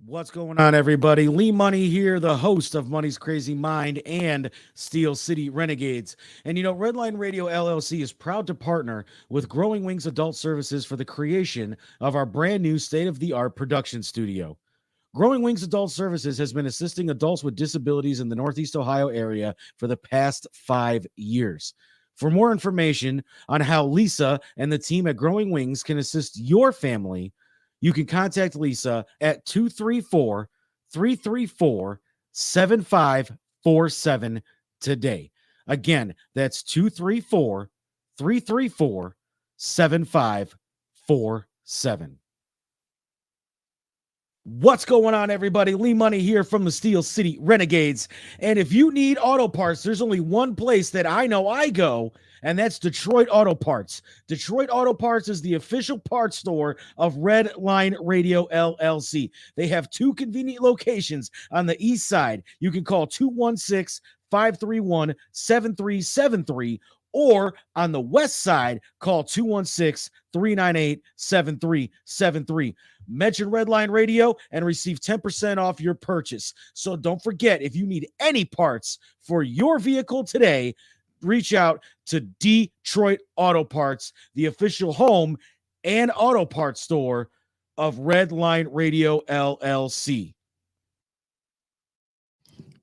What's going on, everybody? Lee Money here, the host of Money's Crazy Mind and Steel City Renegades. And Redline Radio LLC is proud to partner with Growing Wings Adult Services for the creation of our brand new state of the art production studio. Growing Wings Adult Services has been assisting adults with disabilities in the Northeast Ohio area for the past 5 years. For more information on how Lisa and the team at Growing Wings can assist your family, you can contact Lisa at 234 334 7547 today. Again, that's 234 334 7547. What's going on, everybody? Lee Money here from the Steel City Renegades. And if you need auto parts, there's only one place that I know I go, and that's Detroit Auto Parts. Detroit Auto Parts is the official parts store of Red Line Radio LLC. They have two convenient locations on the east side. You can call 216-531-7373, or on the west side, call 216-398-7373. Mention Redline Radio and receive 10% off your purchase. So don't forget, if you need any parts for your vehicle today, reach out to Detroit Auto Parts, the official home and auto parts store of Redline Radio LLC.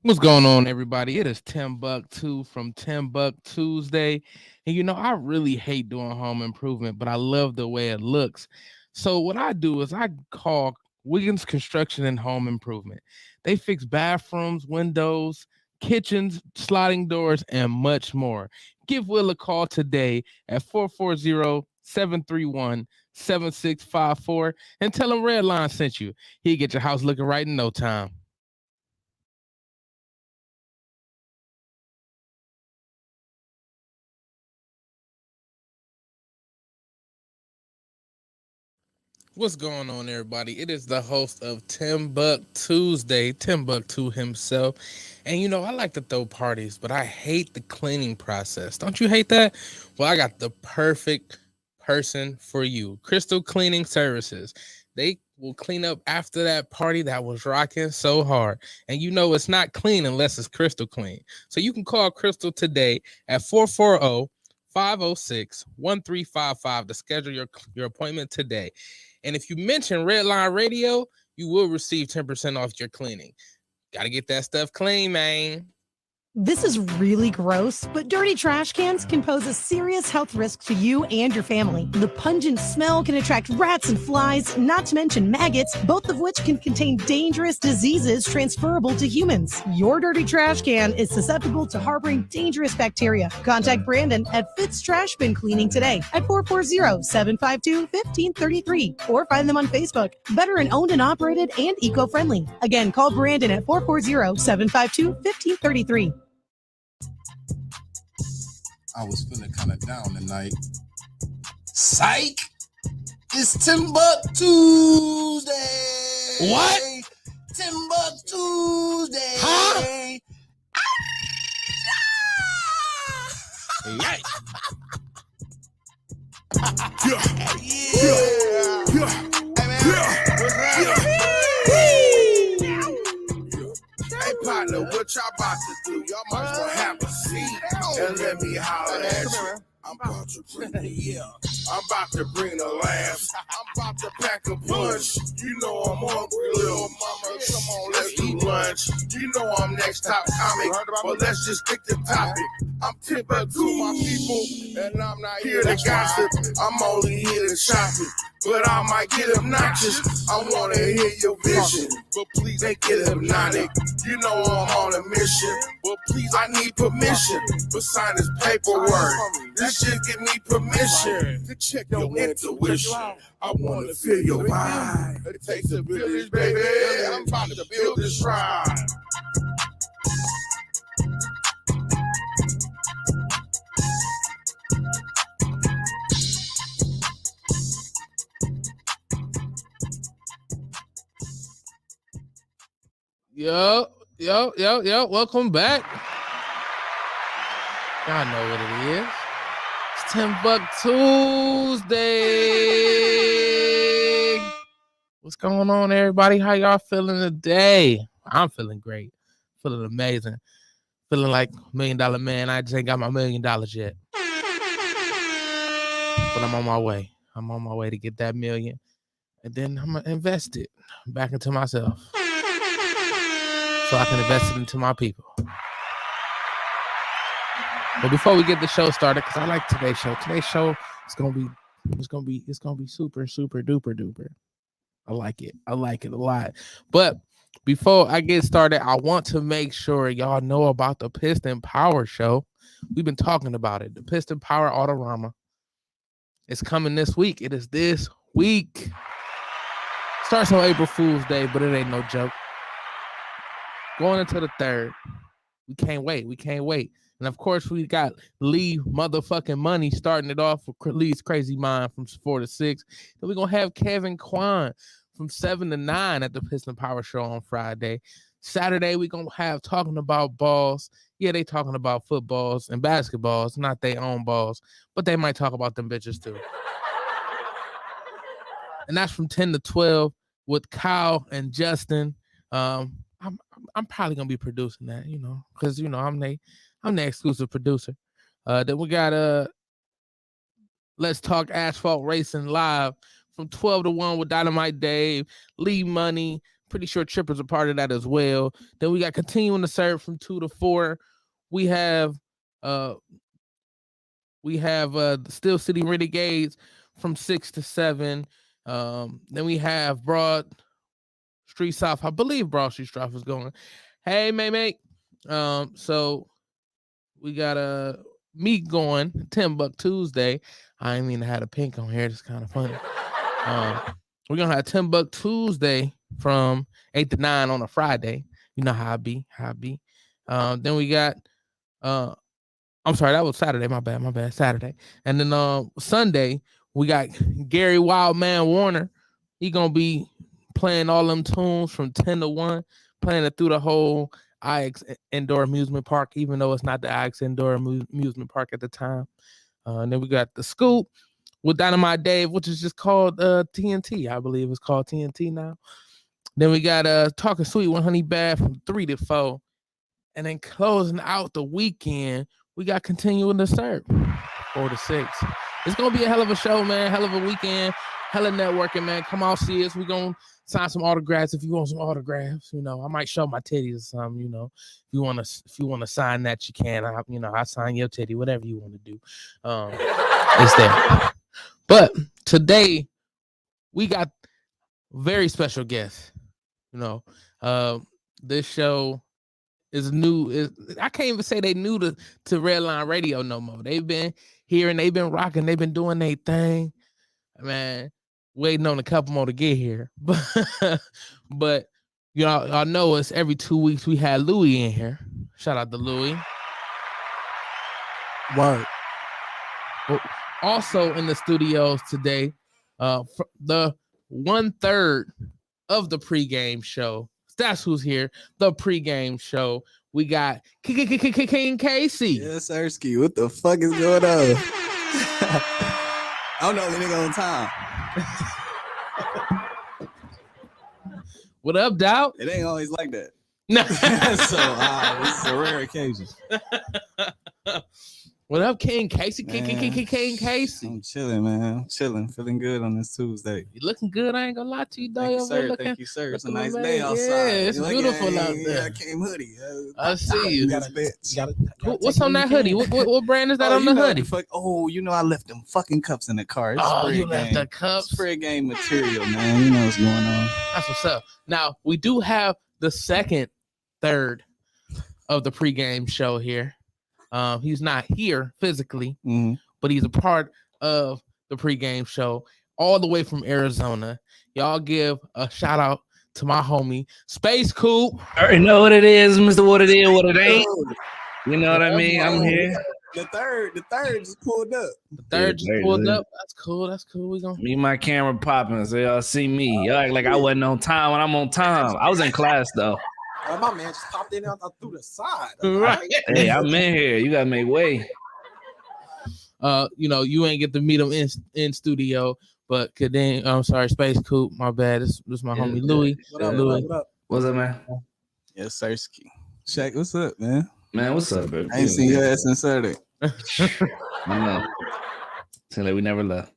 What's going on, everybody? It is Timbuk2 from TimbukTuesday. And I really hate doing home improvement, but I love the way it looks. So what I do is I call Wiggins Construction and Home Improvement. They fix bathrooms, windows, kitchens, sliding doors, and much more. Give Will a call today at 440-731-7654 and tell him Redline sent you. He'll get your house looking right in no time. What's going on, everybody? It is the host of TimbukTuesday, Timbuk2 himself. And I like to throw parties, but I hate the cleaning process. Don't you hate that? Well, I got the perfect person for you. Crystal Cleaning Services. They will clean up after that party that was rocking so hard. And it's not clean unless it's crystal clean. So you can call Crystal today at 440-506-1355 to schedule your appointment today. And if you mention Redline Radio, you will receive 10% off your cleaning. Got to get that stuff clean, man. This is really gross, but dirty trash cans can pose a serious health risk to you and your family. The pungent smell can attract rats and flies, not to mention maggots, both of which can contain dangerous diseases transferable to humans. Your dirty trash can is susceptible to harboring dangerous bacteria. Contact Brandon at Fitz Trash Bin Cleaning today at 440-752-1533 or find them on Facebook. Veteran owned and operated and eco-friendly. Again, call Brandon at 440-752-1533. I was feeling kind of down tonight. Psych! It's TimbukTuesday! What? TimbukTuesday! Huh? Yikes. Hey, partner, what y'all about to do? Y'all might as well have a seat and let me holler at you. I'm about to bring I'm about to bring the laughs. I'm about to pack a punch. You know I'm hungry, little mama. Come on, let's do lunch. You know I'm next top comic, but let's just pick the topic. I'm Timbuk2, my people, and I'm not here to gossip. I'm only here to shop it, but I might get obnoxious. I want to hear your vision, but please ain't get hypnotic. You know I'm on a mission, but please I need permission to sign this paperwork. This shit give me permission to check your intuition. I want to feel your vibe. It takes a village, baby. I'm about to build this ride. Yo. Welcome back. Y'all know what it is. It's Timbuktuesday. What's going on, everybody? How y'all feeling today? I'm feeling great. Feeling amazing. Feeling like $1 million man. I just ain't got my $1 million yet. But I'm on my way. I'm on my way to get that million. And then I'm going to invest it back into myself. So I can invest it into my people. But before we get the show started, because I like today's show is gonna be super, super duper duper. I like it a lot. But before I get started, I want to make sure y'all know about the Piston Power Show. We've been talking about it. The Piston Power Autorama. It's coming this week. It is this week. Starts on April Fool's Day, but it ain't no joke. Going into the 3rd. We can't wait. And of course, we got Lee motherfucking Money starting it off with Lee's Crazy Mind from 4 to 6. Then we're going to have Kevin Kwan from 7 to 9 at the Piston Power Show on Friday. Saturday, we're going to have Talking About Balls. Yeah, they talking about footballs and basketballs, not their own balls, but they might talk about them bitches too. And that's from 10 to 12 with Kyle and Justin. I'm probably gonna be producing that, because I'm the exclusive producer. Then we got Let's Talk Asphalt Racing live from 12 to 1 with Dynamite Dave, Lee Money. Pretty sure Tripper's a part of that as well. Then we got Continuing to Serve from 2 to 4. We have the Steel City Renegades from 6 to 7. Then we have Broad Street South. I believe Broad Street South is going. Hey, mate. So we got a meet going, TimbukTuesday. I didn't mean to have a pink on here. It's kind of funny. We're gonna have TimbukTuesday from 8 to 9 on a Friday. You know how I be. Then we got I'm sorry, that was Saturday. My bad. Saturday. And then Sunday, we got Gary Wildman Warner. He gonna be playing all them tunes from 10 to 1, playing it through the whole IX Indoor Amusement Park, even though it's not the IX Indoor Amusement Park at the time. And then we got The Scoop with Dynamite Dave, which is just called TNT. I believe it's called TNT now. Then we got Talking Sweet with Honey Bad from 3 to 4. And then closing out the weekend, we got Continuing to Serve 4 to 6. It's going to be a hell of a show, man. Hell of a weekend. Hella networking, man. Come out, see us. We're going to sign some autographs if you want some autographs. I might show my titties or something, If you want to sign that, you can. I sign your titty, whatever you want to do. It's there. But today, we got very special guests. This show is new. I can't even say they new to Redline Radio no more. They've been here and they've been rocking. They've been doing their thing. Man, waiting on a couple more to get here. But y'all know us every 2 weeks we had Louie in here. Shout out to Louie. Word. Also in the studios today, the 1/3 of the pregame show. That's who's here. The pregame show. We got King Casey. Yes, Ersky. What the fuck is going on? I'm the only nigga on time. What up, Dow? It ain't always like that. No. So this is a rare occasion. What up, King Casey? Man, King Casey. I'm chilling, man. I'm chilling. Feeling good on this Tuesday. You looking good. I ain't gonna lie to you, though. Thank you, sir. It's a nice amazing. day outside. Yeah, it's beautiful out there. I came hoodie. I see you. Gotta What's on that hoodie? What brand is that on the hoodie? I left them fucking cups in the car. It's You left the cups? Pregame material, man. You know what's going on. That's what's up. Now, we do have the second third of the pregame show here. He's not here physically, but he's a part of the pregame show all the way from Arizona. Y'all give a shout out to my homie Space Coop. I already know what it is, Mr. What it is, what it ain't. You know what I mean? I'm here. The third just pulled up. The third just pulled up. That's cool. We gonna me my camera popping, so y'all see me. Y'all act like I wasn't on time when I'm on time. I was in class though. My man just popped in through the side. Right. Hey, I'm in here. You gotta make way. You ain't get to meet him in studio, But Kadeem, I'm sorry, Space Coop. My bad. This my homie Louis. What up? Louis. What up? What's up, man? Yes, Sirski. Shaq, what's up, man? Man, what's up, baby? I ain't seen your ass since Saturday. I know. Seems like we never left.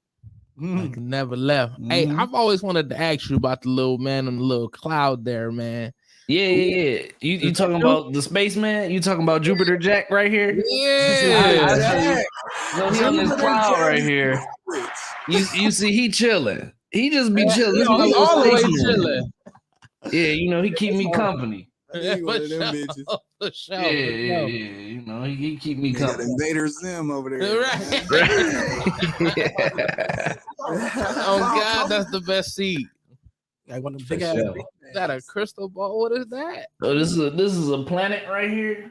Like never left. Hey, I've always wanted to ask you about the little man on the little cloud there, man. Yeah. You talking about the spaceman? You talking about Jupiter Jack right here? Yeah. So he on this cloud right here. You see, he chilling. He just be chilling. This is my little Always spaceman. chilling. Yeah, he keep me company. Yeah, One of them bitches. for sure. Yeah. He keep me Got company. Invader Zim over there. Right. Yeah. Oh God, that's the best seat. Like one of them For big ass. sure. Is that a crystal ball? What is that? So this is a planet right here.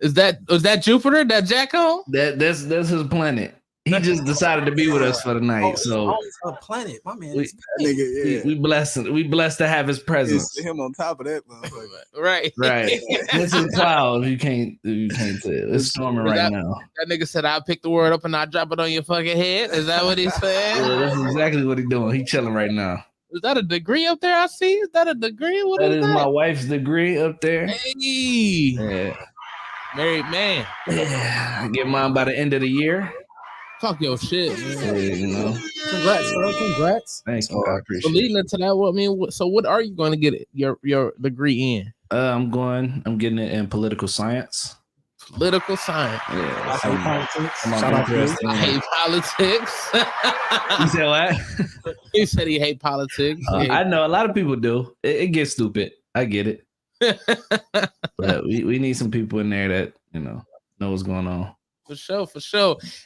Is that Jupiter? That Jacko? That's his planet. He just decided to be with us for the night. So it's a planet, my man. we, It's Nigga, yeah. we blessed to have his presence. It's him on top of that motherfucker. Right. Right. This is clouds. You can't tell. It's storming right now. That nigga said I'll pick the word up and I'll drop it on your fucking head. Is that what he said? Yeah, that's exactly what he's doing. He chilling right now. Is that a degree up there? I see. Is that a degree? What That is is that? my wife's degree up there. Hey, Yeah. married man. I get mine by the end of the year. Talk your shit, Yeah, man. Congrats, bro. Congrats. Thank you. I So appreciate it. leading into that, what are you going to get your degree in? I'm getting it in political science. Political science. Yeah. I hate politics. I'm Shout out to you. interested in I hate politics. You said what? He said he hate politics. I know a lot of people do. It gets stupid. I get it. But we need some people in there that know what's going on. For sure.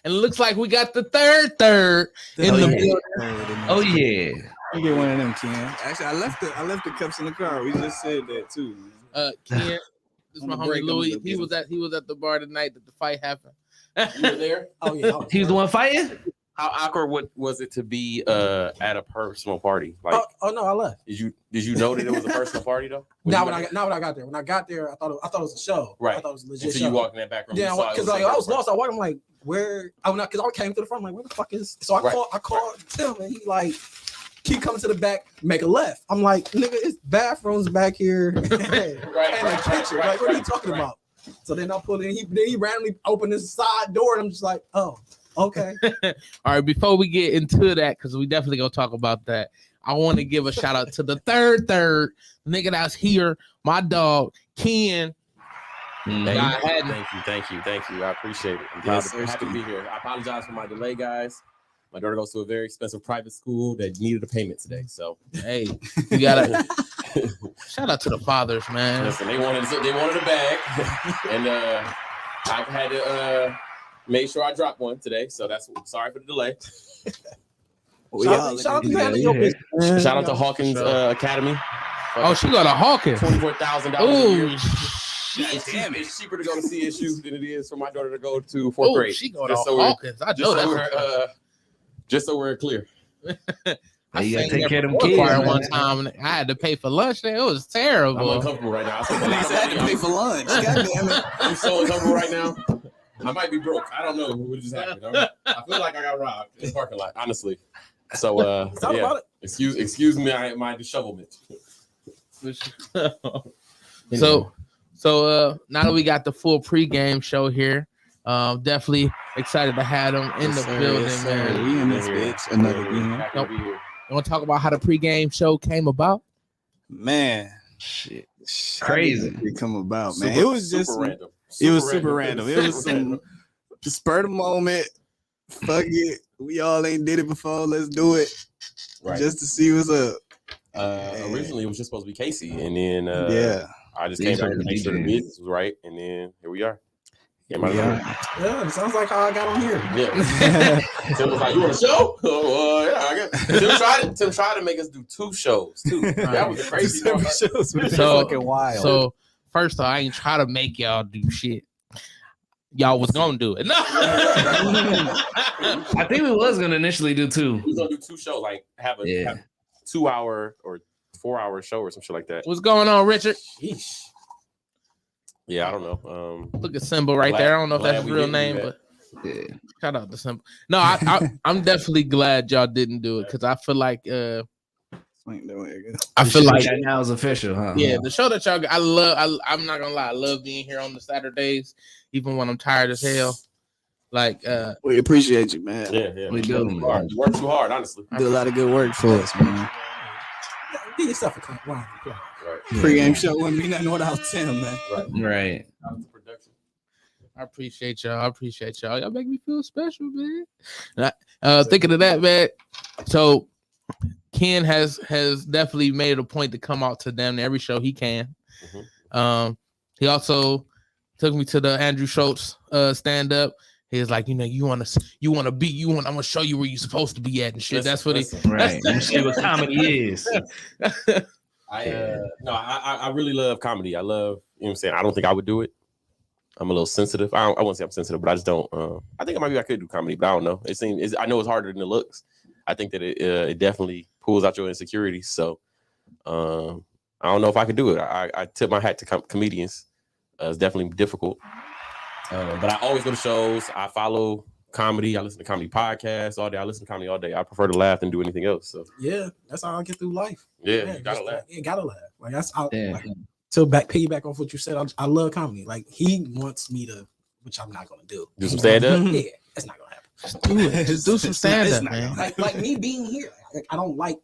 And it looks like we got the third in the building. Oh yeah. You get one of them, Ken. Actually, I left the cups in the car. We just said that too. Ken, this is On my the homie break, I'm Louis. gonna He was at the bar tonight that the fight happened. You were there? Oh yeah. I was He was the one fighting? How awkward was it to be at a personal party? Like, oh no, I left. did you know that it was a personal party though? Now when I got there. When I got there, I thought it was a show. Right. I thought it was a legit Until show. you walked in that back room. Yeah, you saw it because was like, like I was lost. I walked. I'm like, where? Because I came to the front. I'm like, where the fuck is? So Right. I called Tim, and he like, keep coming to the back, make a left. I'm like, nigga, it's bathrooms back here, and a kitchen. Like, what are you talking about? So then I pulled in. He randomly opened this side door, and I'm just like, oh, okay. All right, before we get into that, because we definitely gonna talk about that, I want to give a shout out to the third nigga that's here, my dog Ken. Thank you. I appreciate it. I'm Yes, proud to happy to be here. I apologize for my delay, guys. My daughter goes to a very expensive private school that needed a payment today. So Hey, you gotta shout out to the fathers, man. listen, they wanted a bag, and I had to make sure I dropped one today. So that's sorry for the delay. Shout out to that in your business. Shout out to Hawkins Academy. Oh, she got a Hawkins. $24,000 a Oh, year. shit. It's cheaper to go to CSU than it is for my daughter to go to fourth Oh, grade. she got a Just so we're- Hawkins. I know Just so we're clear. I You gotta sang take care of them there kids, choir man. one time, and I had to pay for lunch. There, it was I'm terrible. uncomfortable right now. At least I had to pay for lunch. God damn it. I'm so uncomfortable right now. I might be broke. I don't know what just happened. I feel like I got robbed in the parking lot, honestly. So It's all about it. excuse me, my dishevelment. So now that we got the full pregame show here, definitely excited to have them in the building, man. We in this bitch. Another game. Happy to be here. You want to talk about how the pregame show came about? Man. Shit. How Crazy. did it come about, man. Super- It was just super random. It was super random. It was some spur of the moment. Fuck it. We all ain't did it before. Let's do it. Right. Just to see what's up. Originally, it was just supposed to be Casey, and then Yeah. I just These came are back to the make sure the big business was right, and then here we are. Am I Yeah. right? Yeah, it sounds like how I got on here. Yeah. Tim was like, "You want a show?" Oh, yeah. I guess. Tim tried to make us do 2 shows too. That was the crazy part. Shows were So- fucking wild. So first off, I ain't try to make y'all do shit. Y'all was gonna do it. No. I think we was gonna initially do 2. We was gonna do 2 shows, like have a Yeah. 2-hour or 4-hour show or some shit like that. What's going on, Richard? Sheesh. Yeah, I don't know. Look at Simba right there. I don't know if Glad that's his we real didn't do name, that. but Yeah. Shout out to Simple. No, I'm definitely glad y'all didn't do it because I feel like I feel like now it's official, huh? yeah, the show that y'all I'm not gonna lie, I love being here on the Saturdays, even when I'm tired as hell. Like we appreciate you, man. Yeah. We do. You work too hard, honestly. Do a lot of good work for us, man. Give yourself a clap. Wow. Right. Pregame show wouldn't be nothing without Tim, man. Right. I appreciate y'all. Y'all make me feel special, man. Thinking of that, man. So Ken has definitely made it a point to come out to them every show he can. Mm-hmm. He also took me to the Andrew Schultz stand up. He was like, you want to I'm gonna show you where you're supposed to be at and shit. That's what he right. You see what comedy is. I really love comedy. I love, you know what I'm saying? I don't think I would do it. I'm a little sensitive. I won't say I'm sensitive, but I just don't. I think I could do comedy, but I don't know. I know it's harder than it looks. I think that it definitely pulls out your insecurities. So I don't know if I could do it. I tip my hat to comedians. It's definitely difficult. But I always go to shows. I follow comedy. I listen to comedy podcasts all day. I listen to comedy all day. I prefer to laugh than do anything else. So yeah, that's how I get through life. Yeah, you gotta laugh. You gotta laugh. Like that's to piggyback off what you said. I love comedy. Like he wants me to, which I'm not gonna do. Do some stand up. Yeah, that's not gonna happen. Just do some stand up, man. Like me being here. Like, I don't like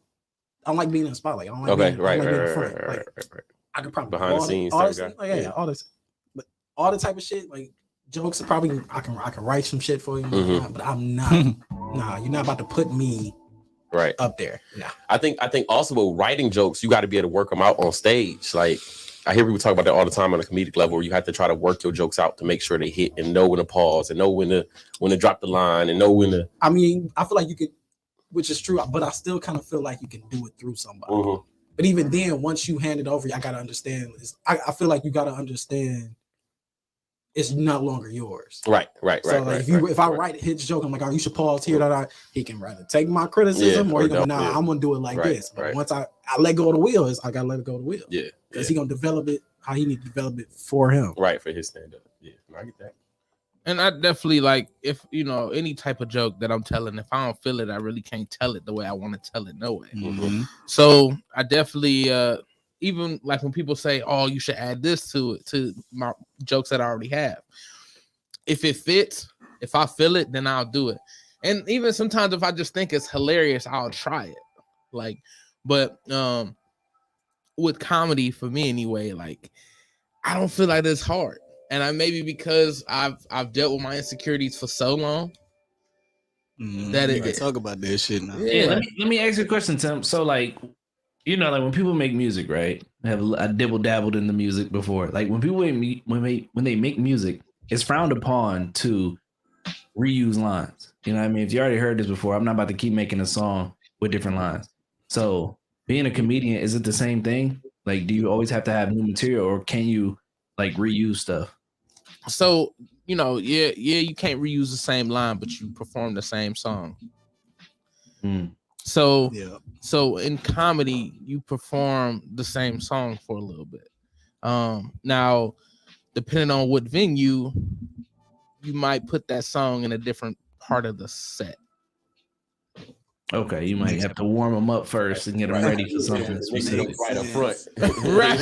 being in the spotlight. I don't like Okay, being, right. I could probably behind the scenes all type this, guy. all this, but all the type of shit like jokes are probably I can write some shit for you, but I'm not. Nah, you're not about to put me right up there. Nah. I think also with writing jokes, you got to be able to work them out on stage. Like I hear people talk about that all the time on a comedic level, where you have to try to work your jokes out to make sure they hit and know when to pause and know when to drop the line and know when to. I mean, I feel like you could, which is true, but I still kind of feel like you can do it through somebody. But even then, once you hand it over, I gotta understand. I feel like you gotta understand. It's no longer yours. Right. So like if I write his joke, I'm like, oh, you should pause here. He can rather take my criticism or he can I'm gonna do it like this. But once I let go of the wheel, I gotta let go of the wheel. Yeah. Because he's gonna develop it how he needs to develop it for him. Right, for his stand-up. Yeah, I get that. And I definitely like if any type of joke that I'm telling, if I don't feel it, I really can't tell it the way I want to tell it. No way. So I definitely even like when people say, oh, you should add this to my jokes that I already have. If it fits, if I feel it, then I'll do it. And even sometimes if I just think it's hilarious, I'll try it. Like, but with comedy, for me anyway, like I don't feel like it's hard. And I maybe because I've dealt with my insecurities for so long that it talk about this shit now. Yeah, let me ask you a question, Tim. So like, like when people make music, right? I dabbled in the music before. Like when people when they make music, it's frowned upon to reuse lines. You know what I mean? If you already heard this before, I'm not about to keep making a song with different lines. So being a comedian, is it the same thing? Like, do you always have to have new material, or can you like reuse stuff? So, you can't reuse the same line, but you perform the same song. So in comedy, you perform the same song for a little bit. Now, depending on what venue, you might put that song in a different part of the set. Okay, you might have to warm them up first and get them ready for something specific. Right up front. Right.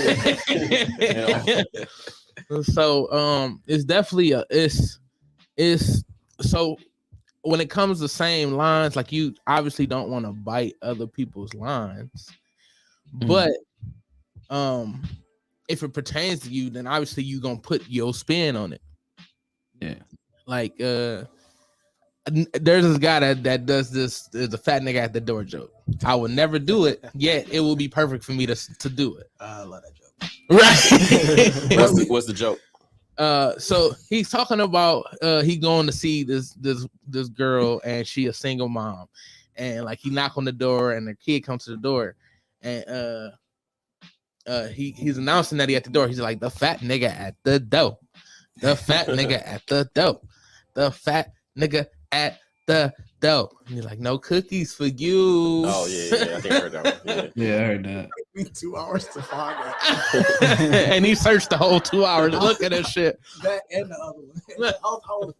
So it's definitely it's so when it comes to same lines, like you obviously don't want to bite other people's lines, but if it pertains to you, then obviously you're gonna put your spin on it. Yeah, like there's this guy that does this. There's a fat nigga at the door joke. I would never do it, yet it will be perfect for me to do it. I love that joke. Right. What's the joke? So he's talking about he going to see this girl and she a single mom, and like he knock on the door and the kid comes to the door, and he's announcing that he at the door. He's like, the fat nigga at the door, the fat nigga at the door, the fat nigga at the though. And you're like, no cookies for you. Oh yeah. I think I heard that one. Yeah, I heard that. Me 2 hours to find that. And he searched the whole 2 hours to look at that shit. That and the other one. I was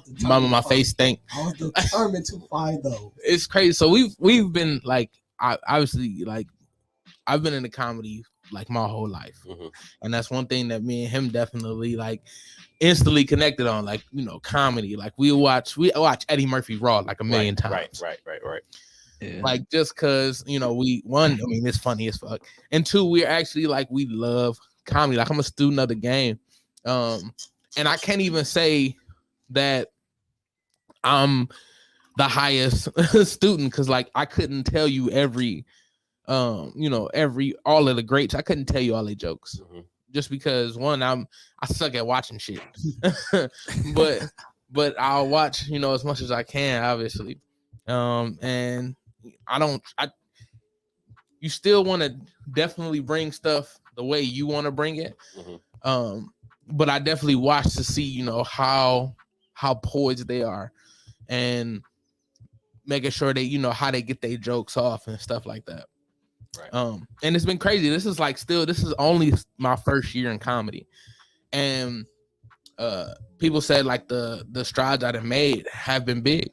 determined Mama, my to find- face stink. I was determined to find those. It's crazy. So we've been like, obviously, like, I've been in the comedy like my whole life, and that's one thing that me and him definitely like instantly connected on. Like, you know, comedy. Like we watch Eddie Murphy Raw like a million times. Right. Yeah. Like just cause, you know, it's funny as fuck, and two, we're actually like, we love comedy. Like I'm a student of the game, and I can't even say that I'm the highest student, because like I couldn't tell you every all of the greats. I couldn't tell you all their jokes, just because one, I suck at watching shit. but I'll watch, you know, as much as I can, obviously. And you still want to definitely bring stuff the way you want to bring it. But I definitely watch to see, you know, how poised they are, and making sure they, you know, how they get their jokes off and stuff like that. Right. And it's been crazy. This is only my first year in comedy, and people said like the strides I done made have been big.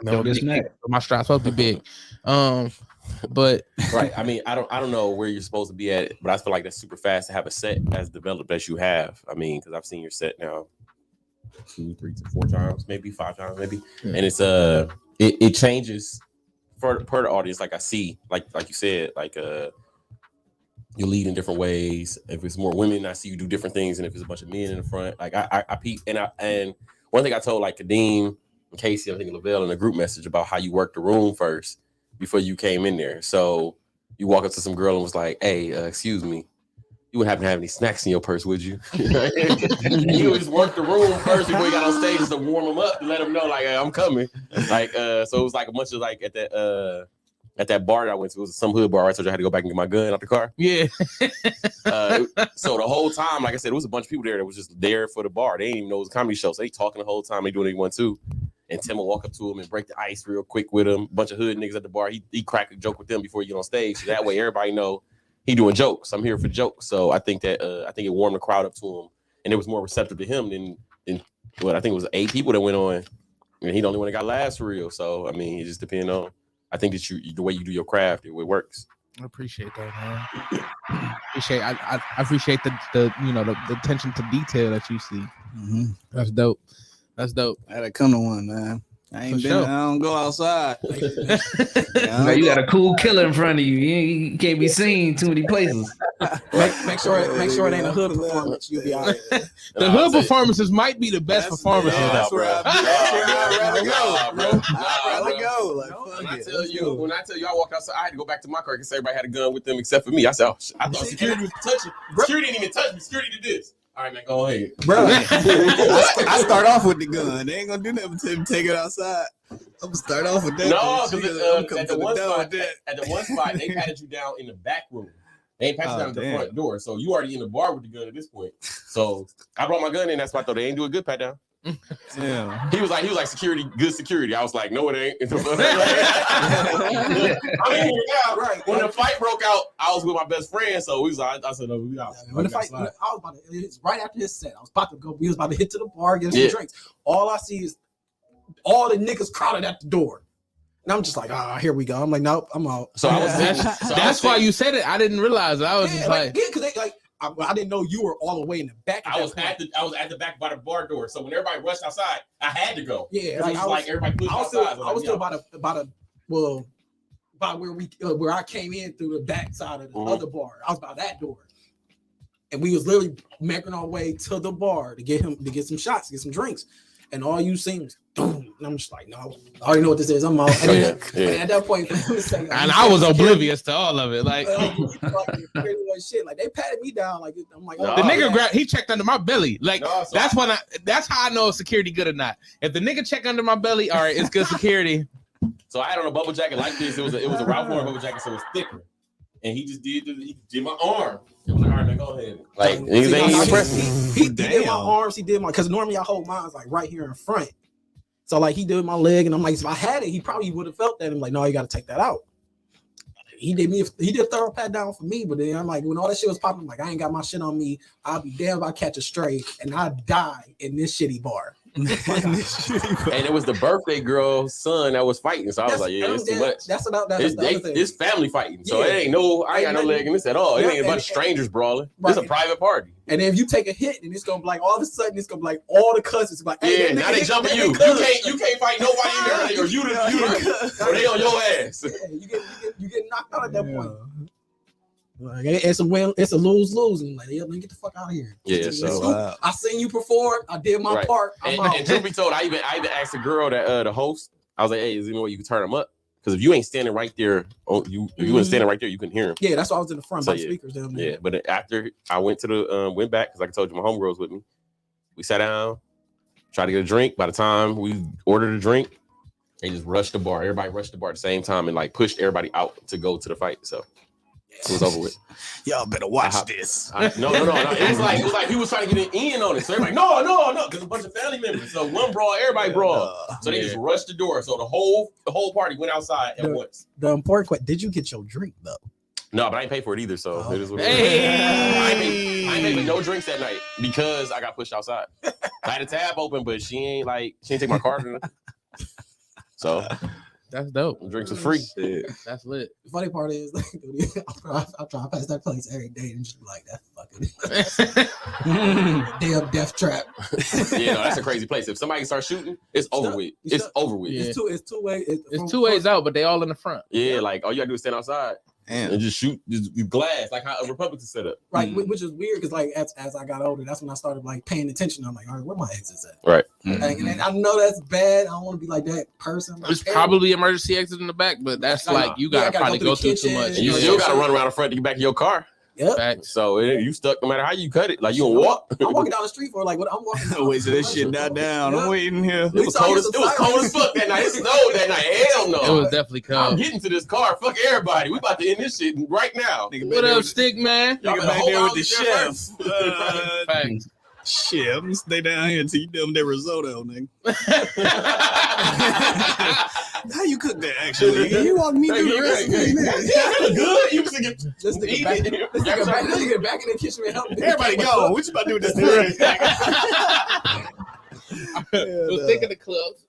My strides supposed to be big. But right. I mean, I don't know where you're supposed to be at, but I feel like that's super fast to have a set as developed as you have. I mean, because I've seen your set now 2, 3 to 4 times, maybe 5 times, maybe, and it's it changes per the audience. Like I see, like you said, like you lead in different ways. If it's more women, I see you do different things, and if it's a bunch of men in the front, like I peep. And one thing I told like Kadeem and Casey, I think Lavelle, in a group message about how you worked the room first before you came in there. So you walk up to some girl and was like, "Hey, excuse me, you wouldn't happen to have any snacks in your purse, would you?" You would just work the room first before you got on stage to warm them up and let them know, like, hey, I'm coming. Like, so it was like a bunch of like at that bar that I went to. It was some hood bar. I told you I had to go back and get my gun out the car. Yeah. So the whole time, like I said, it was a bunch of people there that was just there for the bar. They didn't even know it was a comedy show. So they talking the whole time. They doing what they want to. And Tim will walk up to him and break the ice real quick with him. A bunch of hood niggas at the bar. He crack a joke with them before you get on stage. So that way everybody know he doing jokes. I'm here for jokes. So I think that it warmed the crowd up to him, and it was more receptive to him than what I think it was 8 people that went on, and he the only one that got laughs for real. So I mean, it just depends on. I think that the way you do your craft, it works. I appreciate that, man. I appreciate the attention to detail that you see. That's dope. I had to come to one, man. I don't go outside. You got a cool killer in front of you. You can't be seen too many places. Make sure it ain't a hood performance. You'll be all right. The hood performances might be the best performances. That's where I'd rather go. Like, when I tell you I walk outside, I had to go back to my car because everybody had a gun with them except for me. I said, I thought security was touching. Security didn't even touch me. Security did this. All right, man, go ahead. Bro, I start off with the gun. They ain't gonna do nothing until take it outside. I'm gonna start off with that. No, because at the one spot, they patted you down in the back room. They ain't patted you down at the front door. So you already in the bar with the gun at this point. So I brought my gun in that spot though. They ain't do a good pat down. Yeah. He was like security, good security. I was like, no, it ain't. I mean, yeah, right. When the fight broke out, I was with my best friend, so we was like, I said, no, we out. When the fight, it's right after his set. I was about to go. We was about to hit to the bar, get some drinks. All I see is all the niggas crowded at the door. And I'm just like, here we go. I'm like, nope, I'm out. So I was that's why you said it. I didn't realize. I was just like because they like. I didn't know you were all the way in the back. I was at the back by the bar door. So when everybody rushed outside, I had to go. Yeah, everybody pushed outside. I was still about where I came in through the back side of the other bar. I was by that door, and we was literally making our way to the bar to get some shots, to get some drinks, and all you seen was boom. And I'm just like, no, I already know what this is. I'm out. And at that point, and I was oblivious to all of it. Like, shit. Like they patted me down. Like I'm like, the nigga he checked under my belly. Like that's how I know if security good or not. If the nigga check under my belly, all right, it's good security. So I had on a bubble jacket like this. It was a Ralph Lauren bubble jacket, so it was thicker. And he just did my arm. It was like, all right, man, go ahead. Like, he impressed me. He did my arms. He did my, because normally I hold mine like right here in front. So like he did my leg, and I'm like, if I had it, he probably would have felt that. I'm like, no, you got to take that out. He did a thorough pat down for me, but then I'm like, when all that shit was popping, I'm like, I ain't got my shit on me. I'll be damned if I catch a stray and I die in this shitty bar. And it was the birthday girl's son that was fighting, so I was like, yeah, it's too much. That's the other thing. It's family fighting, so it ain't I ain't got no leg in this at all. It ain't a bunch of strangers brawling. Right. It's a private party. And then if you take a hit, and it's gonna be like all of a sudden it's gonna be like all the cousins like, hey, now they jumping you. You can't fight nobody in there, or you or they on your ass. Yeah, you get knocked out at that point. Like, it's a lose-lose, and like, yeah, man, get the fuck out of here. Yeah, so I seen you perform. I did my part. And truth be told, I even asked the girl that the host. I was like, hey, is there any way you can turn them up? Because if you ain't standing right there, if you weren't standing right there, you couldn't hear him. Yeah, that's why I was in the front by the yeah. speakers down there. Yeah, but after I went to the went back, because like I told you, my homegirls with me. We sat down, tried to get a drink. By the time we ordered a drink, they just rushed the bar. Everybody rushed the bar at the same time and like pushed everybody out to go to the fight. So it was over with. Y'all better watch this. No. It was like he was trying to get in on it. So everybody, no, because a bunch of family members. So one brawl, everybody brawled. So they just rushed the door. So the whole party went outside at once. The important question: did you get your drink though? No, but I ain't pay for it either. So it is what it is. I ain't paid for no drinks that night because I got pushed outside. I had a tab open, but she ain't take my card. So. That's dope. Drinks is free. That's lit. The funny part is, like, I try to pass that place every day and just be like, that fucking damn death trap. Yeah, no, that's a crazy place. If somebody starts shooting, it's over with. It's over with. Yeah. It's two ways. It's two ways out, but they all in the front. Yeah, like all you gotta do is stand outside and just shoot glass, like how a Republican's set up. Right, which is weird because like as I got older, that's when I started like paying attention. I'm like, all right, where my exits at? Right. And I know that's bad. I don't want to be like that person. There's probably emergency exit in the back, but that's like you gotta probably go through too much. And you still gotta run around the front to get back in your car. Yep. So you stuck no matter how you cut it. Like you don't walk. I'm walking down the street for like what I'm walking. Wait till this shit died down. I'm waiting here. It was cold as fuck that night. It snowed that night. Hell no. It was definitely cold. I'm getting to this car. Fuck everybody. We about to end this shit right now. What up, Stick Man? Nigga back there with the chef. Thanks. Shit, I'm gonna stay down here until you do them that risotto, nigga. How you cook that actually? You want me to do the recipe? Yeah, good. You can get Let's get back in the kitchen and help. Everybody go. What you about to do with this? So think of the clubs.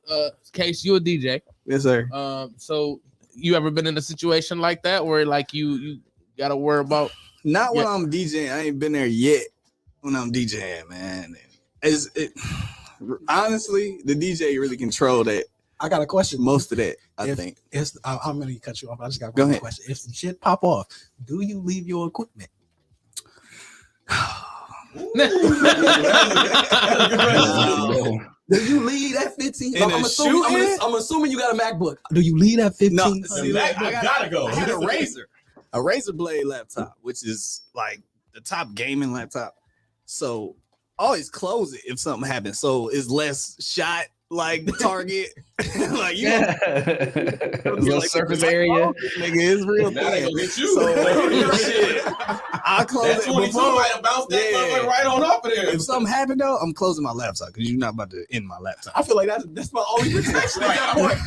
Case, you a DJ. Yes, sir. So you ever been in a situation like that where like you gotta worry about? Not when I'm DJing. I ain't been there yet. When I'm DJing, man, honestly, the DJ really control that. I got a question. Most of that, I think. I'm gonna cut you off. I just got one question. If some shit pop off, do you leave your equipment? Do you leave that 15? I'm assuming you got a MacBook. Do you leave that 15? No, see, I gotta go. I got a Razer Blade laptop, which is like the top gaming laptop. So always close it if something happens. So it's less shot like target. Like you like surface area. Nigga, it's real thing. So shit. I'll close it before might bounce that right on up of there. If something happened though, I'm closing my laptop because you're not about to end my laptop. I feel like that's my only protection at that point.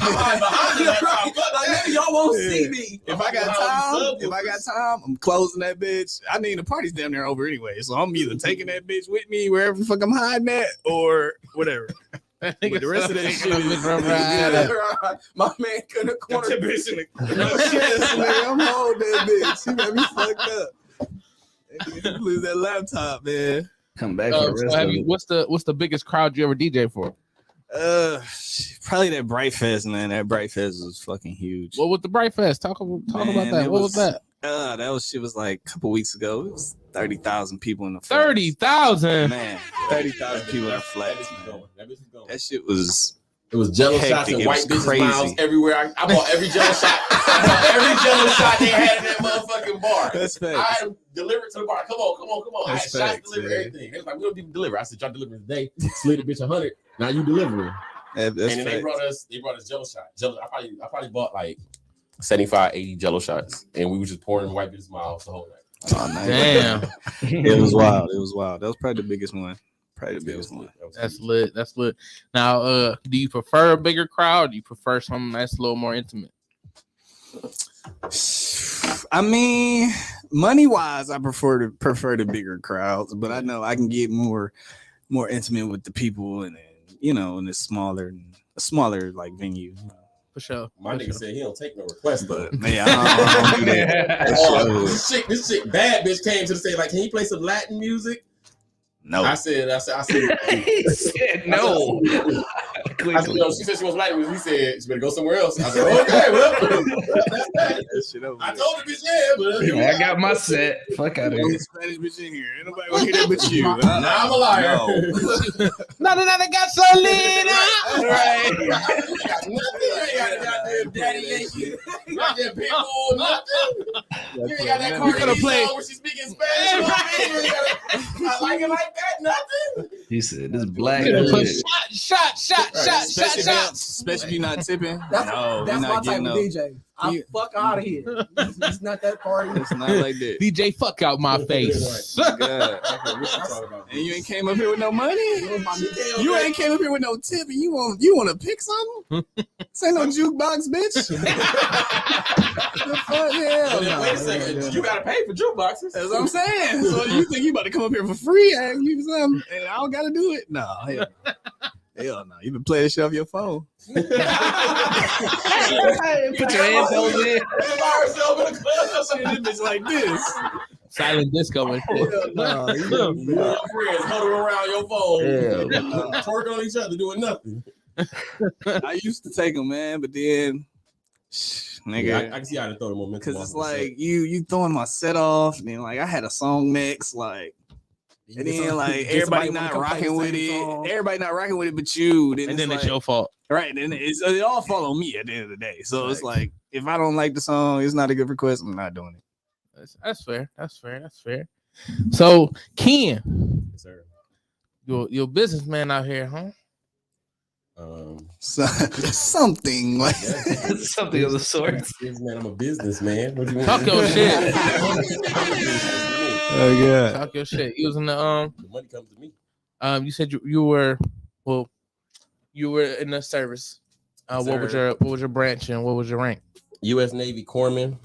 Like, y'all won't see me. If I got time, I'm closing that bitch. I mean, the party's down there over anyway, so I'm either taking that bitch with me wherever the fuck I'm hiding at or whatever. But the rest of that shit is my man couldn't corner. I'm holding that bitch. He got me fucked up. Lose that laptop, man. Come back for the rest of it. What's the biggest crowd you ever DJ for? Probably that Bright Fest, man. That Bright Fest was fucking huge. What with the Bright Fest? Talk about that. What was that? Shit was like a couple weeks ago. It was 30,000 people in the 30,000, man. 30,000 people in the flat. That shit was. It was jello shots and white bitches miles everywhere. I bought every jello shot. Every jello shot they had in that motherfucking bar. That's facts. I had them delivered to the bar. Come on. I had shots delivered, man. everything. They was like, we don't even deliver. I said, y'all deliver today. Slid a bitch 100. Now you delivering. And then they brought us jello shot. I probably bought like 75, 80 jello shots, and we were just pouring white bitches miles the whole night. Oh, nice. Damn. It was wild. That was probably the biggest one. Probably the biggest one. That's lit. That's lit. Now, do you prefer a bigger crowd? Or do you prefer something that's a little more intimate? I mean, money wise, I prefer the bigger crowds, but I know I can get more intimate with the people, and then in a smaller like venue. For sure. My nigga said he don't take no requests, But man, I don't do that. This chick, bad bitch came to the stage like, can you play some Latin music? No. I said, He said no. I said, no, she said she wants Latin music. He said, she better go somewhere else. I said, okay, well, that's that. I told the bitch, yeah, but I got my set. Fuck out of here. Spanish bitch in here. Ain't nobody gonna hear that but you. Now I'm a liar. No, they got Solina. Right. Daddy Yankee. You got that pitbull, nothing. You ain't got that We coulda played- when she's speaking Spanish. I like it like that, nothing. He said this black. Shot. Especially if you're not tipping. That's No, my you're not type getting of no. DJ. I fuck out of here. It's not that party. It's not like that. DJ, fuck out my face. God. And you ain't came up here with no money. You ain't came up here with no tip, and you want to pick something? This ain't no jukebox, bitch. The fuck, hell no. Wait a second, you gotta pay for jukeboxes. That's what I'm saying. So you think you about to come up here for free? Ask you for something, and I don't gotta do it? No, hell no. You been playing this shit off your phone. Put your headphones in. This bitch like this. Silent disco and shit. No, Your friends huddled around your phone, twerking on each other, doing nothing. I used to take them, man, but then, nigga, Yeah, I can see how to throw the momentum. because it's like you throwing my set off, and then like I had a song next, like, and then like everybody not rocking with it. Everybody not rocking with it, but you. And then it's like, your fault. right. Then it all fall on me at the end of the day. So it's like if I don't like the song, it's not a good request. I'm not doing it. That's fair. So, Ken, Yes, sir. you're a businessman out here, huh? So, something like Something of the sort. Man, I'm a businessman. What do you mean? Talk your shit. oh god. Talk your shit. You was in the The money comes to me. you said you were in the service. Yes, what was your branch and what was your rank? U.S. Navy corpsman.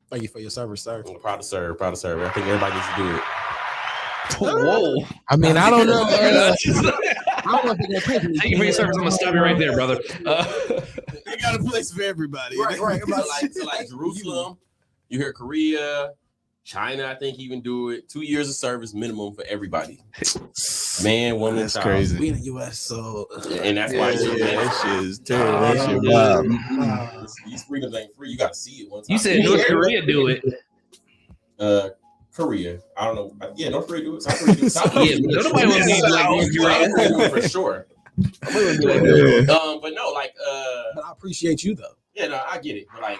Thank you for your service, sir. I'm proud to serve. I think everybody needs to do it. Whoa. I mean, I don't know. Thank you for your service. I'm gonna stop you right there, brother. You got a place for everybody. Right. So like Jerusalem, you hear Korea, China, I think even do it. 2 years of service minimum for everybody. Man, woman, That's child. crazy. We in the U.S., so And that's why that shit is terrible. That shit wild. these freedoms ain't free. You got to see it once. You said North Korea do it. Korea. I don't know. Yeah, North Korea do it. South Korea do it. South Korea Yeah, do it. nobody wants to be like North Korea. South Korea do it for sure. But no, like, but I appreciate you though. yeah, no, I get it. But like,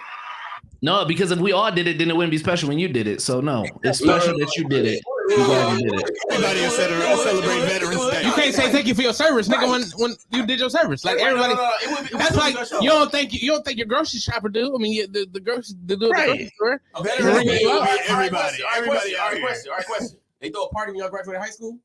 No, because if we all did it, then it wouldn't be special when you did it. So no, it's special that you did it. You glad you did it. Everybody celebrate Veterans Day. You can't say thank you for your service, nigga, when you did your service. Like everybody, that's like you don't think your grocery shopper do. I mean, the grocery do at the grocery store. Veterans Day, Everybody. All right, question. They throw a party when y'all graduated high school?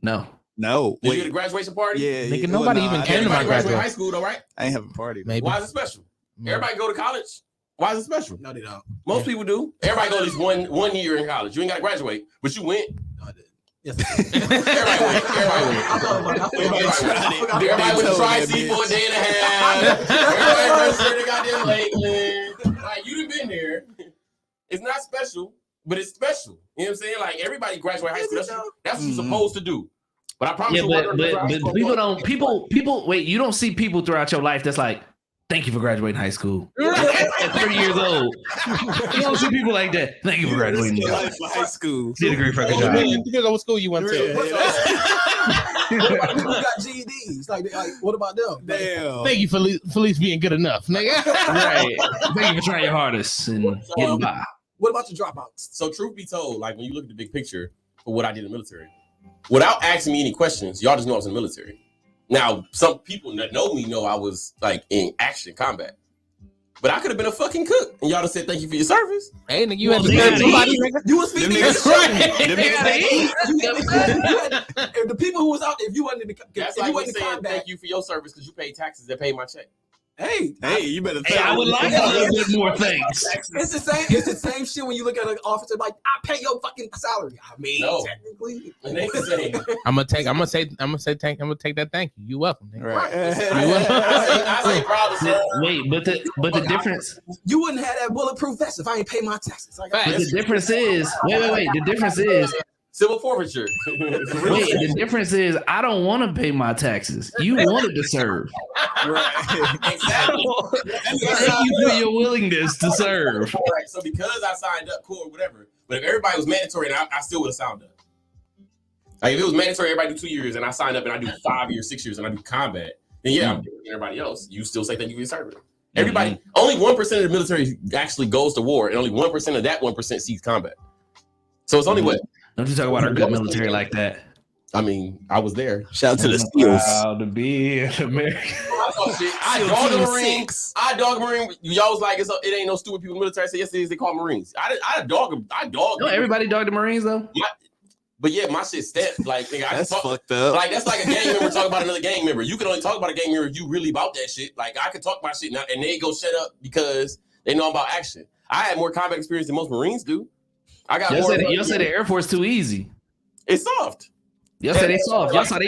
No. No. Did you get a graduation party? Yeah. Nigga, nobody even came to my Everybody graduated graduation. high school though, right? I ain't having a party. Maybe. Why is it special? Everybody go to college. Why is it special? No, they don't. Most people do. Everybody go at least one year in college. You ain't got to graduate, but you went. No, I didn't. Yes. Everybody went. Everybody went to Tri-C for a day and a half. Everybody registered in goddamn Lakeland. Like, you done been there. It's not special, but it's special. You know what I'm saying? Like, everybody graduate high school. That's what you're supposed to do. But I promise Yeah, you, but people don't. People. Wait, you don't see people throughout your life that's like, thank you for graduating high school. At 30 years old, you don't see people like that. Thank you for graduating high school. Did a great fucking job. Depends on what school you went to. What about people who got GEDs? Like, what about them? Damn. Thank you for at least being good enough, nigga. Right. Thank you for trying your hardest and getting by. What about your dropouts? So truth be told, like when you look at the big picture of what I did in the military, without asking me any questions, y'all just know I was in the military. Now, some people that know me know I was like in action combat. But I could have been a fucking cook, and y'all have said thank you for your service. Hey, nigga, you had to Well, serve nigga, somebody, nigga. You was speaking Them niggas if the people who was out, if you wasn't in the, That's if like you me wasn't in saying combat, thank you for your service because you paid taxes that paid my check. hey, you better. Hey, I would like a little bit more thanks. it's the same. It's the same shit when you look at an officer like, I pay your fucking salary. I mean, No. technically, And they say, I'm gonna take that thank you. You welcome, nigga. Right. I say proud, sir. Wait, but the difference, you wouldn't have that bulletproof vest if I ain't pay my taxes. Like, Facts. but the difference is, wait. The difference is, Civil forfeiture. the difference is, I don't want to pay my taxes. You wanted to serve. Exactly. Thank you for your willingness to serve. Right. So because I signed up, cool, whatever. But if everybody was mandatory, and I still would have signed up. Like if it was mandatory, everybody do 2 years, and I signed up and I do 5 years, 6 years, and I do combat, then yeah, I'm different than everybody else. You still say thank you for your service. Everybody, only 1% of the military actually goes to war, and only 1% of that 1% sees combat. So it's only what? Don't you talk about our good military like that. I mean, I was there. Shout out to the Steels. Proud to be an American. I dog the Marines. I dog Marine. Y'all was like, it ain't no stupid people in the military. I said, yes, it is. They call Marines. I dog them. I dog. No, everybody dog the Marines though. But yeah, my shit stepped. Like, nigga, That's I fucked up. Like, that's like a gang member talking about another gang member. You can only talk about a gang member if you really about that shit. Like, I could talk my shit now, and they go shut up because they know I'm about action. I had more combat experience than most Marines do. I got more. Y'all said the Air Force too easy. It's soft. Y'all said they soft. Y'all said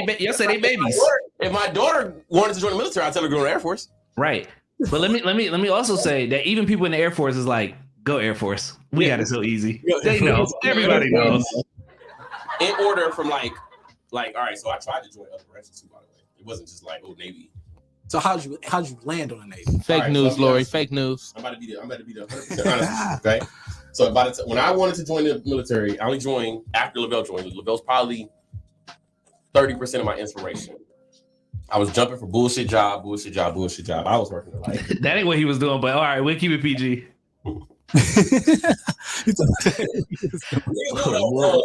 they babies. If my daughter wanted to join the military, I'd tell her to go to the Air Force. Right. But let me also say that even people in the Air Force is like, go Air Force. We got it so easy. They know. Everybody knows. In order from like, all right. So I tried to join other branches too. By the way, it wasn't just like Navy. so how'd you land on the Navy? Fake Right, news, so Lori. yes. Fake news. I'm about to be there. 100% honest. Okay. So when I wanted to join the military, I only joined after Lavelle joined. Lavelle's probably 30% of my inspiration. I was jumping for bullshit job. I was working a life. That ain't what he was doing, but all right, we'll keep it PG.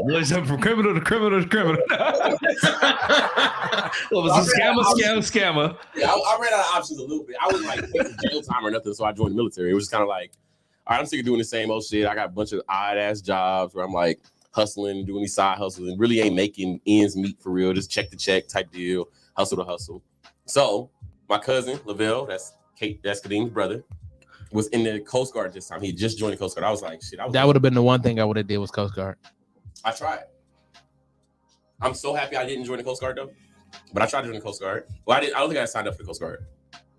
Boys up from criminal to criminal to criminal. What was a scammer? Yeah, I ran out of options a little bit. I wasn't like taking jail time or nothing, so I joined the military. It was just kind of like, all right, I'm sick of doing the same old shit. I got a bunch of odd ass jobs where I'm like hustling, doing these side hustles, and really ain't making ends meet for real. Just check to check type deal, hustle to hustle. So my cousin Lavelle, that's Kadeem's brother, was in the Coast Guard this time. He just joined the Coast Guard. I was like, shit. That would have been the one thing I would have did was Coast Guard. I tried. I'm so happy I didn't join the Coast Guard though. But I tried to join the Coast Guard. Well, I don't think I signed up for the Coast Guard.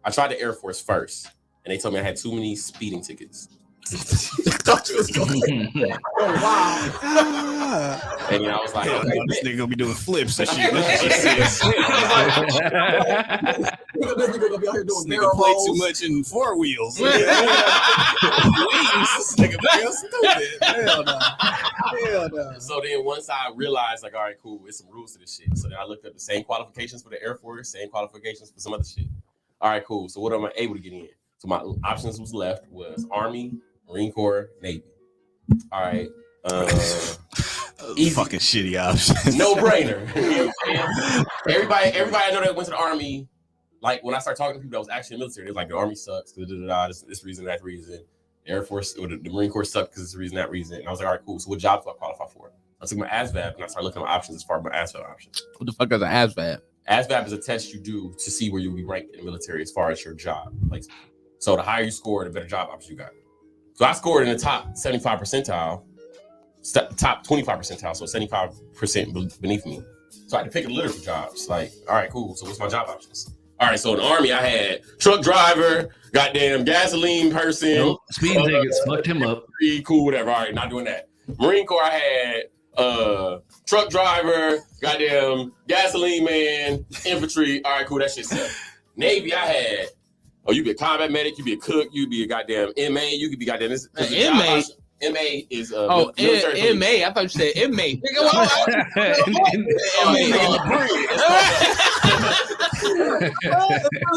I tried the Air Force first, and they told me I had too many speeding tickets. Thought you was going. Oh wow! And then I was like, okay, This nigga gonna be doing flips and shit. This nigga gonna be out here doing This nigga barrel play rolls. too much in four wheels. This nigga feel stupid. Hell no. So then once I realized, like, all right, cool, there's some rules to this shit. So then I looked up the same qualifications for the Air Force, same qualifications for some other shit. All right, cool. So what am I able to get in? So my options was left was Army, Marine Corps, Navy. All right. Easy. Fucking shitty option. No brainer. everybody I know that went to the Army, like when I started talking to people that was actually in the military, they're like, the Army sucks, this reason, that reason. The Air Force or the Marine Corps sucked because it's reason, that reason. And I was like, all right, cool. So what jobs do I qualify for? I took my ASVAB and I started looking at my options as far as my ASVAB options. What the fuck is an ASVAB? ASVAB is a test you do to see where you'll be ranked in the military as far as your job. Like, so the higher you score, the better job options you got. So I scored in the top 75 percentile, top 25 percentile, so 75% beneath me. So I had to pick a litter for jobs. Like, all right, cool. So what's my job options? All right, so in the Army, I had truck driver, goddamn gasoline person. Nope. Speeding tickets fucked him up. Cool, whatever. All right, not doing that. Marine Corps, I had truck driver, goddamn gasoline man, infantry. All right, cool, that shit's set. Navy, I had, you be a combat medic, you be a cook, you be a goddamn MA, you could be goddamn this. Inmate? MA is military police. MA. I thought you said inmate. Nigga,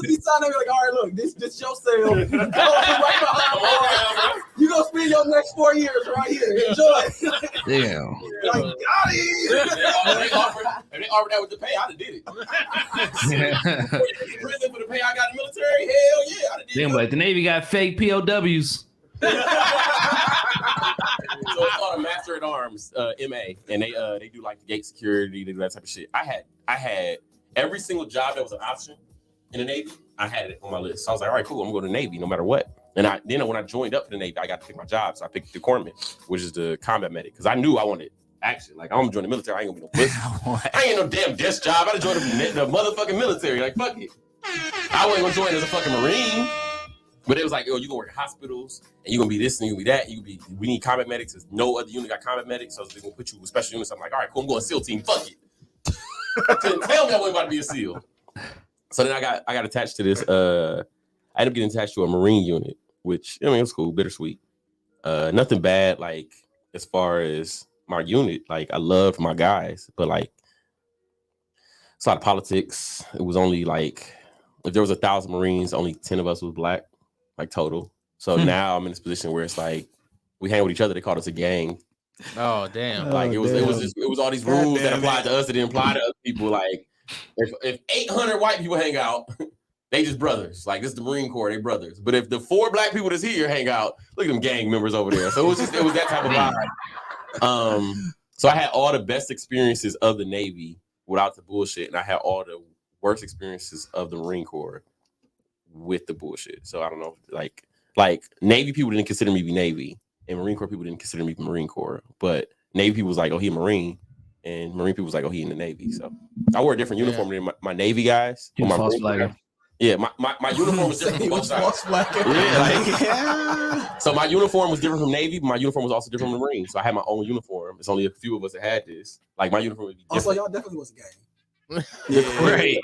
He signed up like, all right, look, this your cell. Right behind you gonna spend your next 4 years right here. Enjoy. Damn. Like, got it. If they offered that with the pay, I'd have did it. Prison for the pay I got in the military? Hell yeah, I'd have did Damn, it. but the Navy got fake POWs. So it's called a Master at Arms, MA, and they do like the gate security, they do that type of shit. I had every single job that was an option in the Navy. I had it on my list. So I was like, all right, cool, I'm gonna go to the Navy no matter what. And then when I joined up to the Navy, I got to pick my job. So I picked the corpsman, which is the combat medic, because I knew I wanted action. Like, I'm gonna join the military. I ain't gonna be no pussy. I ain't no damn desk job. I to join the motherfucking military. Like, fuck it. I wasn't gonna join as a fucking Marine. But it was like, yo, you gonna work in hospitals, and you gonna be this, and you gonna be that. We need combat medics. There's no other unit got combat medics, so they're gonna put you with special units. I'm like, all right, cool. I'm going SEAL team. Fuck it. Couldn't tell me I wasn't about to be a SEAL. So then I got attached to this. I ended up getting attached to a Marine unit, which I mean it was cool, bittersweet. Nothing bad, like as far as my unit. Like I loved my guys, but like it's a lot of politics. It was only like if there was 1,000 Marines, only 10 of us was black. Like total. So now I'm in this position where it's like we hang with each other. They called us a gang. Oh damn! Like it was all these rules that applied to us that didn't apply to other people. Like if 800 white people hang out, they just brothers. Like this is the Marine Corps, they brothers. But if the 4 black people that's here hang out, look at them gang members over there. So it was that type of vibe. So I had all the best experiences of the Navy without the bullshit, and I had all the worst experiences of the Marine Corps with the bullshit. So I don't know, like Navy people didn't consider me to be Navy, and Marine Corps people didn't consider me Marine Corps. But Navy people was like, oh, he a Marine, and Marine people was like, oh, he in the Navy. So I wore a different uniform than my Navy guys. My uniform was different from both sides. So my uniform was different from Navy, but my uniform was also different from Marine. So I had my own uniform. It's only a few of us that had this. Like my uniform would be different. Also, y'all definitely was a gang. Right.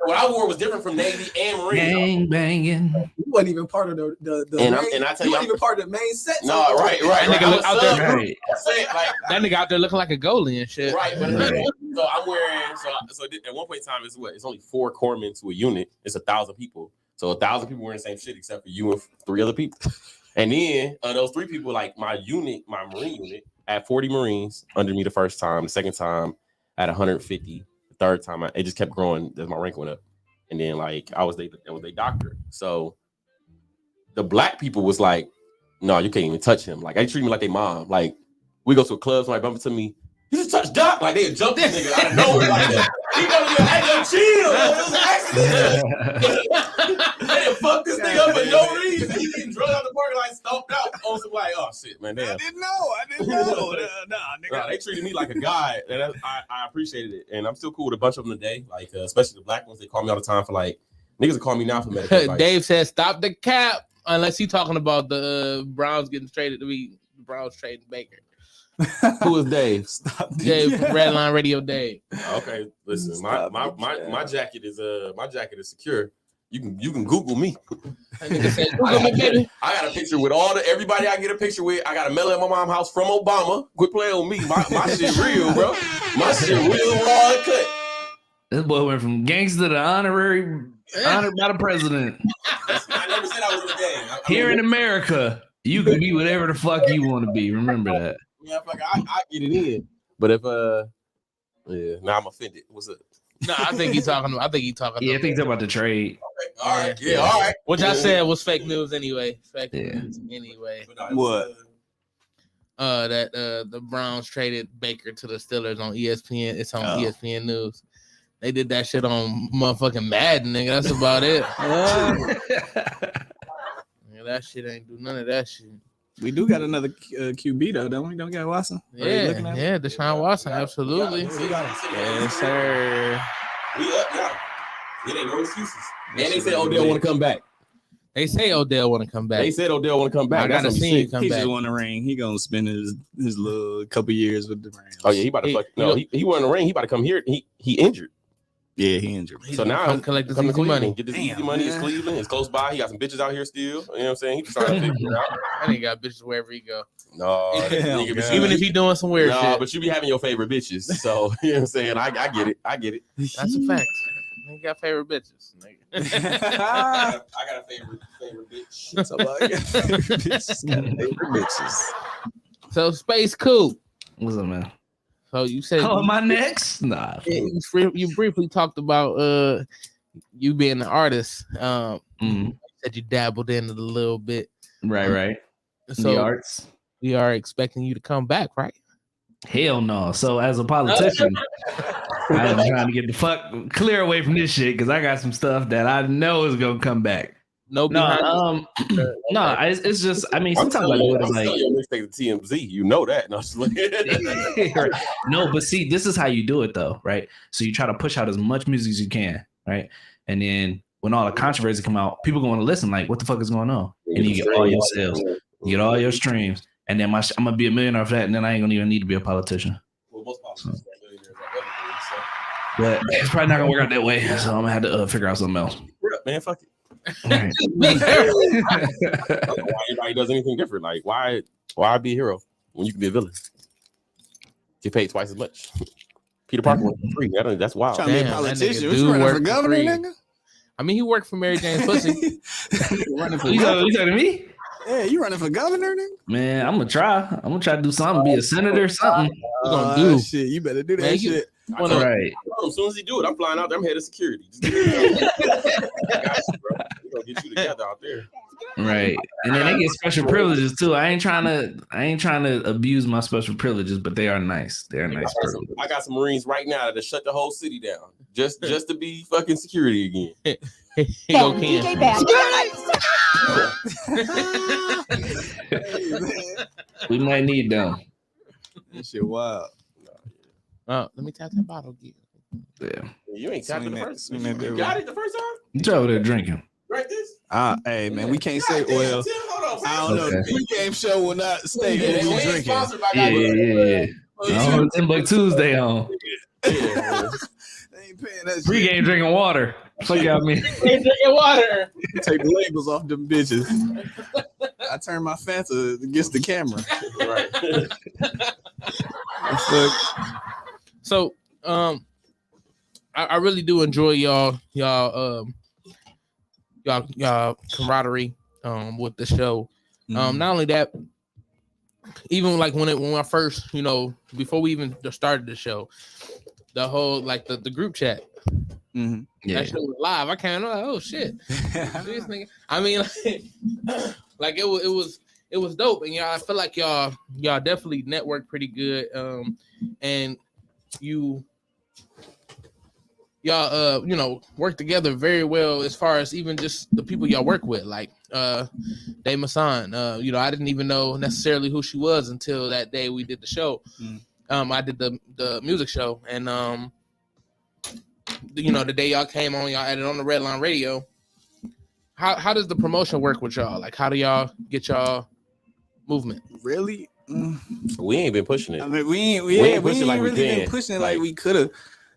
What I wore was different from Navy and Marine. Gang banging. You wasn't even part of the and main, I tell you you, wasn't even part of the main set. No, right. That nigga look out there. Right. That nigga out there looking like a goalie and shit. Right. But so I'm wearing. So at one point in time, it's only 4 corpsmen to a unit. It's 1,000 people. So 1,000 people wearing the same shit except for you and 3 other people. And then those 3 people, like my Marine unit, I had 40 Marines under me the first time. The second time, I had 150. The third time, it just kept growing as my rank went up. And then like I was their doctor. So the black people was like, no, you can't even touch him. Like they treat me like they mom. Like we go to a club, somebody bump into me. You just touch Doc. Like they jump this nigga out of nowhere. Like he gonna be like, hey, chill. It was an accident. They done fuck this nigga up for no reason. He getting drugged out the parking lot, stomped out on some like, oh shit, man. Damn. I didn't know. Nah, they treated me like a guy, and I appreciated it. And I'm still cool with a bunch of them today. Like especially the black ones, they call me all the time for like niggas that call me now for medical advice. Dave says, "Stop the cap." Unless he's talking about the Browns getting traded to be the Browns trading Baker. Who is Dave? Dave from Redline Radio Dave. Okay, listen, my jacket is secure. You can Google me. Google me, baby. I got a picture with everybody I get a picture with. I got a mail at my mom's house from Obama. Quit playing with me. My shit real, bro. My shit real raw and cut. This boy went from gangster to honored by the president. I never said I was in the gang. Here in America, you can be whatever the fuck you want to be. Remember that. Yeah, I get it in. But if now I'm offended. What's up? No, I think he's talking. Yeah, I think he's talking about the trade. Okay. All right. Yeah. All right. Which I said was fake news anyway. Fake news anyway. What? That the Browns traded Baker to the Steelers on ESPN. It's on ESPN News. They did that shit on motherfucking Madden, nigga. That's about it. Yeah, that shit ain't do none of that shit. We do got another QB though, don't we? Don't we got Watson? Yeah, Deshaun Watson, absolutely. Yes, sir. We up now. It ain't no excuses. And they said Odell want to come back. They say Odell want to come back. They said Odell want to come back. I gotta see him come He back. just won the ring. He gonna spend his little couple years with the Rams. Oh yeah, he about to fuck. No, he won the ring. He about to come here. He injured. Yeah, he injured. So now come collect this come to easy money. Get this Damn, easy money. It's man. Cleveland. It's close by. He got some bitches out here still. You know what I'm saying? He's trying to figure it out. I ain't got bitches wherever he go. No, Hell, nigga, God. Even if he doing some weird no, shit. but you be having your favorite bitches. So you know what I'm saying? I get it. I get it. That's a fact. He got favorite bitches. Nigga. I got a favorite bitch. Somebody got favorite bitches. So Space Cool. What's up, man? So you said Oh, my next? Nah. you briefly talked about you being an artist. Mhm. You said you dabbled in it a little bit. Right. The So arts. we are expecting you to come back, right? Hell no. So as a politician, I'm trying to get the fuck clear away from this shit because I got some stuff that I know is gonna come back. No, No, it's just. I mean, sometimes I do it like. your mixtape to TMZ. You know that. No, just like- No, but see, this is how you do it though, right? So you try to push out as much music as you can, right? And then when all the controversy come out, people going to listen like, what the fuck is going on? And you get all your sales, you get all your streams, and then I'm gonna be a millionaire for that, and then I ain't gonna even need to be a politician. Well, most politicians are millionaires like everything, But it's probably not gonna work out that way, so I'm gonna have to figure out something else. so. Man, fuck it. Right. Why anybody does anything different? Like, why be a hero when you can be a villain? Get paid twice as much. Peter Parker went for free. That's wild. Trying to be a Damn, that politician. nigga What do you running work for for governor, free. nigga? I mean, he worked for Mary Jane's pussy. You running for You governor? talking to me? Yeah, you running for governor, nigga? Man, I'm gonna try. I'm gonna try to do something, be a senator, something. What you gonna do? Shit, you better do that Man, you- shit. Right. As soon as he do it, I'm flying out there. I'm head of security. Just get it done. I got you, bro. We're gonna get you together out there. Right. And then they get special privileges too. I ain't trying to abuse my special privileges, but they are nice. They're nice privileges. I got some Marines right now that shut the whole city down just to be fucking security again. He go Ken. We might need them. That shit wild. Let me tap that bottle again. Yeah. You ain't tapping the first. swing that You got it the first time? You over there drinking. Right this? Hey man, we can't say well. I don't know. Okay. The pregame show will not state Yeah, what they we ain't drinking. sponsored by Yeah. Goddamn. Oh, TimbukTuesday on. They ain't paying that shit. Pregame drinking water. Fuck out me. Drinking water. Take the labels off them bitches. I turn my Fanta against the camera. Right. So, I really do enjoy y'all camaraderie with the show. Not only that, even like when I first, before we even started the show, the whole like the group chat. Mm-hmm. Yeah. That show was live. I kind of like, oh shit. This nigga. I mean, like it was dope, and I feel like y'all definitely network pretty good. And y'all work together very well as far as even just the people y'all work with, like Day Masan. I didn't even know necessarily who she was until that day we did the show. I did the music show, and the day y'all came on, y'all added on the Redline Radio. How does the promotion work with y'all? Like, how do y'all get y'all movement? Really? We ain't been pushing it. I mean, we ain't pushing like we really been can. pushing it like we could have.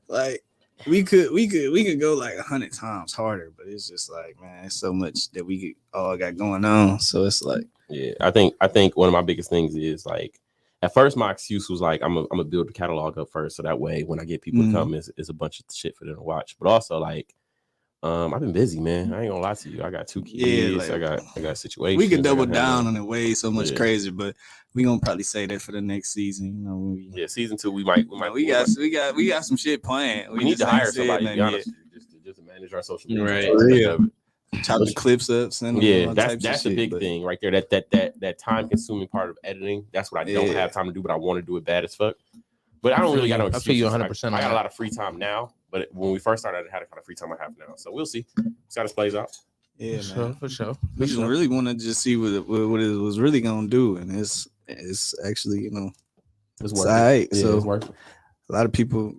Like we could go like 100 times harder, but it's just like, man, it's so much that we all got going on. So it's like, Yeah, I think one of my biggest things is like, at first my excuse was like, I'm gonna build the catalog up first, so that way when I get people to come, it's a bunch of shit for them to watch. But also like, I've been busy, man. I ain't gonna lie to you. I got 2 kids. Yeah, like, I got situations. we could double I got down on it way so much Yeah. crazier, but we gonna probably say that for the next season. Yeah, season 2 we might we got some shit planned. we need to just ain't hire said somebody to be nothing honest, just to manage our social media. Right. Yeah. yet. Chop the clips up, send them Yeah, all that's types of the shit, big but- thing right there. That time consuming part of editing. That's what I don't Yeah. have time to do, but I want to do it bad as fuck. But I don't really got no I feel you excuses. 100% I on got a that. lot of free time now, but when we first started, I had the kind of free time I have now. So we'll see. See how this plays out. Yeah, For man. sure, for sure. We just really want to just see what it was really gonna do, and it's actually It's all right. Yeah, So it's working. a lot of people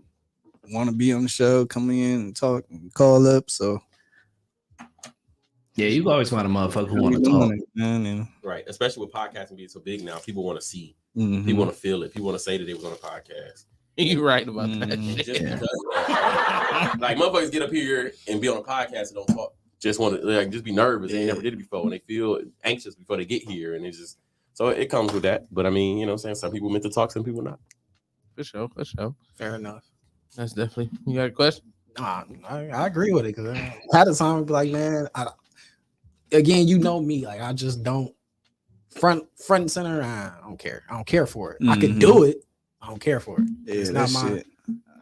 want to be on the show, come in and talk, and call up. So Yeah, you can always find a motherfucker who we want to doing talk. it, man. And Right, especially with podcasting being so big now, people want to see, mhm. people want to feel it, people want to say that they was on a podcast. You right about that Just shit. because, like motherfuckers get up here and be on a podcast and don't talk. Just want to like just be nervous. They never did it before, and they feel anxious before they get here, and it's just so it comes with that. But I mean, you know, what I'm saying some people meant to talk, some people not. For sure. Fair enough. That's definitely. You got a question? Nah, I agree with it because I had a time be like, man, again, you know me, like I just don't front and center. I don't care. I don't care for it. I could do it. I don't care for it. Yeah, It's that not mine. shit.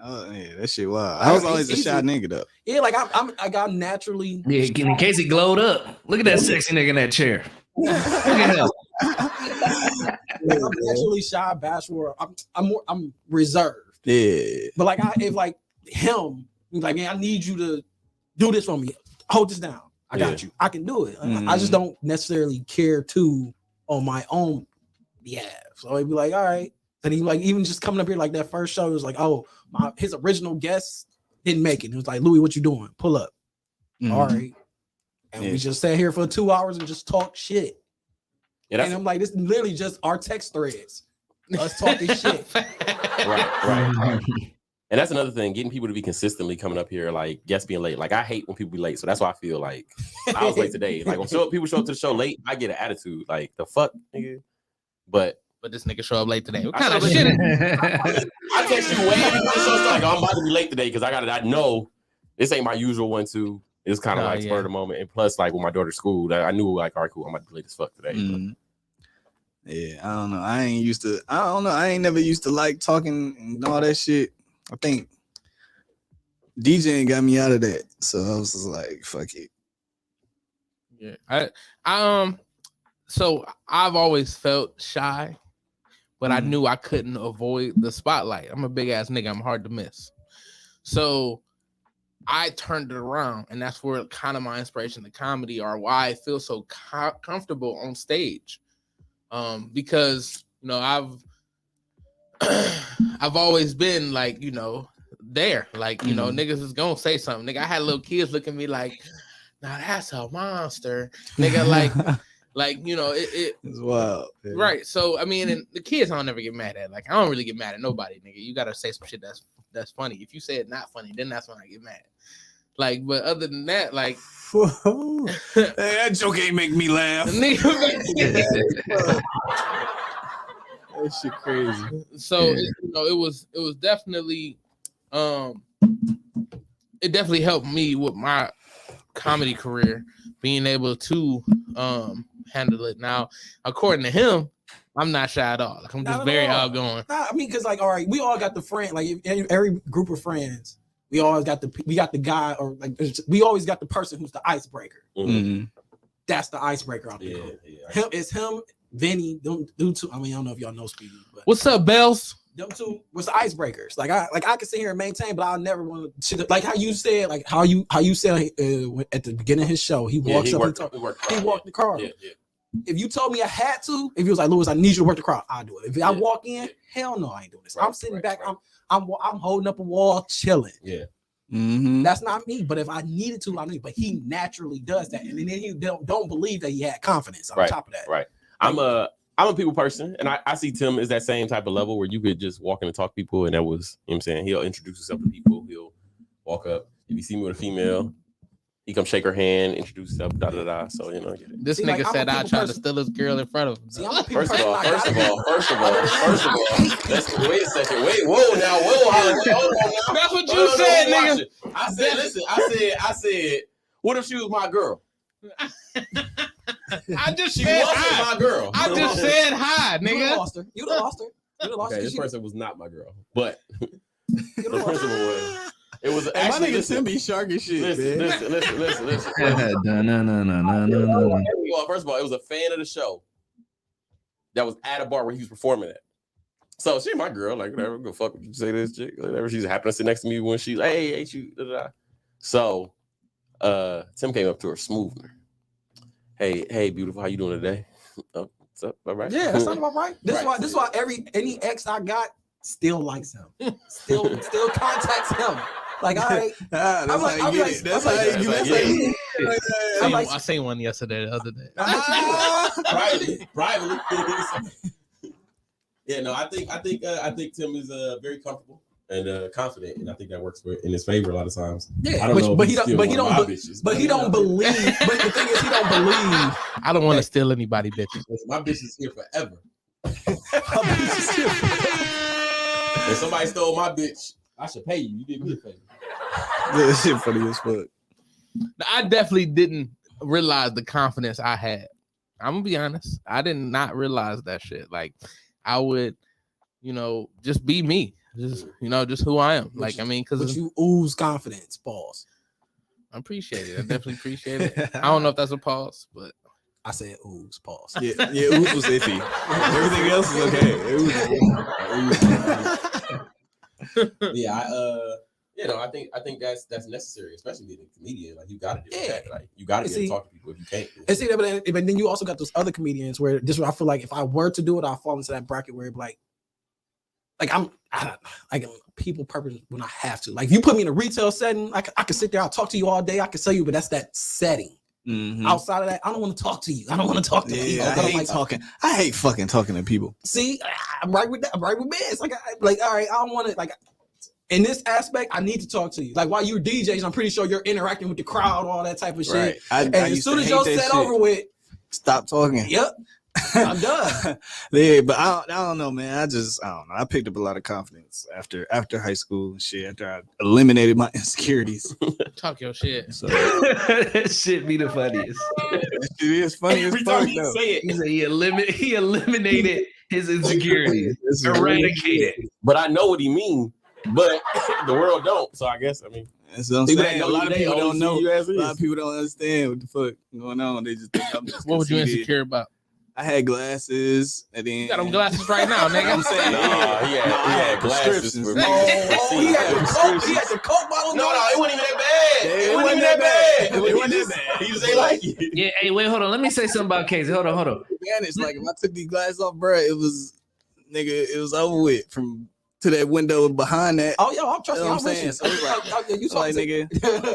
Oh, yeah, that shit wild. I was always a shy nigga though. Yeah, like I'm naturally. Yeah, in case he glowed up. Look at that sexy nigga in that chair. Look at him. Like, I'm naturally shy, bashful. I'm reserved. Yeah. But like if like him, he's like, man, I need you to do this for me. Hold this down. I got you. I can do it. I just don't necessarily care to on my own behalf. So he'd be like, all right. And he like even just coming up here like that first show, it was like, oh, his original guest didn't make it. It was like, Louis, what you doing? Pull up. All right. And we just sat here for 2 hours and just talk shit. Yeah, and I'm like, this is literally just our text threads. Us talking shit. Right. And that's another thing, getting people to be consistently coming up here, like guests being late. Like I hate when people be late. So that's why I feel like I was late today. Like when people show up to the show late, I get an attitude. Like the fuck, nigga. But this nigga show up late today. What kind of shit? I text you way before the show started. I'm about to be late today because I know this ain't my usual one too. It's kind of like spur of the moment. And plus, like with my daughter's school, I knew like, all right, cool, I'm about to be late as fuck today. Yeah, I don't know. I ain't never used to like talking and all that shit. I think DJing got me out of that. So I was just like, fuck it. Yeah. So I've always felt shy, but I knew I couldn't avoid the spotlight. I'm a big ass nigga. I'm hard to miss. So I turned it around, and that's where kind of my inspiration to comedy or why I feel so comfortable on stage. Because, you know, I've always been like, you know, there, like, you know, niggas is gonna say something. Nigga, I had little kids look at me like, nah, that's a monster. Nigga, like, you know, it's wild. Yeah. Right. So, I mean, and the kids I don't never get mad at. Like, I don't really get mad at nobody, nigga. You gotta say some shit that's funny. If you say it not funny, then that's when I get mad. Like, but other than that, like, hey, that joke ain't make me laugh. That shit crazy. So you know, it was definitely it definitely helped me with my comedy career, being able to handle it. Now, according to him, I'm not shy at all. Like, I'm just very outgoing. Nah, I mean, because like, all right, we all got the friend. Like every group of friends, we always got the guy, or like we always got the person who's the icebreaker. That's the icebreaker out there. It's him, Vinny, them two. I mean, I don't know if y'all know Speedy, but what's up, Bells? Them two was the icebreakers. Like I can sit here and maintain, but I'll never want to. Like how you said, like how you said at the beginning of his show, he walks up and talks. He walked the car. Yeah. If you told me I had to, if he was like, Louis, I need you to work the crowd, I'll do it. If I walk in, hell no, I ain't doing this. I'm sitting back. I'm holding up a wall, chilling. Yeah. That's not me. But if I needed to, I need. But he naturally does that, and then he don't believe that he had confidence on top of that. Right. I'm a people person, and I see Tim as that same type of level where you could just walk in and talk to people, and that was, you know what I'm saying, he'll introduce himself to people, he'll walk up. If you see me with a female, he come shake her hand, introduce himself, So, you know, this nigga like, said I tried to steal his girl in front of him. See, first of all, let's wait a second. Whoa, that's what you said, nigga. I said, listen, I said, what if she was my girl? I just she said wasn't hi. My girl. I just said hi, nigga. You lost her. Okay, this person was not my girl, but the principle was. It was actually my nigga Tim be shark as shit. Listen. No. First of all, it was a fan of the show that was at a bar where he was performing at. So she my girl, like whatever, go fuck with you, say this chick, whatever. She's happened to sit next to me when she's hey, ain't you? Da-da-da. So Tim came up to her smoothing her. Hey, beautiful, how you doing today? Oh, what's up? All right. Yeah, that sounds about right. This is why any ex I got still likes him. Still contacts him. Like, all right. That's how you get it. That's how you get it. I seen one yesterday, the other day. Privately. Yeah, no, I think Tim is very comfortable. and confident, and I think that works in his favor a lot of times. Yeah, I don't know, but if he don't believe. But the thing is, he don't believe. I don't want to steal anybody, bitches. My bitch is here forever. My bitch is here. If somebody stole my bitch, I should pay you. You did me a favor. That shit funny as fuck. I definitely didn't realize the confidence I had. I'm gonna be honest. I did not realize that shit. Like, I would, just be me. Just who I am. Like, I mean, because you ooze confidence. Pause. I appreciate it. I definitely appreciate it. I don't know if that's a pause, but I said ooze. Pause. Yeah, ooze was iffy. Everything else is okay. Yeah, I think that's necessary, especially being a comedian. Like, you got to do that. Like, you got to be able to talk to people if you can't. And see, but then you also got those other comedians where this. I feel like if I were to do it, I'll fall into that bracket where I'm people purpose when I have to. Like, if you put me in a retail setting, I can sit there, I'll talk to you all day, I can sell you, but that's that setting. Mm-hmm. Outside of that, I don't want to talk to you. I don't want to talk to people. I hate talking. I hate fucking talking to people. See, I'm right with that. I'm right with Biz. Like, all right, I don't want to, like, in this aspect, I need to talk to you. Like, while you're DJs, I'm pretty sure you're interacting with the crowd, all that type of shit. Right. As soon as your set over with, stop talking. Yep. I'm done. Yeah, but I don't know, man. I don't know. I picked up a lot of confidence after high school and shit. After I eliminated my insecurities. Talk your shit. So That shit be the funniest. it is funny Every as time fuck. you Though. say it. He said he eliminated his insecurities, eradicated. But I know what he means. But the world don't. So I guess That's what I'm people saying. that A lot of people don't know. you A as lot is. of people don't understand what the fuck going on. They just think I'm just What was you conceited. insecure about? I had glasses, and then You got them glasses right now, nigga. I'm saying, He had glasses. prescriptions. he had the Coke bottle. No, it wasn't even that bad. It wasn't even that bad. It wasn't that bad. He just ain't like it. Yeah, hey, wait, hold on. Let me say something about Casey. Hold on. Man, it's like if I took these glasses off, bro, it was over with from to that window behind that. Oh, yo, I'm trusting. You know I'm what I'm with saying? you. So it's You like, nigga.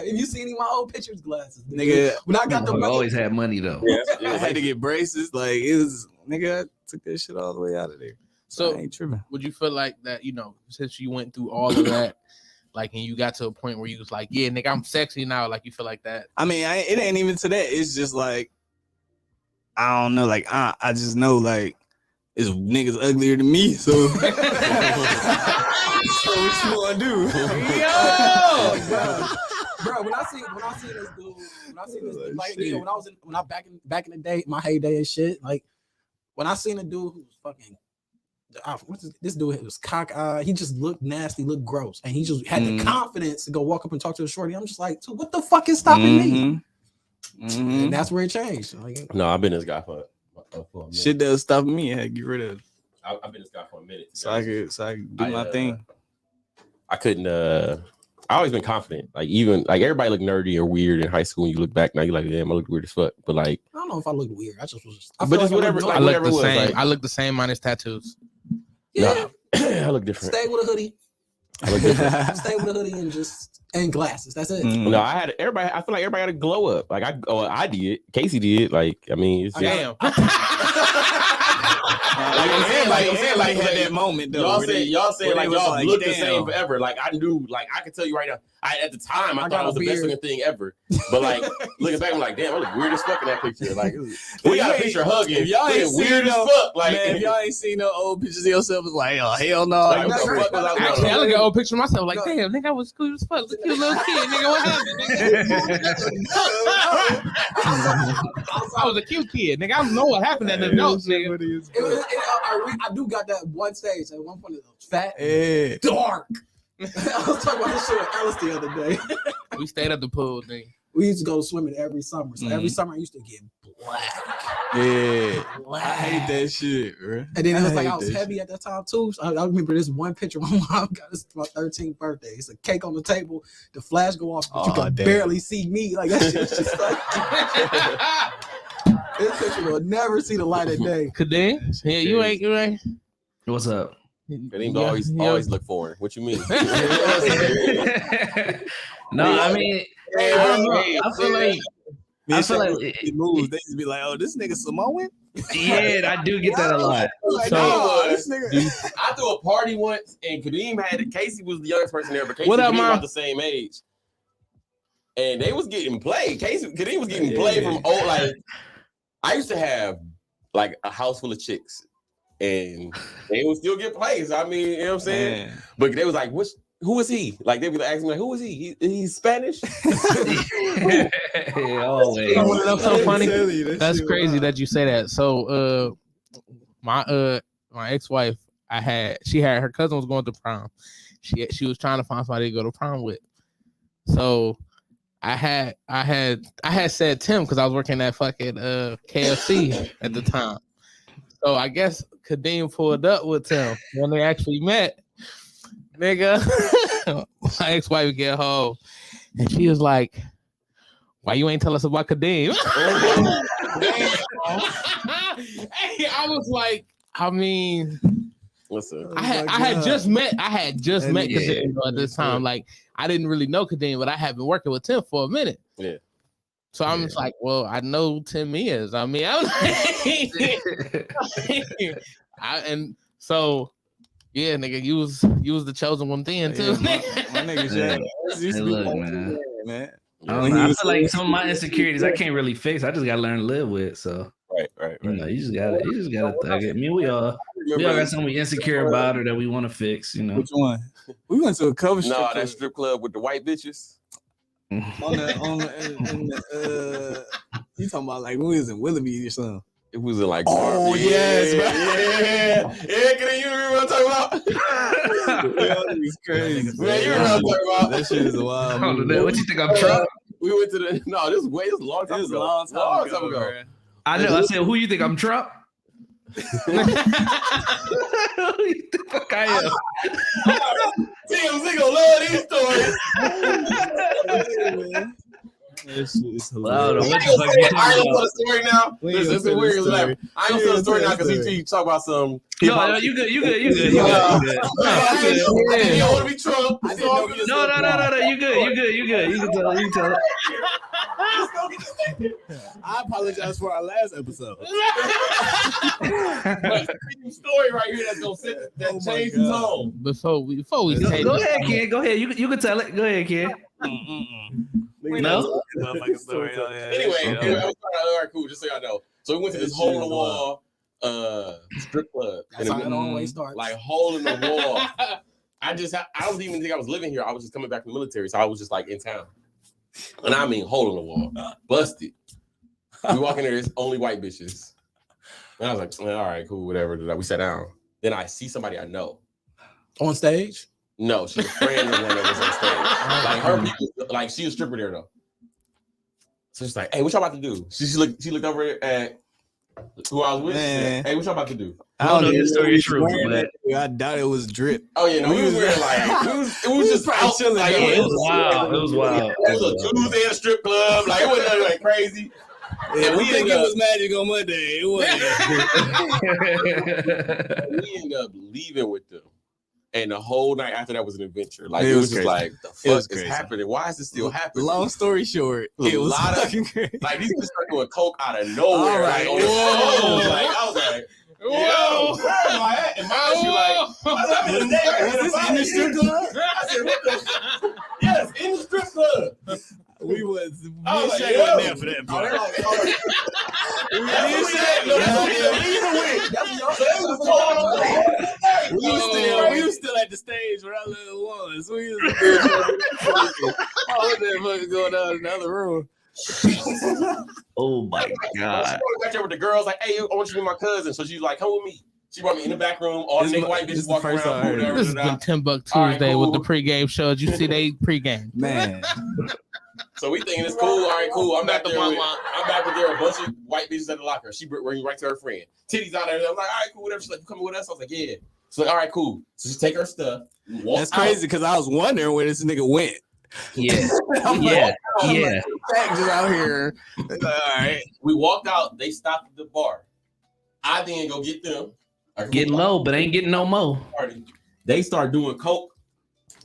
If you see any of my old pictures, glasses, Nigga, when I got the I money, always had money though. I had to get braces. Like, it was, nigga, I took that shit all the way out of there. So I ain't tripping. would you feel like that, since you went through all of that, like, and you got to a point where you was like, yeah, nigga, I'm sexy now. Like, you feel like that? I mean, it ain't even to that. It's just like, I don't know. Like, I just know, like, it's niggas uglier than me. So, so what you want to do? bro, when I see this dude, like, when I back in the day, my heyday and shit, like, when I seen a dude who was fucking, this dude was cock-eyed, he just looked nasty, looked gross, and he just had the confidence to go walk up and talk to a shorty. I'm just like, so what the fuck is stopping me? And that's where it changed. Like, No, I've been this guy for a minute. Shit does stop me. I had to get rid of it. I've been this guy for a minute. So I could do my thing. I couldn't. I always been confident. Like, even like everybody looked nerdy or weird in high school. And you look back now, you're like, damn, I look weird as fuck. But like, I don't know if I looked weird. I just was. But just whatever. I look Whatever the it was, same. like- I look the same minus tattoos. Yeah, I look different. stay with a hoodie. I look different. Stay with a hoodie and glasses. That's it. Mm. No, I feel like everybody had a glow up. Like I did. Casey did. Like, I mean, it's just, Damn. I'm saying, like had that moment though. y'all where say they- y'all say where like they was y'all like, look the damn. same forever. Like I knew, like I can tell you right now. At the time I I thought got it was a the best beard. looking thing ever. But like looking back, I'm like, damn, I look weird as fuck in that picture. Like we got a ain't- picture hugging. if y'all ain't looking weird seen as no- fuck. Like Man, if y'all ain't seen no old pictures of yourself, it's like, oh hell no. Like, what the fuck was I Actually, I look at old picture of myself like, No. damn, nigga, I was cool as fuck. Look at you, little kid, nigga. What happened, nigga? I was a cute kid, nigga. I don't know what happened at the adults, nigga. I do got that one stage. At one point, it was fat, Yeah. dark. I was talking about this shit with Alice the other day. We stayed at the pool, nigga. We used to go swimming every summer. So every summer I used to get black. Yeah. I Black. hate that shit, bro. And then it was like I hate was that heavy at that time too. So I remember this one picture my mom got us for my 13th birthday. It's a cake on the table, the flash go off, but you Aw, can damn. barely see me. Like that shit's just like this picture will never see the light of day. Kadeem? Yeah, you ain't. What's up? Kadeem always look foreign. What you mean? No, I mean, I feel like it moves. They just be like, oh, this nigga Samoan? Yeah, I do get that a lot. Like, So- nah, this nigga. I threw a party once, and Kadeem had it. Casey was the youngest person there, but Casey What and up, Kadeem Mom? about the same age. And they was getting played. Kadeem was getting played from old. Like, I used to have like a house full of chicks, and they would still get plays. I mean, you know what I'm saying? Man. But they was like, who is he? Like, they would ask me, like, who is he? He's Spanish? Always. You know what else so funny? Tell you, that That's shit crazy wild. that you say that. So my ex-wife, she had her cousin was going to prom. She was trying to find somebody to go to prom with. So I had said Tim because I was working at fucking KFC at the time. So I guess Kadeem pulled up with Tim when they actually met. Nigga, my ex-wife get home and she was like, "Why you ain't tell us about Kadeem?" Hey, I was like, I mean, Listen, I had just met Yeah. Kadeem at this time. Like, I didn't really know Kadeem, but I had been working with Tim for a minute. Yeah. So I'm just like, well, I know Tim is. I mean, and so yeah, nigga, you was the chosen one then too. Yeah, my nigga Yeah. Shaq used to Hey, be look, like, man. man. I don't know. I feel like some of my insecurities I can't really fix. I just gotta learn to live with. So right. you know, you just gotta thug it. I mean, we all got something we insecure about or that we want to fix. You know. Which one? We went to a cover strip No, club. that strip club with the white bitches. on the you talking about like when we was in Willoughby or something. It was in like Oh, yes, bro. yeah. Can you remember what I'm talking about? That was crazy. Man, you remember what I'm talking about? That shit is a wild movie. What you think I'm Trump? We went to the this was a long time It was ago. a long time ago. Bro. I know. I said, who you think I'm Trump? Who you the fuck I am? TMZ gonna love these stories. That shit is Well, hilarious. what the fuck you I talking ain't gonna tell about? the story now. We ain't This gonna is tell the weird. story. Like, I ain't gonna tell the story now because he talk about some. No, you good. You good. You don't want to be Trump. I didn't know you No. You good. You can tell it. I apologize for our last episode. Story right here that's gonna set that Oh my change the God. tone. before we take Go ahead, kid. Go ahead. You can tell it. Go ahead, kid. No? Anyway, Okay. all right, cool. Just so y'all know. So we went to this hole in the wall strip club. That's how it always starts. Like hole in the wall. I don't even think I was living here. I was just coming back from the military, so I was just like in town. And I mean hole in the wall, busted. We walk in there, it's only white bitches. And I was like, all right, cool, whatever. We sat down. Then I see somebody I know. On stage? No, she's a friend of the one that was on stage. Like her people, like she was a stripper there though. So she's like, hey, what y'all about to do? She looked over at who I was with. She said, hey, what y'all about to do? I don't know if this story is true, but I doubt it was drip. Oh yeah, no, we was wearing like it was just out chilling. Like, it was wild. It was wild. It was a Tuesday at a strip club. Like it wasn't nothing like crazy. Yeah, we think ended it up- was magic on Monday. It wasn't. we ended up leaving with them. And the whole night after that was an adventure. Like It it was was just crazy. like the It was fuck is crazy. happening? Why is this still happening? Long story short, A it was lot of- fucking crazy. Like these people started doing coke out of nowhere. All right. Like, on the Whoa. phone. Like I was like, yo, where am I at? And mine, she like, what's up in the neighborhood? Was this in the strip club? I said, what the? Yes, in the strip club. We was I was like, Shay yo. wasn't there for that part. We was still at the stage where our little was. We was fucking going on in the other room. Oh my god. She back there with the girls, like, hey, I want you to be my cousin. So she's like, come with me. She brought me in the back room. All the This nigga is white this bitches is the walking first around. I heard whatever, This is the whatever. Timbuk All right, Tuesday with the cool. pregame show. Did you see they pregame? Man, So we thinking it's cool. All right, cool. I'm back there with there a bunch of white bitches at the locker. She bring right to her friend. Titties out there. I'm like, all right, cool, whatever. She's like, you coming with us? I was like, yeah. She's like, all right, cool. So she take her stuff. Walk that's crazy because I was wondering where this nigga went. Yeah. I'm Yeah. like, Yeah. Jack just out here. All right. We walked out. They stopped at the bar. I then go get them. Getting low, but ain't getting no more. Party. They start doing coke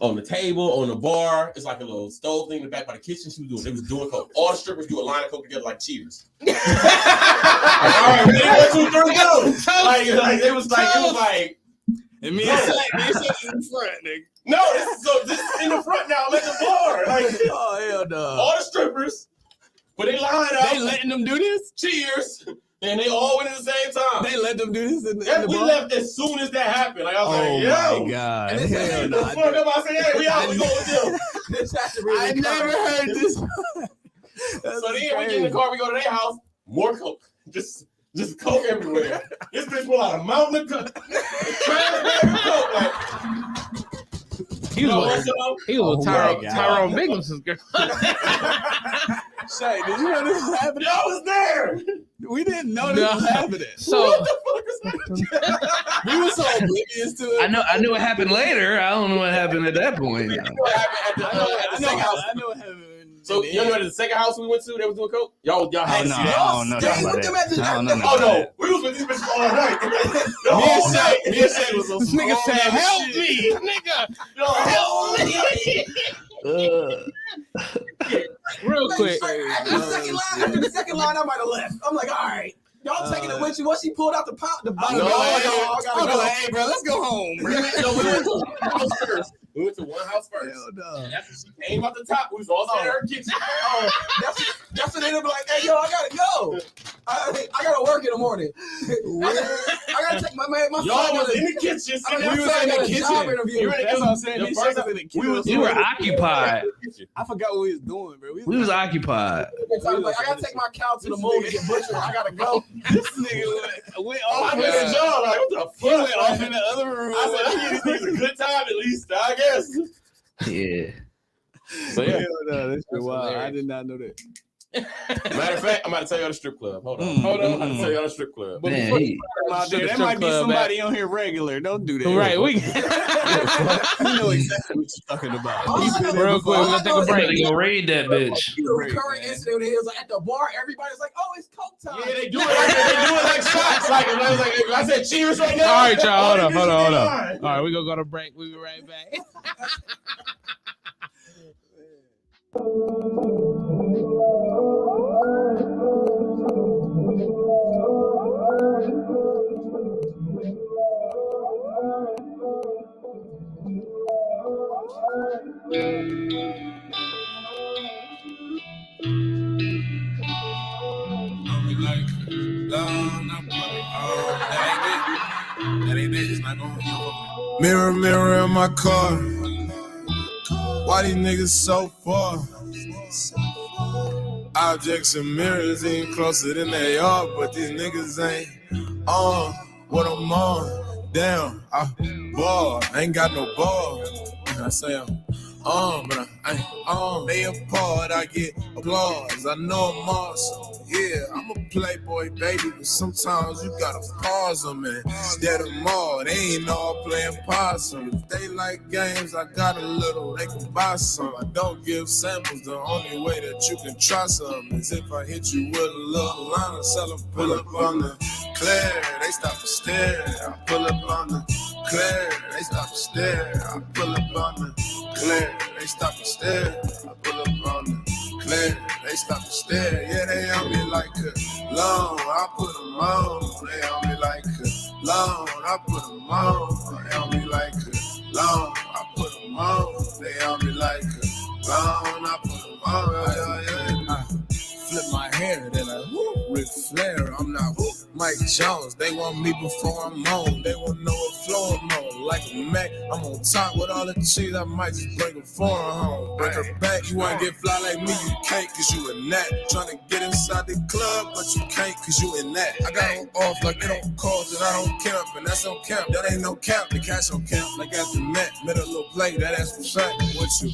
on the table, on the bar. It's like a little stove thing in the back by the kitchen. They was doing coke. All the strippers do a line of coke together like cheaters. All right, ready, 1, 2, 3, go. Like it was like. And me and Shay in front, nigga. No, this is in the front now. Let the bar. Like, oh hell no. All the strippers, but they line up. They letting them do this? Cheers. And they all went at the same time. They let them do this in the we bar? left as soon as that happened. Like I was like, yo. Oh my God. And hell no. I said, hey, we out. We going with them. I never heard this. So then we get in the car. We go to their house. More coke. Just coke everywhere. This bitch pull out a mountain of coke. Coke. Like, he was Tyrone Biggs' girl. Shay, did you know this was happening? I was there. We didn't know this was happening. So what the fuck is that? We were so oblivious to it. I knew what happened later. I don't know what happened at that point. I know what happened at the second house. I know what happened. So you know at the second house we went to, they was doing coke. Y'all had no, I don't know that. Oh no, we was with these bitches all night. The whole night. Me and Shay was this nigga said, "Help me, nigga, help me." Real quick. After the second line, I might have left. I'm like, all right. Y'all taking it with you? Once she pulled out the bottle, I gotta go. Hey, bro, let's go home. We went to one house first. Hell no. And after she came out the top, we was all sitting in her kitchen. That's when they be like, hey, yo, I gotta go. I gotta work in the morning. I gotta take my Y'all was in the kitchen. We was in the kitchen. That's what I'm saying. You were occupied. I forgot what we was doing, bro. We was occupied. I gotta take my cow to the moon to get butchered. I gotta go. This nigga went I off. went to John, like, what the fuck? He went off in the other room. I said, these niggas a good time at least, I guess. Yeah. So yeah. No, that's wild. I did not know that. Matter of fact, I'm about to tell y'all the strip club. Hold on. I'm about to tell y'all the strip club. But Man, There might be somebody on here regular. Don't do that. Right, You know exactly what you're talking about. real quick, we're gonna take a break. Go raid that bitch. The recurring incident it was like at the bar, everybody's like, oh, it's coke time. Yeah, they do it like shots. Like I said, cheers right now. All right, y'all, hold on. All right, we're gonna go to break. We'll be right back. Mirror, mirror in my car. Why these niggas so far? Objects and mirrors ain't closer than they are, but these niggas ain't on what I'm on. Damn, I ball, I ain't got no ball. I say I'm on, but I ain't on. They applaud, I get applause. I know I'm awesome. Yeah, I'm a playboy, baby, but sometimes you gotta pause them and dead them all. They ain't all playing possum. If they like games, I got a little, they can buy some. I don't give samples. The only way that you can try some is if I hit you with a little line and sell them, pull up on the clear. They stop and stare. I pull up on the clear. They stop and stare. I pull up on the clear. They stop and stare. I pull up on the clear. They stop and stare. Yeah, they on me like a long. I put them on. They on me like a long. I put them on. They on me like a long. I put them on. They on me like a long. I put them on. I flip my hair, then I Ric Flair. I'm not Mike Jones. They want me before I'm on. They want to know what flow I'm on. Like a Mac, I'm on top with all the cheese. I might just bring a foreign home. Break her back. You want to get fly like me? You can't, cause you a gnat. Trying to get inside the club, but you can't, cause you in that. I got them off like they don't cause it. I don't camp, and that's on camp. That ain't no cap. The cash on camp. Like after Matt, middle little play. That ass was fat. What you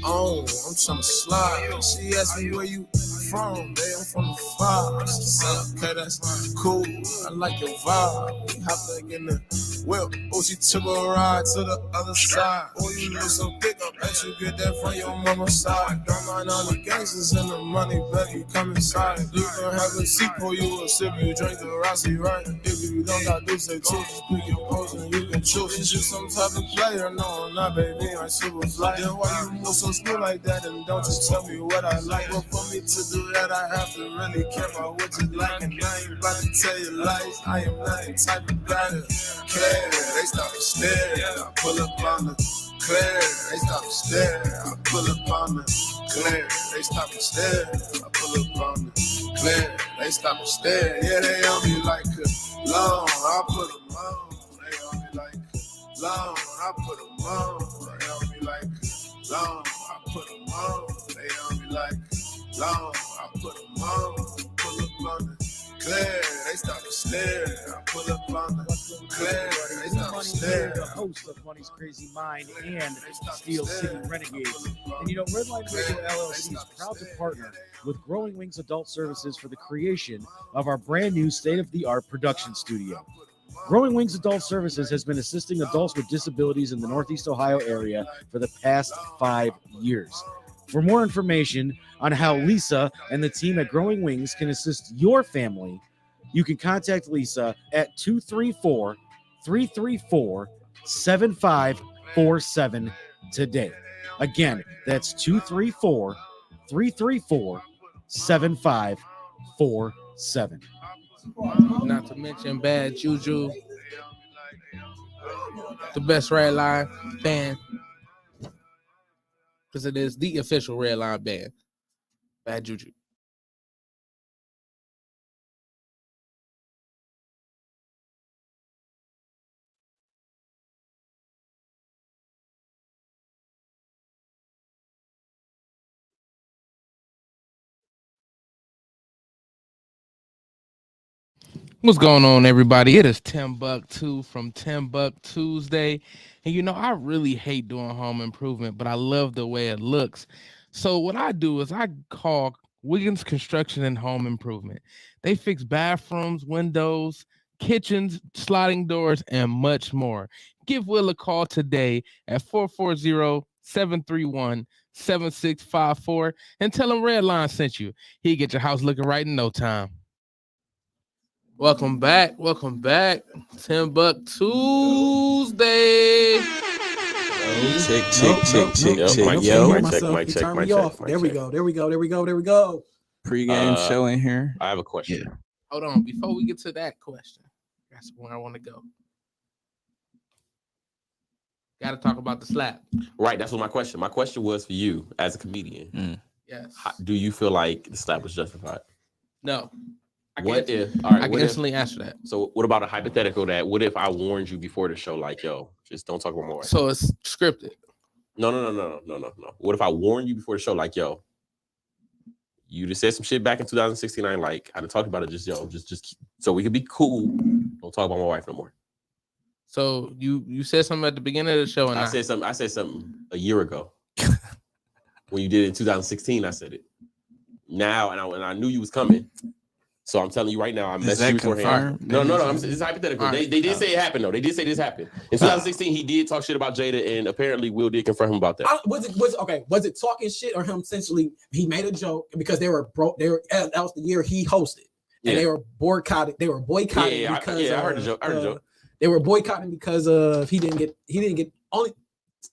on? I'm trying to slide. She asked me where you from? They I'm from the five. Okay, that's cool. I like your vibe. We hop back in the whip. Oh, she took a ride to the other side. Oh, you look so thick, I bet you get that from your mama's side. Don't mind all the gangsters and the money, baby, come inside. You can have a seat for you a sip, you drink the Rossi, right? If you don't got this, say too, just pick your pose and you can choose. Is you some type of player? No, I'm not, baby, I'm super fly. Then why you move so smooth like that? And don't just tell me what I like. Well, for me to do that, I have to really care about what you like. And I ain't about to tell you lies. I am not the type of guy to care. They stop and stare. I pull up on the Claire. They stop and stare. I pull up on the Claire. They stop and stare. I pull up on the Claire. They stop and stare. Yeah, they on me like a long. I put them on. They on me like long. I put them on. They on me like long. I put them on. They on me like long. I put them on. Pull up on the Claire. They stop and stare. I pull up on the Claire. They stop and stare. The host of Money's Crazy Mind and Steel City Renegades. And you know, Redline Radio LLC is proud to partner with Growing Wings Adult Services for the creation of our brand new state-of-the-art production studio. Growing Wings Adult Services has been assisting adults with disabilities in the Northeast Ohio area for the past 5 years. For more information on how Lisa and the team at Growing Wings can assist your family, you can contact Lisa at 234-334-7547 today. Again, that's 234-334-7547. Not to mention Bad Juju, the best red line band, because it is the official red line band. Bad Juju. What's going on, everybody? It is Timbuktu from TimbukTuesday. And you know, I really hate doing home improvement, but I love the way it looks. So what I do is I call Wiggins Construction and Home Improvement. They fix bathrooms, windows, kitchens, sliding doors, and much more. Give Will a call today at 440-731-7654 and tell him Redline sent you. He'll get your house looking right in no time. Welcome back. TimbukTuesday. Check. Mic check. Turn me off. There we go. Pregame show in here. I have a question. Hold on. Before we get to that question, that's where I want to go. Got to talk about the slap. Right, that's what my question. My question was for you as a comedian. Yes. Do you feel like the slap was justified? No. I can instantly answer that. So what about a hypothetical that what if I warned you before the show, like, yo, just don't talk about my wife? So it's scripted. No. What if I warned you before the show, like, yo, you just said some shit back in 2016, I like, I done talked about it, just so we could be cool. Don't talk about my wife no more. So you said something at the beginning of the show, and I said something a year ago. When you did it in 2016, I said it. Now, and I knew you was coming. So I'm telling you right now, I messaged you beforehand. No. It's hypothetical. Right. They did say it happened though. They did say this happened in 2016. He did talk shit about Jada, and apparently Will did confront him about that. Was it talking shit or him essentially? He made a joke because they were broke. That was the year he hosted, and they were boycotted. They were boycotting because I heard the joke. They were boycotting because of he didn't get only.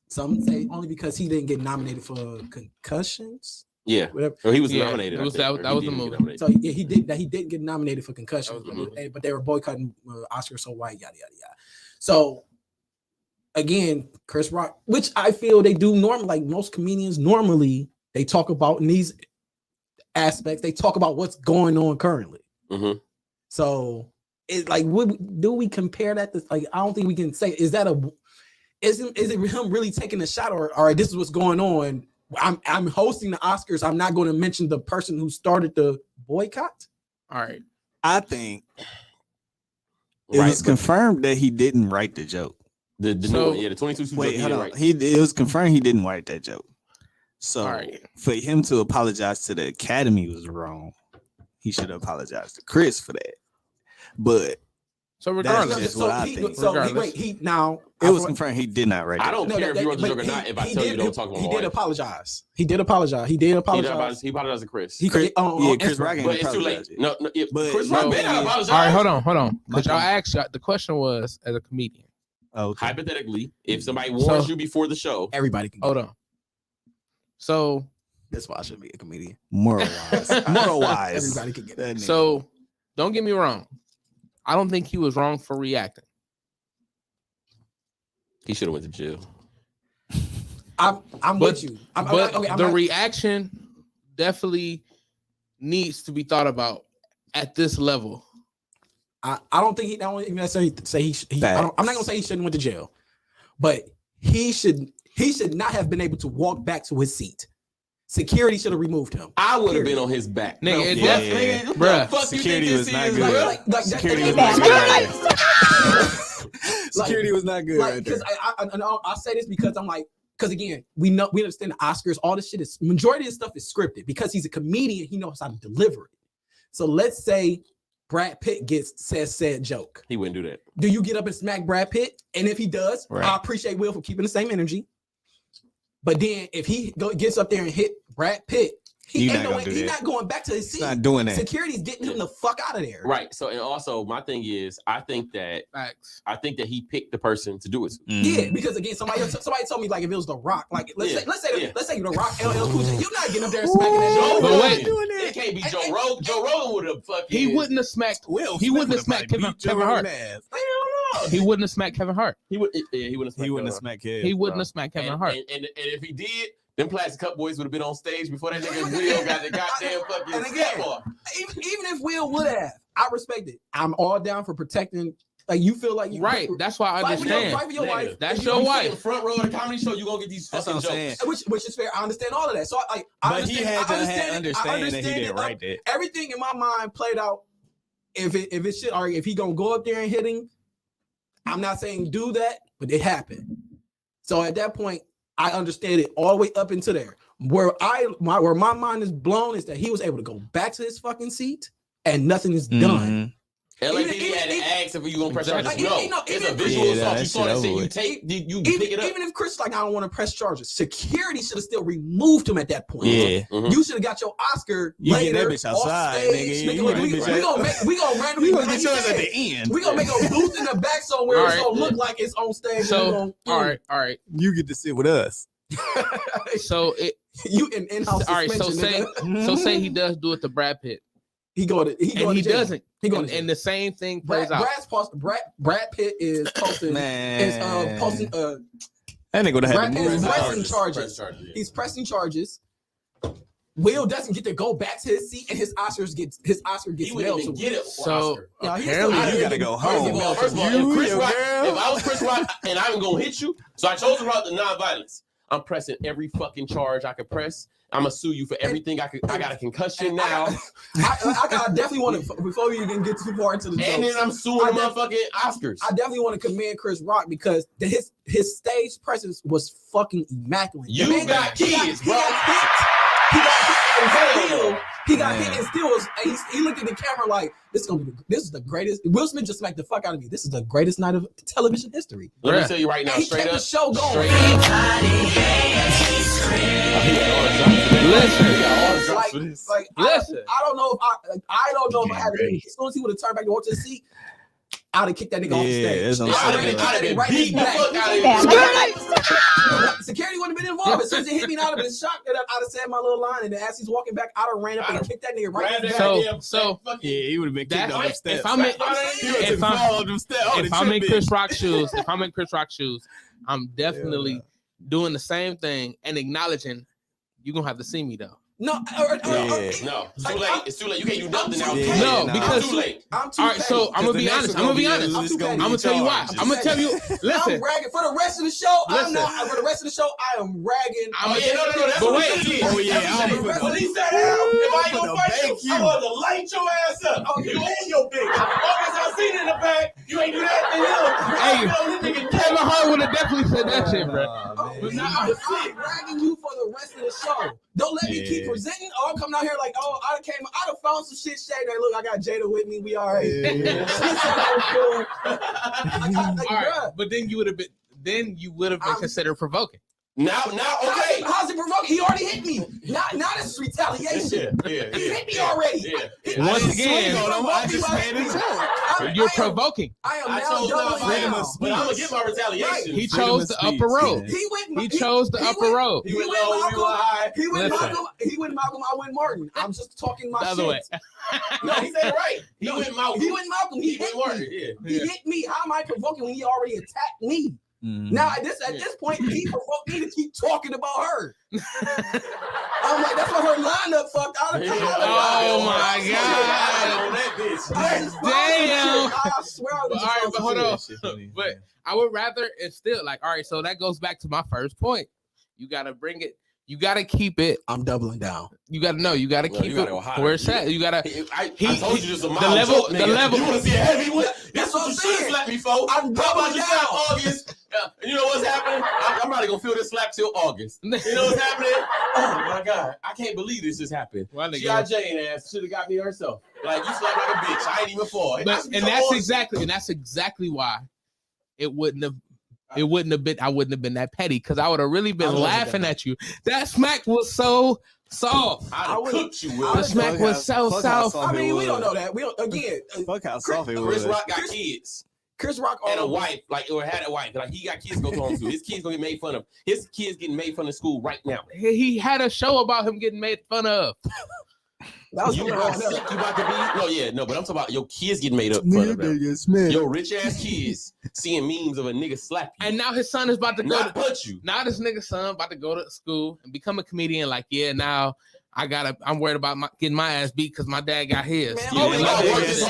Some say only because he didn't get nominated for concussions. Yeah, whatever. Well, he was nominated. That was the movie. So yeah, he didn't get nominated for concussions, but they were boycotting Oscar So White, yada yada yada. So again, Chris Rock, which I feel they do normally, like most comedians normally, they talk about in these aspects. They talk about what's going on currently. Mm-hmm. So it's like, do we compare that to, like? I don't think we can say is it him really taking a shot, or this is what's going on. I'm hosting the Oscars. I'm not going to mention the person who started the boycott. All right. I think it was confirmed that he didn't write the joke. The 22. Wait, hold on. It was confirmed he didn't write that joke. So All right. for him to apologize to the Academy was wrong. He should have apologized to Chris for that. But So that's regardless, just what I think. Regardless. It was confirmed he did not write I that. don't care if you wrote the joke or not. If I tell you don't talk about my He did wife. apologize. He did apologize. He apologized to Chris. Chris Chris Rock ain't But it's too late. apologized yet. No, But Chris no, Rock may not apologize. All right, hold on. Because y'all asked, the question was as a comedian. Okay. Hypothetically, if somebody warns you before the show, Everybody can. Hold on. So That's why I should be a comedian. Moral wise. Everybody can get it. So don't get me wrong. I don't think he was wrong for reacting. he should have went to jail. I'm with you. The reaction definitely needs to be thought about at this level. I don't think he. I don't even necessarily say he. I'm not gonna say he shouldn't went to jail, but he should not have been able to walk back to his seat. Security should have removed him. I would have been on his back. Nigga, Security was not good. Security was not good. Security was not good. Like, because I say this because I'm like, because again, we understand the Oscars, all this shit is majority of this stuff is scripted because he's a comedian, he knows how to deliver it. So let's say Brad Pitt says said joke. He wouldn't do that. Do you get up and smack Brad Pitt? And if he does, I appreciate Will for keeping the same energy. But then if he gets up there and hit Brad Pitt, he's not going back to his seat. He's not doing that. Security's getting him the fuck out of there. Right. So, and also my thing is, I think that he picked the person to do it. Yeah, because again, somebody told me like if it was The Rock, like let's say The Rock, LL Cool J, you're not getting up there and smacking that. But wait, it can't be Joe Rogan. Joe Rogan would have fucking. He wouldn't have smacked. He wouldn't have smacked Kevin Hart. He wouldn't have smacked Kevin Hart. He wouldn't have smacked Kevin. He wouldn't have smacked Kevin Hart. And if he did, them Plastic Cup Boys would have been on stage before that nigga Will got the goddamn fucking. And again, even if Will would have, I respect it. I'm all down for protecting. Like you feel like you right. That's why I understand. Fight for your wife. That's your wife. Front row of the comedy show, you gonna get these fucking jokes. Which is fair. I understand all of that. So I he had to understand that he didn't write that. Everything in my mind played out. If it should, or if he gonna go up there and hit him, I'm not saying do that, but it happened. So at that point, I understand it all the way up into there. Where my mind is blown is that he was able to go back to his fucking seat and nothing is done. LAPD had to ask if you gonna press charges. No, it's a visual assault. You saw that shit. You take, you pick it up. Even if Chris like, I don't want to press charges, security should have still removed him at that point. Yeah, you should have got your Oscar. You later, get that bitch outside, nigga. We gonna get yours at the end. We gonna make a booth in the back somewhere. It's gonna look like it's on stage. So all right. You get to sit with us. So you in-house. All right. So say he does do it to Brad Pitt. He doesn't. He going and the same thing plays out. Brad Pitt is posting. Man, posting. That nigga would have Brad Pitt is pressing charges. He's pressing charges. Will doesn't get to go back to his seat, and his Oscar gets nailed to get it. So apparently you gotta go home. First of all, if I was Chris Rock and I was gonna hit you, so I chose to route the nonviolence. I'm pressing every fucking charge I could press. I'm gonna sue you for everything. I got a concussion now. I definitely want to, before you even get too far into the jokes, and then I'm suing the motherfucking Oscars. I definitely want to commend Chris Rock because his stage presence was fucking immaculate. You got kids, bro. He got hit and still was. He looked at the camera like this is the greatest. Will Smith just smacked the fuck out of me. This is the greatest night of television history. Let me tell you right now, straight up. The show going. Listen. I don't know if I had it. As soon as he would have turned back and walked to the seat, I'd have kicked that nigga off the stage. I'd have right back. Security wouldn't have been involved. As soon as he hit me, I'd have been shocked. I'd have said my little line, and then as he's walking back, I'd have ran up and kicked that nigga right back. So he would have been kicked off the steps. If I'm in Chris Rock's shoes, I'm definitely doing the same thing and acknowledging you're gonna have to see me though. No. It's too late. It's too late. You can't do nothing now. No, because too late. All right, so I'm gonna be honest. I'm gonna tell you why. I'm gonna tell you. Listen. I'm ragging for the rest of the show. I'm not. For the rest of the show, I am ragging. No. That's what he said. When he said, if I ain't gonna fight you, I'm gonna light your ass up. You and your bitch. As long as I seen it in the back, you ain't do that to him. Hey, Kevin Hart would have definitely said that shit, bro. I'm ragging you for the rest of the show. coming out here like, oh, I done found some shit. Shade, look, I got Jada with me. We all right. She said I was cool. All right, but then you would have been considered provoking. Now, okay. How's it provoking? He already hit me. Now this is retaliation. Yeah. He hit me already. Yeah. Once again, I just made it joke. you're provoking. I am I now chose doubling freedom down. of speech. But I'm gonna get my retaliation. He chose the upper road. He chose the upper road. He went Malcolm. He went Malcolm. I went Martin. I'm just talking my The other way. shit. No, he said it right. He went Malcolm. He went Malcolm. He hit Martin. me. Yeah. He hit me. How am I provoking when he already attacked me? Now at this point, he provoked me to keep talking about her. I'm like, that's why her lineup fucked out of me. Oh my god! On that bitch. Damn. I swear I was All right, but hold on. But I would rather it's still like, all right. So that goes back to my first point. You gotta bring it. You gotta keep it. I'm doubling down. You gotta know. You gotta keep it where it's at. You gotta. I told you this is a the level. The level. You want to see a heavy one? That's what I'm You should saying. slap me, folks. I'm How about doubling you down. slap August? You know what's happening? I'm not gonna feel this slap till August. You know what's happening? Oh my god, I can't believe this just happened. She got Jane ass should have got me herself. Like you slapped like a bitch. I ain't even fall. But that's exactly why it wouldn't have been. I wouldn't have been that petty because I would have really been laughing at you. That smack was so soft. I would have cooked you with The smack was so soft. I mean, we don't know that. We don't, again. Fuck how soft it was. Chris Rock got kids. Chris Rock and a wife, or had a wife. Like he got kids to go home to. His kids gonna get made fun of. His kids getting made fun of in school right now. He had a show about him getting made fun of. That was you know how sick you about to be? No, but I'm talking about your kids getting made up fun of them. Your rich ass kids seeing memes of a nigga slap you. And now his son is about to go to punch you. Now this nigga's son about to go to school and become a comedian. Like, yeah, now I'm worried about getting my ass beat because my dad got his. Man, we just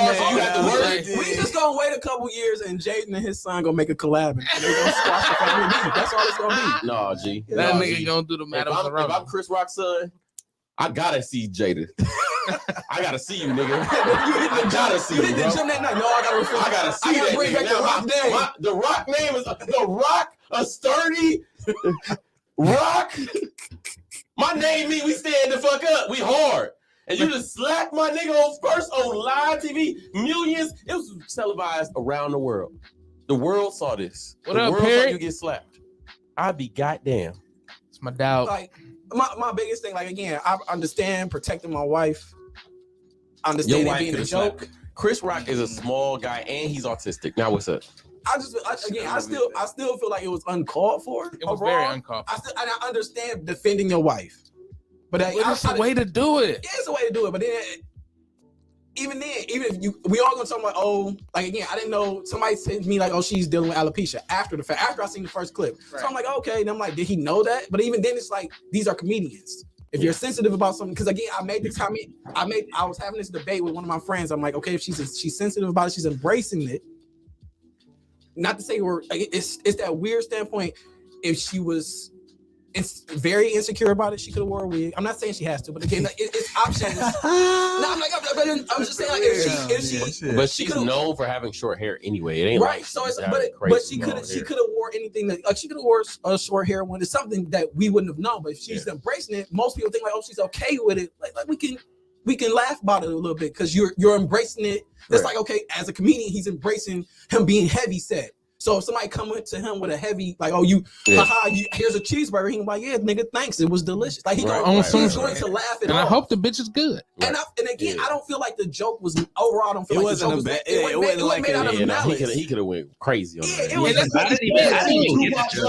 gonna wait a couple years and Jaden and his son gonna make a collab and they gonna squash the family beef. That's all it's gonna be. No, G. That nigga gonna do the matter. If I'm Chris Rock's son, I gotta see Jada. I gotta see you, nigga. I gotta see you, bro. I gotta see that nigga. Now, the Rock name is The Rock, a sturdy Rock. My name mean we stand the fuck up. We hard. And you just slapped my nigga on live TV. Millions. It was televised around the world. The world saw this. What the up, world Perry? saw you get slapped. I'd be goddamn. It's my doubt. Like my biggest thing, like again, I understand protecting my wife. I understand it being a joke. Chris Rock is a small guy and he's autistic. Now what's up? I still feel like it was uncalled for. It was very uncalled for. I understand defending your wife, but it's a way to do it. Yeah, it's a way to do it. But then, even if we all gonna talk about, like again, I didn't know. Somebody said to me like, she's dealing with alopecia after the fact. After I seen the first clip, right. So I'm like, okay. And I'm like, did he know that? But even then, it's like these are comedians. If you're sensitive about something, because again, I made this comment. I was having this debate with one of my friends. I'm like, okay, if she's sensitive about it, she's embracing it. Not to say it's that weird standpoint. If she was very insecure about it, she could have wore a wig. I'm not saying she has to, but again, it's options. I'm just saying, like, if she but she's known for having short hair anyway. It ain't right. Like so it's but she could have wore anything that she could have wore a short hair one. It's something that we wouldn't have known. But if she's embracing it, most people think like, she's okay with it. Like we can laugh about it a little bit because you're embracing it. It's like, okay, as a comedian, he's embracing him being heavy set. So if somebody come to him with a heavy, like, here's a cheeseburger, he's like, yeah, nigga, thanks, it was delicious. Like he's going to laugh it and off. I hope the bitch is good. And again, I don't feel like the joke was overall. I don't feel like the joke was bad. It wasn't made out of malice. He could have went crazy on that. It was.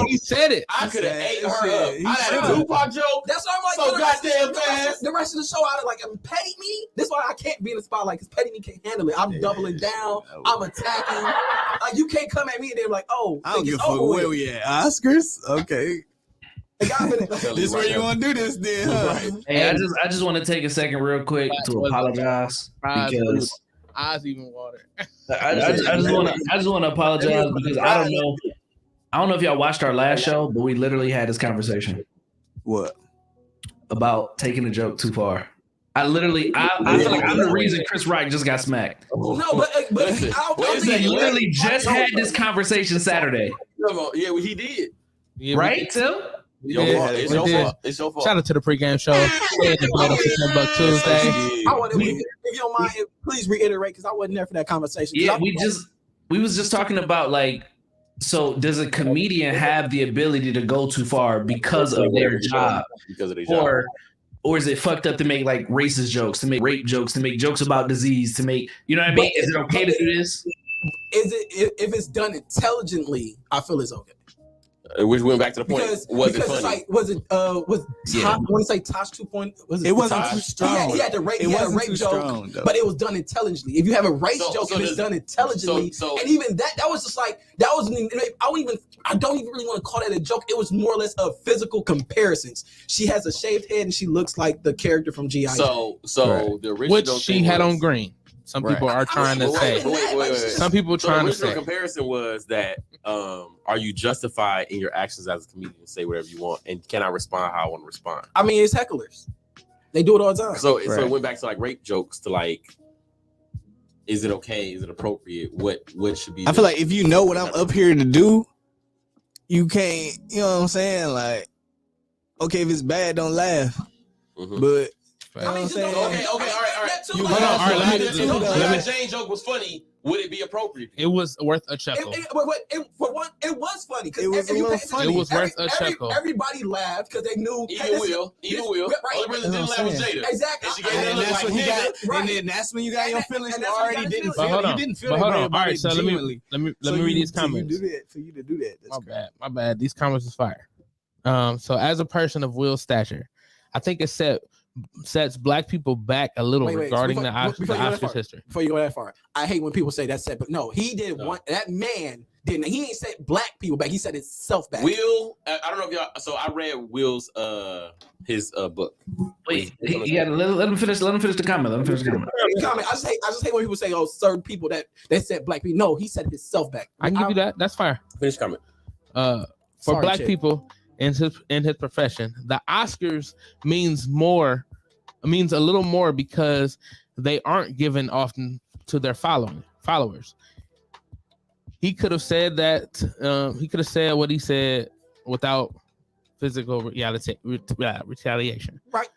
He said it. I could have ate her up. I had a Tupac joke. That's what I'm like. So goddamn fast. The rest of the show, I like, petty me. That's why I can't be in the spotlight because petty me can't handle it. I'm doubling down. I'm attacking. Like you can't come at me and they're like, I don't give a fuck where we at. Oscars? Okay. This where you want to do this then, huh? Right. Hey, I just want to take a second real quick to apologize because eyes even water. I just want to apologize because I don't know if y'all watched our last show, but we literally had this conversation. What? About taking a joke too far. I feel like I'm the reason Chris Rock just got smacked. No, but we literally just had this conversation Saturday. Yeah, well, he did. Yeah, right, Tim? Your did. fault. It's We your did. fault. It's your fault. Shout out to the pregame show. Stay in the building for TimbukTuesday. I want to, if you don't mind, please reiterate because I wasn't there for that conversation. Yeah, we was just talking about like, so does a comedian have the ability to go too far because of their job, or is it fucked up to make like racist jokes, to make rape jokes, to make jokes about disease, to make, you know what I mean? Is it okay to do this? Is it if it's done intelligently? I feel it's okay. Which went back to the point. Was it it's funny? like, was it I want to say Tosh 2.0? It wasn't Tosh? too strong. He had the rape, It he had a wasn't rape too joke, strong, though. but it was done intelligently. If you have a race joke, so if it's done intelligently, and even that was just like that wasn't even. I don't even really want to call that a joke. It was more or less a physical comparisons. She has a shaved head and she looks like the character from G.I. So the original Which she had on green. Some people are trying to say. Wait. Some people trying to say. The comparison was that are you justified in your actions as a comedian to say whatever you want, and can I respond how I want to respond? I mean, it's hecklers. They do it all the time. So it went back to like rape jokes to like, is it okay? Is it appropriate? What should be? I feel like if you know what I'm up here to do, you can't. You know what I'm saying? Like, okay, if it's bad, don't laugh. Mm-hmm. But okay, all right. Let me. Jane joke was funny. Would it be appropriate? It was worth a chuckle. It was funny. It was a little funny. It was worth a chuckle. Everybody laughed because they knew. Even Will. Right. Only person didn't laugh was Jada. Exactly. And that's when you got. Right. And then that's when you got your feelings. and You that's when already you didn't got feel But it. hold You on. didn't feel But it. hold on. All All right, so let me read these comments. For you to do that. That's My bad. These comments is fire. So as a person of Will's stature, I think it sets black people back a little regarding the Oscars history. Before you go that far, I hate when people say that set, but no, he did one. That man didn't. He ain't set black people back. He set himself back. Will, I don't know if y'all. So I read Will's his book. Wait, let him finish. Let him finish the comment. Let him finish the comment. I just hate when people say, "Oh, certain people that set black people." No, he set himself back. I can give you that. That's fire. Finish comment. For Sorry, black Chick. people in his profession, the Oscars means a little more because they aren't given often to their followers. He could have said that. He could have said what he said without physical retaliation. Right.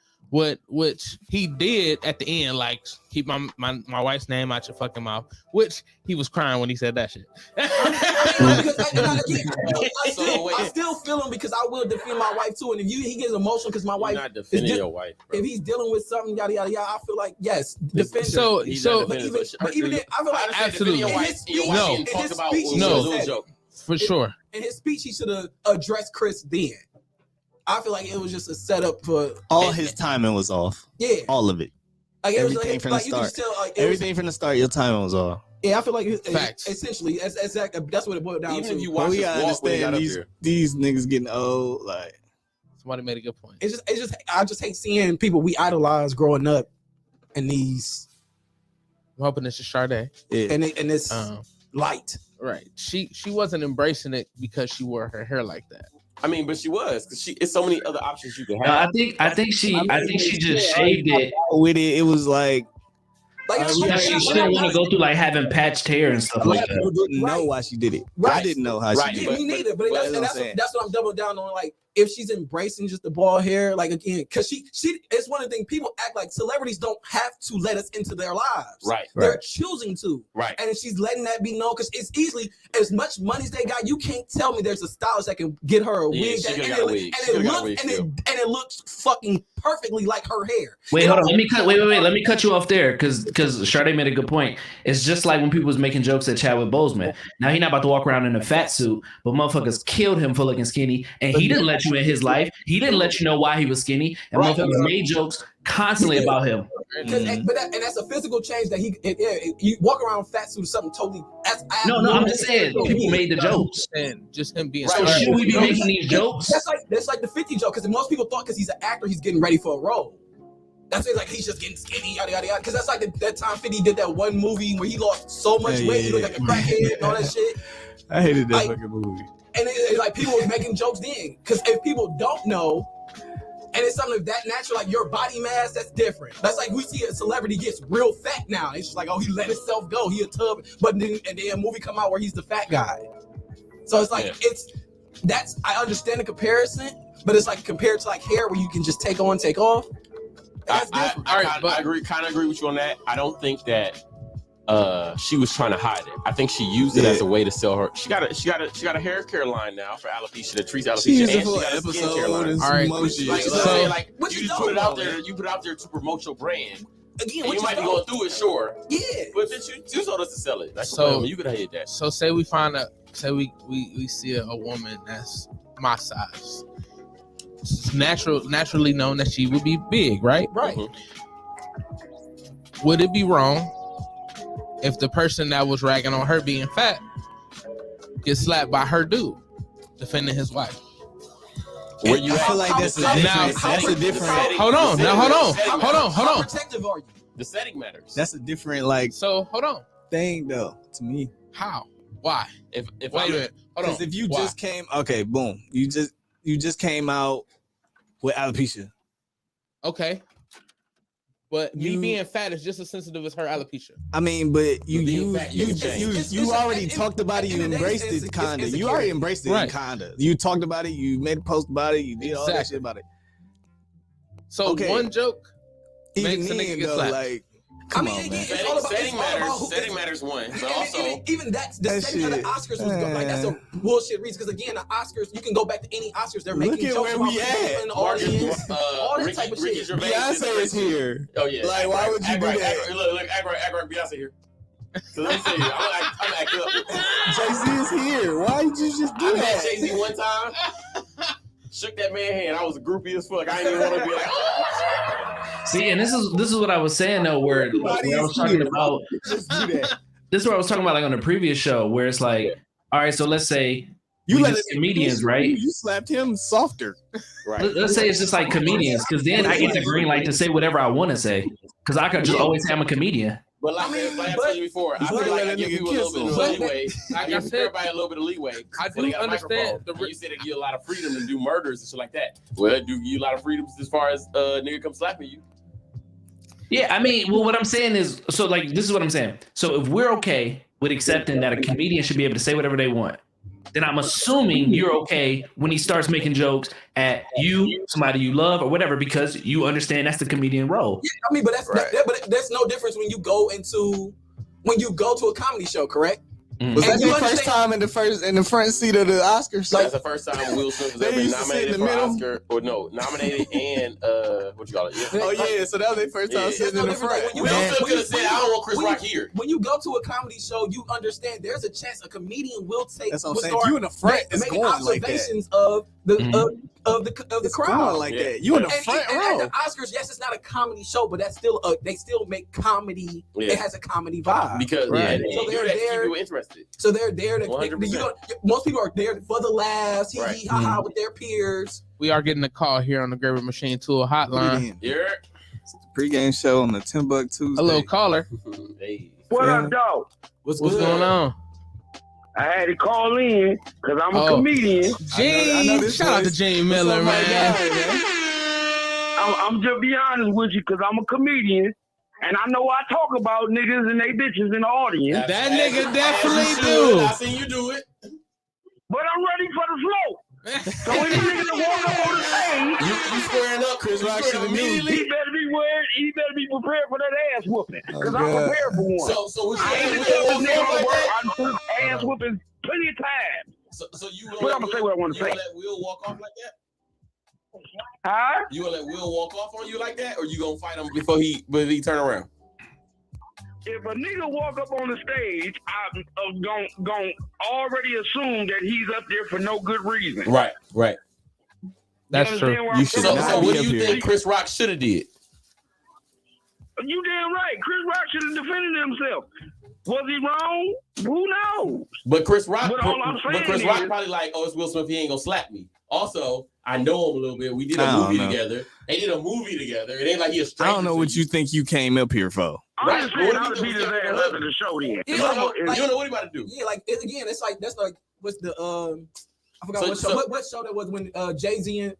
Which he did at the end, like keep my wife's name out your fucking mouth. Which he was crying when he said that shit. I still feel him because I will defend my wife too. And if he gets emotional because my wife, You're not defending your wife, bro. if he's dealing with something yada yada yada, I feel like yes, defend her. So But even then, I feel like absolutely. Your wife, No. no. Talk about No. For sure. in his speech, he should have addressed Chris then. I feel like it was just a setup for all his timing was off. Yeah, All of it. like it was Everything from the like you could start. just tell, like, Everything from the start, your timing was off. Yeah, I feel like Facts. essentially that's what it boiled down Even to. if you But watch we this gotta walk when he got understand up these here. niggas getting old. Like, Somebody made a good point. It's just I just hate seeing people we idolize growing up in these I'm hoping it's just Sade. in this light. Right. She wasn't embracing it because she wore her hair like that. I mean, but she was because it's so many other options you could No, have. I think she just shaved it. with it, it was like She didn't want to go through like having patched hair and stuff like people that. didn't know why she did it. Right. I didn't know how Right. she Yeah, did it. me neither. But But that's what I'm doubling down on. Like, if she's embracing just the bald hair, like again, because she it's one of the things people act like celebrities don't have to let us into their lives. Right. They're choosing to. Right. And if she's letting that be known, because it's easily as much money as they got, you can't tell me there's a stylist that can get her a wig she that could've got a wig. She could've got a wig and it looks fucking perfectly like her hair. Wait, hold on. Let me cut you off there because Sade made a good point. It's just like when people was making jokes at Chadwick Boseman. Now he not about to walk around in a fat suit, but motherfuckers killed him for looking skinny, and he didn't let you in his life. He didn't let you know why he was skinny, and motherfuckers made jokes constantly about him. That's a physical change that you walk around fat suit or something totally. No, I'm just saying people made the jokes. And just him being So should we be making these jokes? That's like the 50 joke, because most people thought because he's an actor, he's getting ready for a role. That's it, like he's just getting skinny, yada yada yada. Because that's like that time 50 did that one movie where he lost so much weight, he looked like a crackhead and all that shit. I hated that Like, fucking movie. And it's like people was making jokes then. Because if people don't know, and it's something that natural, like your body mass, that's different. That's like we see a celebrity gets real fat now. It's just like, oh, he let himself go. He a tub. But then a movie come out where he's the fat guy. So it's like, I understand the comparison, but it's like compared to like hair where you can just take on, take off. I agree. Kind of agree with you on that. I don't think that she was trying to hide it. I think she used it as a way to sell her. She got a hair care line now for alopecia that treats alopecia. She used and it for she got a skincare line. All right, Like you just put it out there. You put it out there to promote your brand. Again, And you might be going through it, sure. Yeah, but bitch, you told us to sell it. That's So you could have hit that. So say we find a we see a woman that's my size. It's naturally known that she would be big, right? right. Would it be wrong if the person that was ragging on her being fat gets slapped by her dude defending his wife? Where you I feel like that's a different. Hold on. How protective are you? The setting matters. That's a different like So hold on. thing though to me. How? Why? If Wait a minute. Hold on. Because if you Why? just came, okay, boom, you just came out with alopecia. Okay. But me You- being fat is just as sensitive as her alopecia. I mean, but you it's- already it's- talked about it. You at the end of the day, embraced it's it, kinda. You insecurity. already embraced it, Right. kinda. You talked about it. You made a post about it. You did all that Exactly. shit about it. So Okay. one joke Even makes a nigga then, get though, slapped. like, come on, again, man. it's all about Setting matters one, but And also even that's the That setting of the shit, Oscars was like that's a bullshit reason because again the Oscars you can go back to any Oscars they're Look making at jokes where about we people at. in the audience, all that Ricky, type of Ricky shit. Gervais Beyonce is here. Oh yeah. Like, why would you do that? Look, act right, Beyonce here. So let me tell you, I'm acting up. Jay-Z is here. Why did you just do I met that? Jay-Z one time. Shook that man hand. I was a groupie as fuck. I didn't even want to be like, oh. See, and this is what I was saying though, where I was talking about. Just do that. This is what I was talking about, like on the previous show, where it's like, all right, so let's say You we let just it comedians, right? You slapped him softer. Right. Let's say it's just like comedians, because then I get the green light to say whatever I want to say, because I could just always say I'm a comedian. But like I told you before, I feel like I give people a little bit of leeway. I give everybody a little bit of leeway. I when they do got a understand microphone. You said they give you a lot of freedom to do murders and shit like that. Well, do you a lot of freedoms as far as nigga come slapping you? Yeah, I mean, well, what I'm saying is, so like, this is what I'm saying. So if we're okay with accepting that a comedian should be able to say whatever they want, then I'm assuming you're okay when he starts making jokes at you, somebody you love, or whatever, because you understand that's the comedian role. Yeah, I mean, but that's Right. but that's no difference when you go to a comedy show, correct? Was And that you your first understand- time in the front seat of the Oscars? That's the first time Will Smith was They ever used to sit in nominated the for middle? Oscar, or no, nominated and what you call it? Yeah. Oh yeah, so that was their first time Yeah. sitting It's in no the different, front. like, when Will you- Smith could have said, "I don't want Chris when Rock here." When you go to a comedy show, you understand there's a chance a comedian will take. That's what I'm will saying. start You in the front, it's making going like that. observations of the of the It's crowd. going like Yeah. that. You in the And front at row. the Oscars, yes, it's not a comedy show, but that's still they still make comedy. Yeah. It has a comedy vibe. Because Right. yeah, So you they're have to keep there. people interested. So they're there to. 100%. Most people are there for the laughs, hee Right. hee ha ha with their peers. We are getting a call here on the Graver Machine Tool Hotline. Yeah. Pregame show on the TimbukTuesday. Hello, caller. Hey. What up, dog? What's What's going on? I had to call in because I'm a Oh. comedian. I know Gene, this shout out to voice. Gene What's Miller, up, my man. guy, man? I'm just be honest with you because I'm a comedian. And I know I talk about niggas and they bitches in the audience, That nigga definitely As you do. should. I seen you do it. but I'm ready for the flow. So any nigga that walk up on the stage, You squaring up, Chris Rock should immediately. he better be worried. He better be prepared for that ass whooping because Oh, I'm God. prepared for one. So what you I ain't will been walk nigga off like work. that? I took ass whooping plenty of times. So you will But let I'ma say what I wanna you will say. let Will walk off like that? Huh? You will let Will walk off on you like that, or you gonna fight him before he turn around? If a nigga walk up on the stage, I'm gon' already assume that he's up there for no good reason. Right. That's You true. understand where You I'm should coming So not from? what be do up you here. think Chris Rock should have did? You damn right. Chris Rock should have defended himself. Was he wrong? Who knows? But Chris Rock, But all I'm saying Chris Rock is- probably like, oh, it's Will Smith. He ain't gonna slap me. Also, I know him a little bit. We did I a don't movie know. together. They did a movie together. It ain't like he a I stranger. don't know to what you think you came up here for. I'm Right. just saying What I do would you beat think his was ass gonna after the show then. Yeah, You don't know, like- you don't know what he about to do. Yeah, like again, that's like what's the I forgot So- what show. so- What show that was when Jay-Z and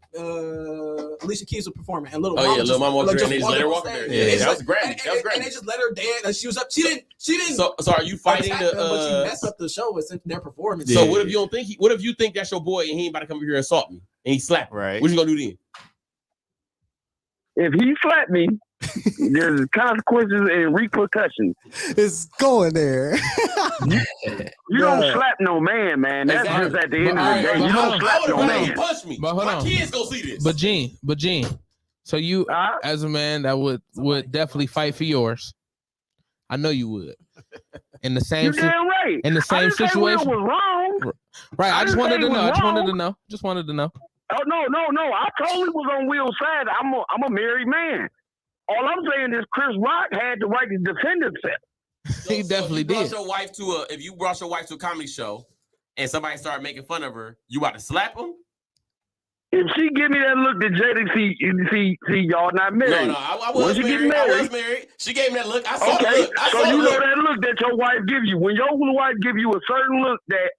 Alicia Keys were performing and Little Oh, Mama yeah, Lil Mama walked there and they just let her on walk stage. there. And Yeah, they that just was Grammy. and- That was and they Grammy. just let her dance and she was up. She didn't. So are you fighting attack them, but she the? messed up the show with their performance. So Yeah. what if you don't think what if you think that's your boy and he ain't about to come here and assault me? and he slapped her. Right. What you gonna do then? If he slapped me, there's consequences and repercussions. It's going there. You don't slap no man. That's Exactly. just at the end of the But day. You hold don't on. slap no He man. punched me. But hold My on. kids go see this. But Gene, so you as a man that would definitely fight for yours. I know you would. In the same You damn right. in the I same didn't say situation. Will was wrong. Right. I just wanted to know. Just Just wanted to know. Oh no. I totally was on Will's side. I'm a married man. All I'm saying is Chris Rock had the right to defend himself. He definitely did. If you brought your wife to a comedy show and somebody started making fun of her, you about to slap him? If she give me that look that Jada see y'all not married. No, I was married. I was married. She gave me that look. I saw the look. So you know that look that your wife give you. When your wife give you a certain look that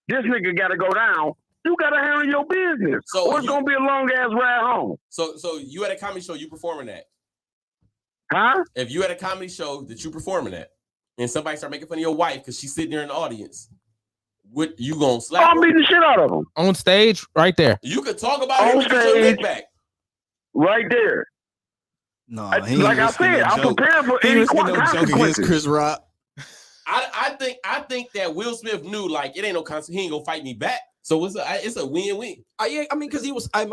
this nigga gotta go down, you gotta handle your business. So or it's gonna be a long ass ride home. So you at a comedy show, you performing that? Huh? If you at a comedy show that you performing at, and somebody start making fun of your wife because she's sitting there in the audience, what you gonna slap? I'm beating the shit out of them on stage, right there. You could talk about it. Get your lick back. Right there. No, like I said, I'm prepared for any consequences. Against Chris Rock. I think that Will Smith knew like it ain't no consequence. He ain't gonna fight me back. So it's a win-win. Yeah, I mean, because he was, in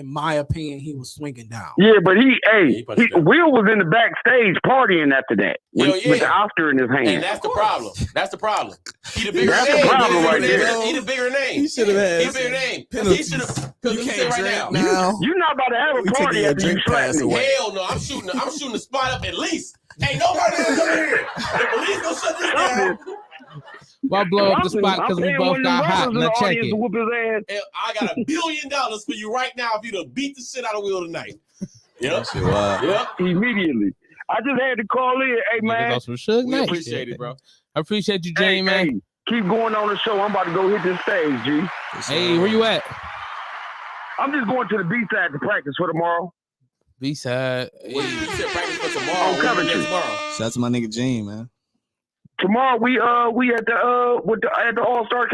my opinion, he was swinging down. Yeah, but Will was in the backstage partying after that with the Oscar in his hand. And that's the problem. That's the problem. He the bigger That's name. the problem right there. He the bigger name. He should have had. He the bigger name. Penalties. He should have. You can't drink now. You're not about to have a party after you slap me. Hell no! I'm shooting the spot up at least. Ain't nobody gonna come here. The police gonna shut this down. Why blow up the spot because we both got hot? Now check it. And I got $1 billion for you right now if you to beat the shit out of Will tonight. Yep. Yep. Immediately. I just had to call in. Hey man, we appreciate it, bro. I appreciate you, Jay, man. Hey, keep going on the show. I'm about to go hit this stage, G. Hey, where you at? I'm just going to the B-side to practice for tomorrow. B-side. You said practice for tomorrow. On Coventry. Shout out to my nigga Gene, man. Tomorrow we at the All-Star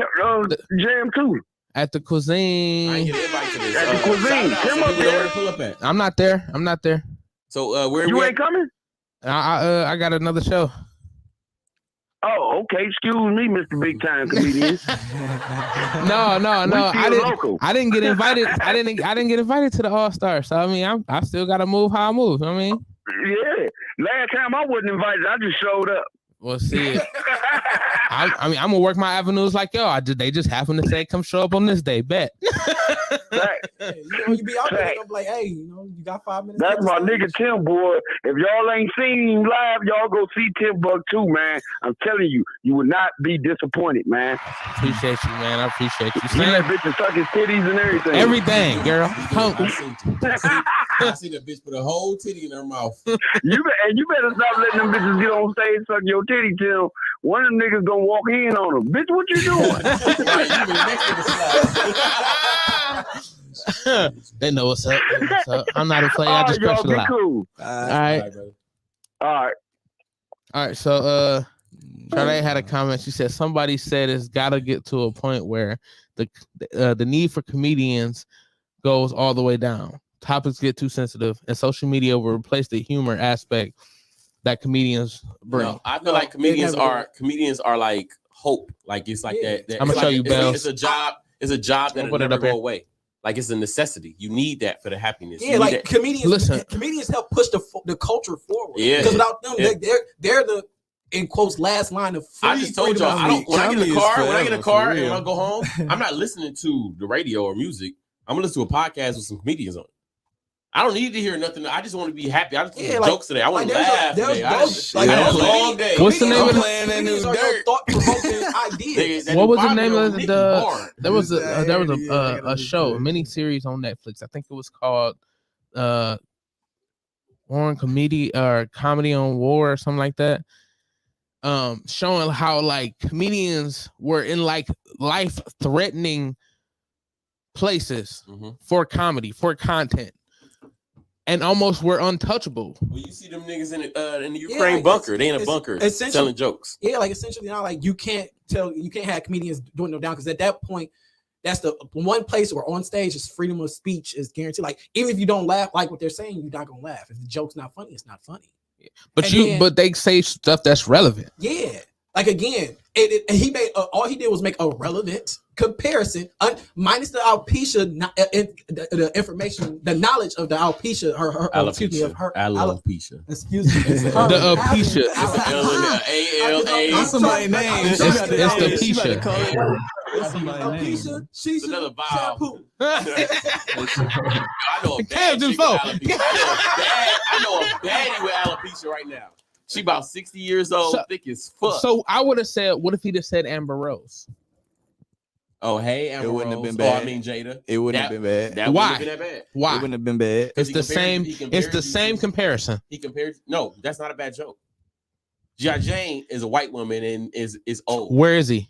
Jam too. At the cuisine. I ain't get an invite to this. At the cuisine. Tim up there. Pull up at. I'm not there. So where you we ain't coming? I got another show. Oh, okay. Excuse me, Mr. Big Time Comedian. No. I didn't get invited. I didn't get invited to the All-Star. So I mean, I still gotta move how I move. I mean. Yeah. Last time I wasn't invited, I just showed up. Well, see, I mean, I'm gonna work my avenues like yo. They just happen to say, "Come show up on this day." Bet. You be out there, I'm like, hey, you got 5 minutes. That's my nigga Tim, boy. If y'all ain't seen him live, y'all go see Timbuktu, man. I'm telling you, you will not be disappointed, man. Appreciate you, man. I appreciate you. You let bitches suck his titties and everything. Everything, girl. I see that bitch put a whole titty in her mouth. You better stop letting them bitches get on stage suck your titty till one of them niggas gonna walk in on them. Bitch, what you doing? They know what's up. I'm not a player. I just press a lot. Cool. All right. All right. So Charlotte had a comment. She said somebody said it's got to get to a point where the need for comedians goes all the way down. Topics get too sensitive, and social media will replace the humor aspect that comedians bring. No, I feel like comedians are like hope. Like it's like that. I'm gonna show you, Bell. It's a job. It's a job that'll never go away. Like it's a necessity. You need that for the happiness. Yeah, like comedians help push the culture forward. Yeah, because without them, they're the in quotes last line of free. I just told y'all. When I get in a car and I go home, I'm not listening to the radio or music. I'm gonna listen to a podcast with some comedians on it. I don't need to hear nothing. I just want to be happy. I just want jokes today. I want to laugh today. I had a long day. What's the name of playing that new dirt? Thought-provoking ideas. What was the name of there was a show, a mini series on Netflix. I think it was called Warren Comedy or Comedy on War or something like that. Showing how like comedians were in like life-threatening places for comedy, for content. And almost were untouchable. Well, you see them niggas in the Ukraine bunker. They in a bunker telling jokes. Yeah, like essentially now, like you can't have comedians doing no down because at that point, That's the one place where on stage is freedom of speech is guaranteed. Like even if you don't laugh like what they're saying, you're not gonna laugh. If the joke's not funny, it's not funny. But they say stuff that's relevant. Yeah. Like again, he made all he did was make a relevant comparison, minus the alopecia, the information, the knowledge of the alopecia. Excuse me, of her alopecia. Excuse me, The alopecia. That's somebody's name. It's the alopecia. Alopecia. She's another vowel. shampoo. I know a bad chick with alopecia. I know a baddie with alopecia right now. She about 60 years old, thick as fuck. So I would have said, what if he just said Amber Rose? Oh, hey, Amber It wouldn't Rose. have been bad. I mean Jada. It wouldn't have been bad. That Why? wouldn't have been that bad. Why? It wouldn't have been bad. It's the same. It's the same comparison. He compared. No, that's not a bad joke. G.I. Jane is a white woman and is old. Where is he?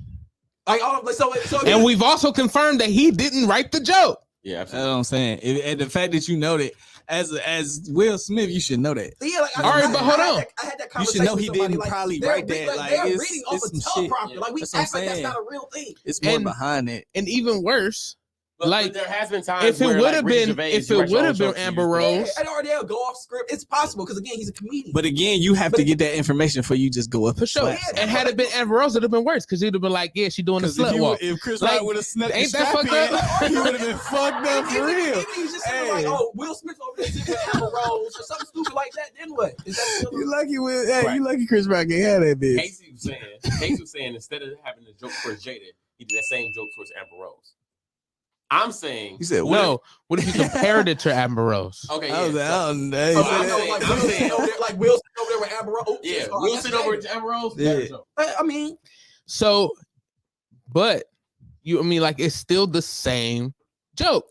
Like so And we've also confirmed that he didn't write the joke. Yeah, That's absolutely. what I'm saying. And the fact that you know that as Will Smith, you should know that. Yeah, like, All right, but hold on. I had that You conversation should know with he somebody, didn't like, probably they're write reading- that. Like, Like they're it's reading off some a shit. teleprompter. Like we That's what I'm act like that's saying. not a real thing. It's more And- behind it. And even worse, But like, there has been times if it where, would like, have Ricky been, Gervais, if you it write your would own have been jokes and Amber you- Yeah, Rose, and already they'll go off script. It's possible because again, he's a comedian. But again, you have to get that information before you just go up for and sure. slap Yeah, And had it been Amber Rose, it'd have been worse because he'd have been like, yeah, she doing the Because slut walk. if Chris Like, Rock would have snuck the ain't that strap fucked in, he would have been fucked up for real. Even he's just saying like, oh, Will Smith over there sitting with Amber Rose or something stupid like that. Then what? Is that still You lucky with, hey, Right. you lucky Chris Rock ain't had that bitch. Casey was saying instead of having the joke towards Jada, he did that same joke towards Amber Rose. I'm saying You said No, what if you compared it to Amber Rose? okay, I was yeah. like, so- I don't know. So, I'm I know, saying- like, I'm Will saying- sitting over there, like Will sitting over there with Amber Rose. Oh, yeah, shit, Will that's sit over Jada. with Amber Rose. Yeah. better joke. I mean, So, but I mean, like, it's still the same joke.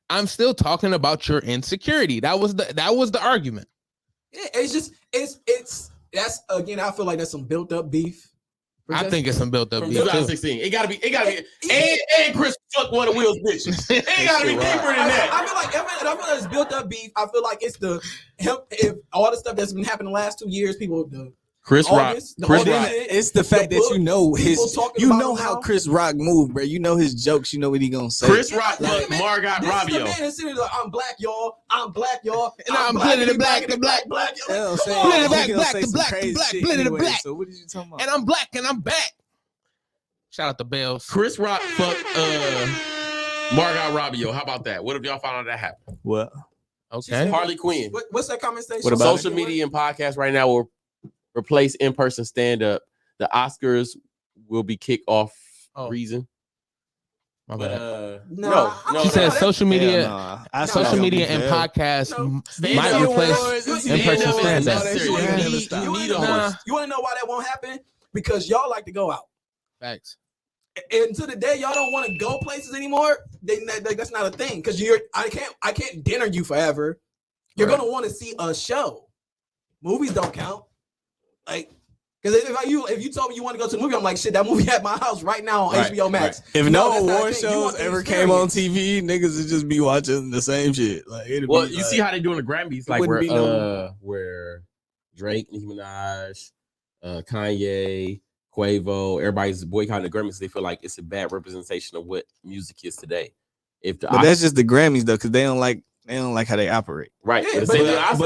I'm still talking about your insecurity. That was the argument. yeah, it's just it's that's again. I feel like that's some built up beef. I think it's some built up From beef too. 2016, it gotta be, and Chris fucked one of Will's bitches. It gotta be deeper than that. I feel like it's built up beef. I feel like it's the him if all the stuff that's been happening the last 2 years. People Chris Rock. August, the Chris August Rock. shit, It's the fact that you know people his, talking you about know him how now. Chris Rock moved, bro. You know his jokes. You know what he gonna say. Chris Rock Like, fucked man, Margot this is the Robbio. man that's sitting there like, I'm black, y'all. I'm black, y'all. And I'm blended the black, the black. black. You know what I'm Come saying? on. Blended He black, gonna black, say the some black, the crazy black, shit blended the anyway, black. So what did you talking about? And I'm black and I'm back. Shout out to Bells. Chris Rock fucked Margot Robbio. How about that? What if y'all found out that happened? What? Okay. Harley Quinn. What's that comment station? What about Social media and podcasts right now will replace in-person stand-up. The Oscars will be kicked off Oh. reason. My But bad. No, no, She said social media, Hell nah. I social said media don't and be fair. podcasts No. might Stand-up replace awards and in-person stand-up is stand-up. necessary. Yeah, You yeah, need, stop. you need a Nah. host. You want to know why that won't happen? Because y'all like to go out. Facts. And to the day y'all don't want to go places anymore, then that's not a thing. Because I can't dinner you forever. You're Right. gonna want to see a show. Movies don't count. Like, because if you told me you want to go to the movie, I'm like, shit, that movie at my house right now on Right, HBO Max. If No, no that's not a award thing. You shows want the ever came on experience. TV, niggas would just be watching the same shit. Like, it'd Well, be you like, see how they doing the Grammys, like wouldn't where be no- where Drake, Nicki Minaj, Kanye, Quavo, everybody's boycotting the Grammys. They feel like it's a bad representation of what music is today. If the but that's just the Grammys though, because they don't like how they operate. right, Yeah, but but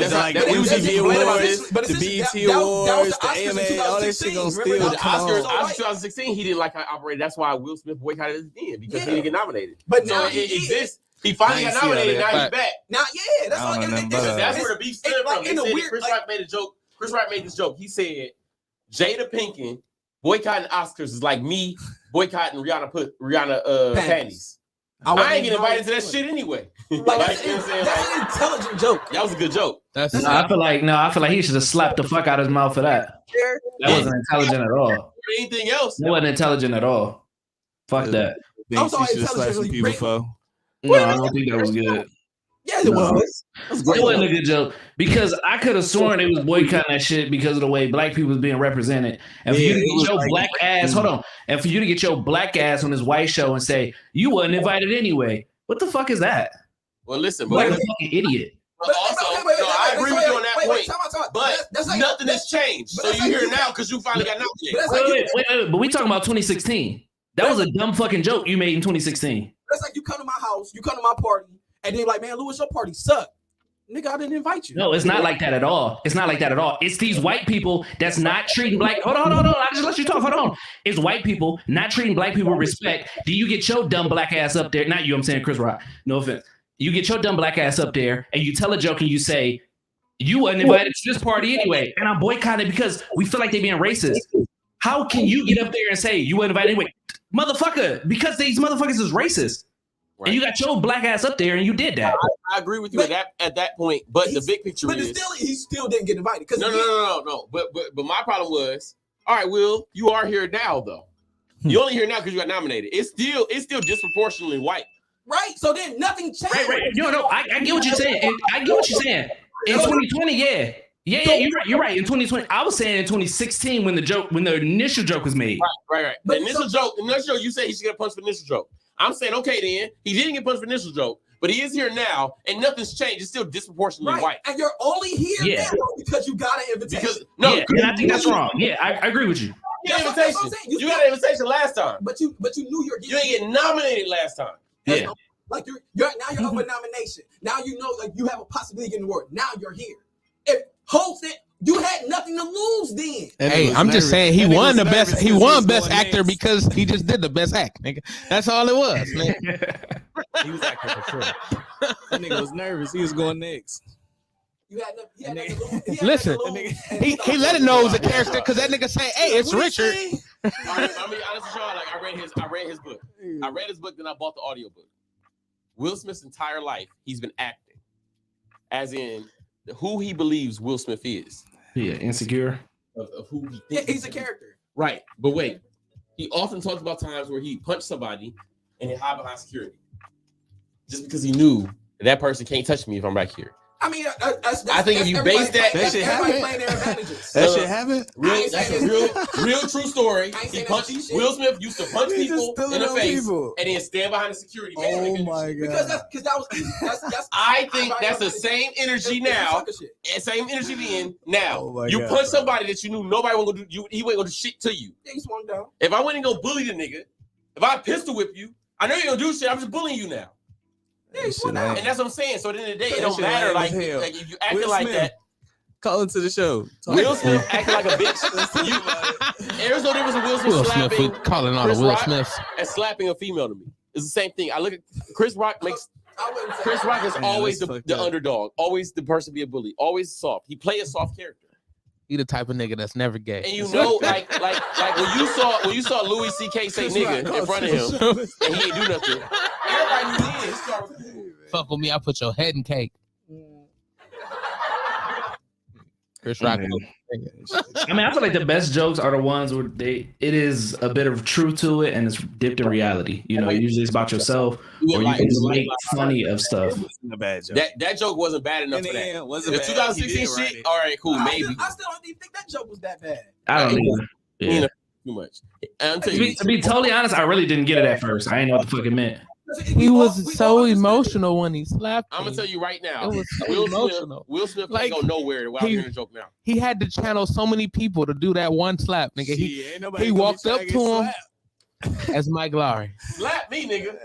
that's like not- the that's MTV what- Awards, but the it's just- BET that was Awards, the the Oscars in AMA, all that shit gonna 2016. still Remember The the come Oscars, on. Oscars, 2016, he didn't like how it operated. That's why Will Smith boycotted it then because he Yeah. didn't get nominated. But So now it he is. exists. He finally I ain't got see all nominated. that. Now he's back. Now, yeah, that's I all. don't know nothing it's- about That's it's- where the beef it's stemmed like from. They in the said weird, Chris like- Rock made a joke. Chris Rock made this joke. He said Jada Pinkett boycotting Oscars is like me boycotting Rihanna panties. I ain't getting invited to that shit anyway. Like, Like, you know what I'm saying? that's Like, an intelligent joke. that was a good joke. That's I feel like he should have slapped the fuck out of his mouth for that. That wasn't intelligent at all. Or anything else. That wasn't intelligent at all. Fuck that. I'm Think sorry, she should slap some intelligently people great. for. No, I don't think that was good. Yes, it No. was. It wasn't a good joke because I could have sworn they was boycotting that shit because of the way black people was being represented. And for you to Yeah, it get was your like- black ass, hold on, and for you to get your black ass on this white show and say you wasn't invited anyway, what the fuck is that? Well, listen, Like but a fucking idiot. also, no, I agree with you on that point. But that's like, nothing has changed. but So that's you like here you- now because you finally got But nominated. that's like you- Wait, but we talking about 2016. That was a dumb fucking joke you made in 2016. That's like you come to my house, you come to my party, and then like, man, Louis, your party sucked. Nigga, I didn't invite you. No, it's not like that at all. It's not like that at all. It's these white people that's not treating black. Hold on. I just let you talk. Hold on. It's white people not treating black people with respect. Do you get your dumb black ass up there? Not you, I'm saying Chris Rock. No offense. You get your dumb black ass up there and you tell a joke and you say, you wasn't invited to this party anyway. And I'm boycotting because we feel like they being racist. How can you get up there and say you weren't invited anyway? Motherfucker, because these motherfuckers is racist. Right. And you got your black ass up there and you did that. I agree with you at that point, but the big picture is he still didn't get invited. No. But my problem was, all right, Will, you are here now though. You only here now because you got nominated. It's still disproportionately white. Right. So then nothing changed. Right. No, I get what you're saying. I get what you're saying. In 2020, yeah. Yeah, you're right. In 2020, I was saying in 2016 when the initial joke was made. Right. The initial joke, you said he should get punched for the initial joke. I'm saying, okay, then he didn't get punched for the initial joke, but he is here now, and nothing's changed. It's still disproportionately white. And you're only here now because you got an invitation. And I think that's wrong. Yeah, I agree with you. You got an invitation. You got an invitation last time, but you knew you didn't get nominated last time. Yeah. Like you're up for nomination. Now you know like you have a possibility of getting the award. Now you're here. If Hope said you had nothing to lose then. Hey, I'm just saying he won the best. He won best actor because he just did the best act, nigga. That's all it was, man. He was acting for sure. That nigga was nervous. He was going next. You had nothing to lose. Listen, he let it know it was a character because that nigga say, "Hey, it's Richard." I mean, honestly, Sean, like I read his book. I read his book, then I bought the audiobook. Will Smith's entire life, he's been acting, as in who he believes Will Smith is. Yeah, insecure. Of who he thinks he's a character. Right. But wait, he often talks about times where he punched somebody and he hid behind security. Just because he knew that person can't touch me if I'm back here. I mean, I think if you base that shit happen. That shit happen. That's a real true story. He punched Will Smith used to punch people in the face and then stand behind the security. Oh my god! Because that's I think that's the same energy now. And same energy then. Now you punch somebody that you knew nobody was gonna do. He wasn't gonna do shit to you. He swung down. If I went and go bully the nigga, if I pistol whip you, I know you're gonna do shit. I'm just bullying you now. Yeah, and that's what I'm saying. So at the end of the day, it don't matter. Like if you acting like that. Call into the show. Will Smith acting like a bitch. There's no difference in Will Smith slapping calling all the Will Smiths and slapping a female to me. It's the same thing. I look at Chris Rock Chris Rock is always the underdog, always the person be a bully, always soft. He play a soft character. He the type of nigga that's never gay. And you know, like when you saw Louis C.K. say nigga in front of him and he ain't do nothing. Everybody knew he fuck with me, I put your head in cake. Chris Rock. I mean, I feel like the best jokes are the ones where it is a bit of truth to it and it's dipped in reality. You know, usually it's about yourself or you can just make funny of stuff. A bad joke. That joke wasn't bad enough for that. The 2016 shit, all right, cool, maybe. I still don't even think that joke was that bad. I don't either. Yeah. Too much. To be totally honest, I really didn't get it at first. I didn't know what the fuck it meant. He was so emotional when he slapped. I'm gonna tell you right now. It was so emotional. Will Smith can't go nowhere without hearing a joke now. He had to channel so many people to do that one slap, nigga. He walked up to him as Mike Lowry. Slap me, nigga.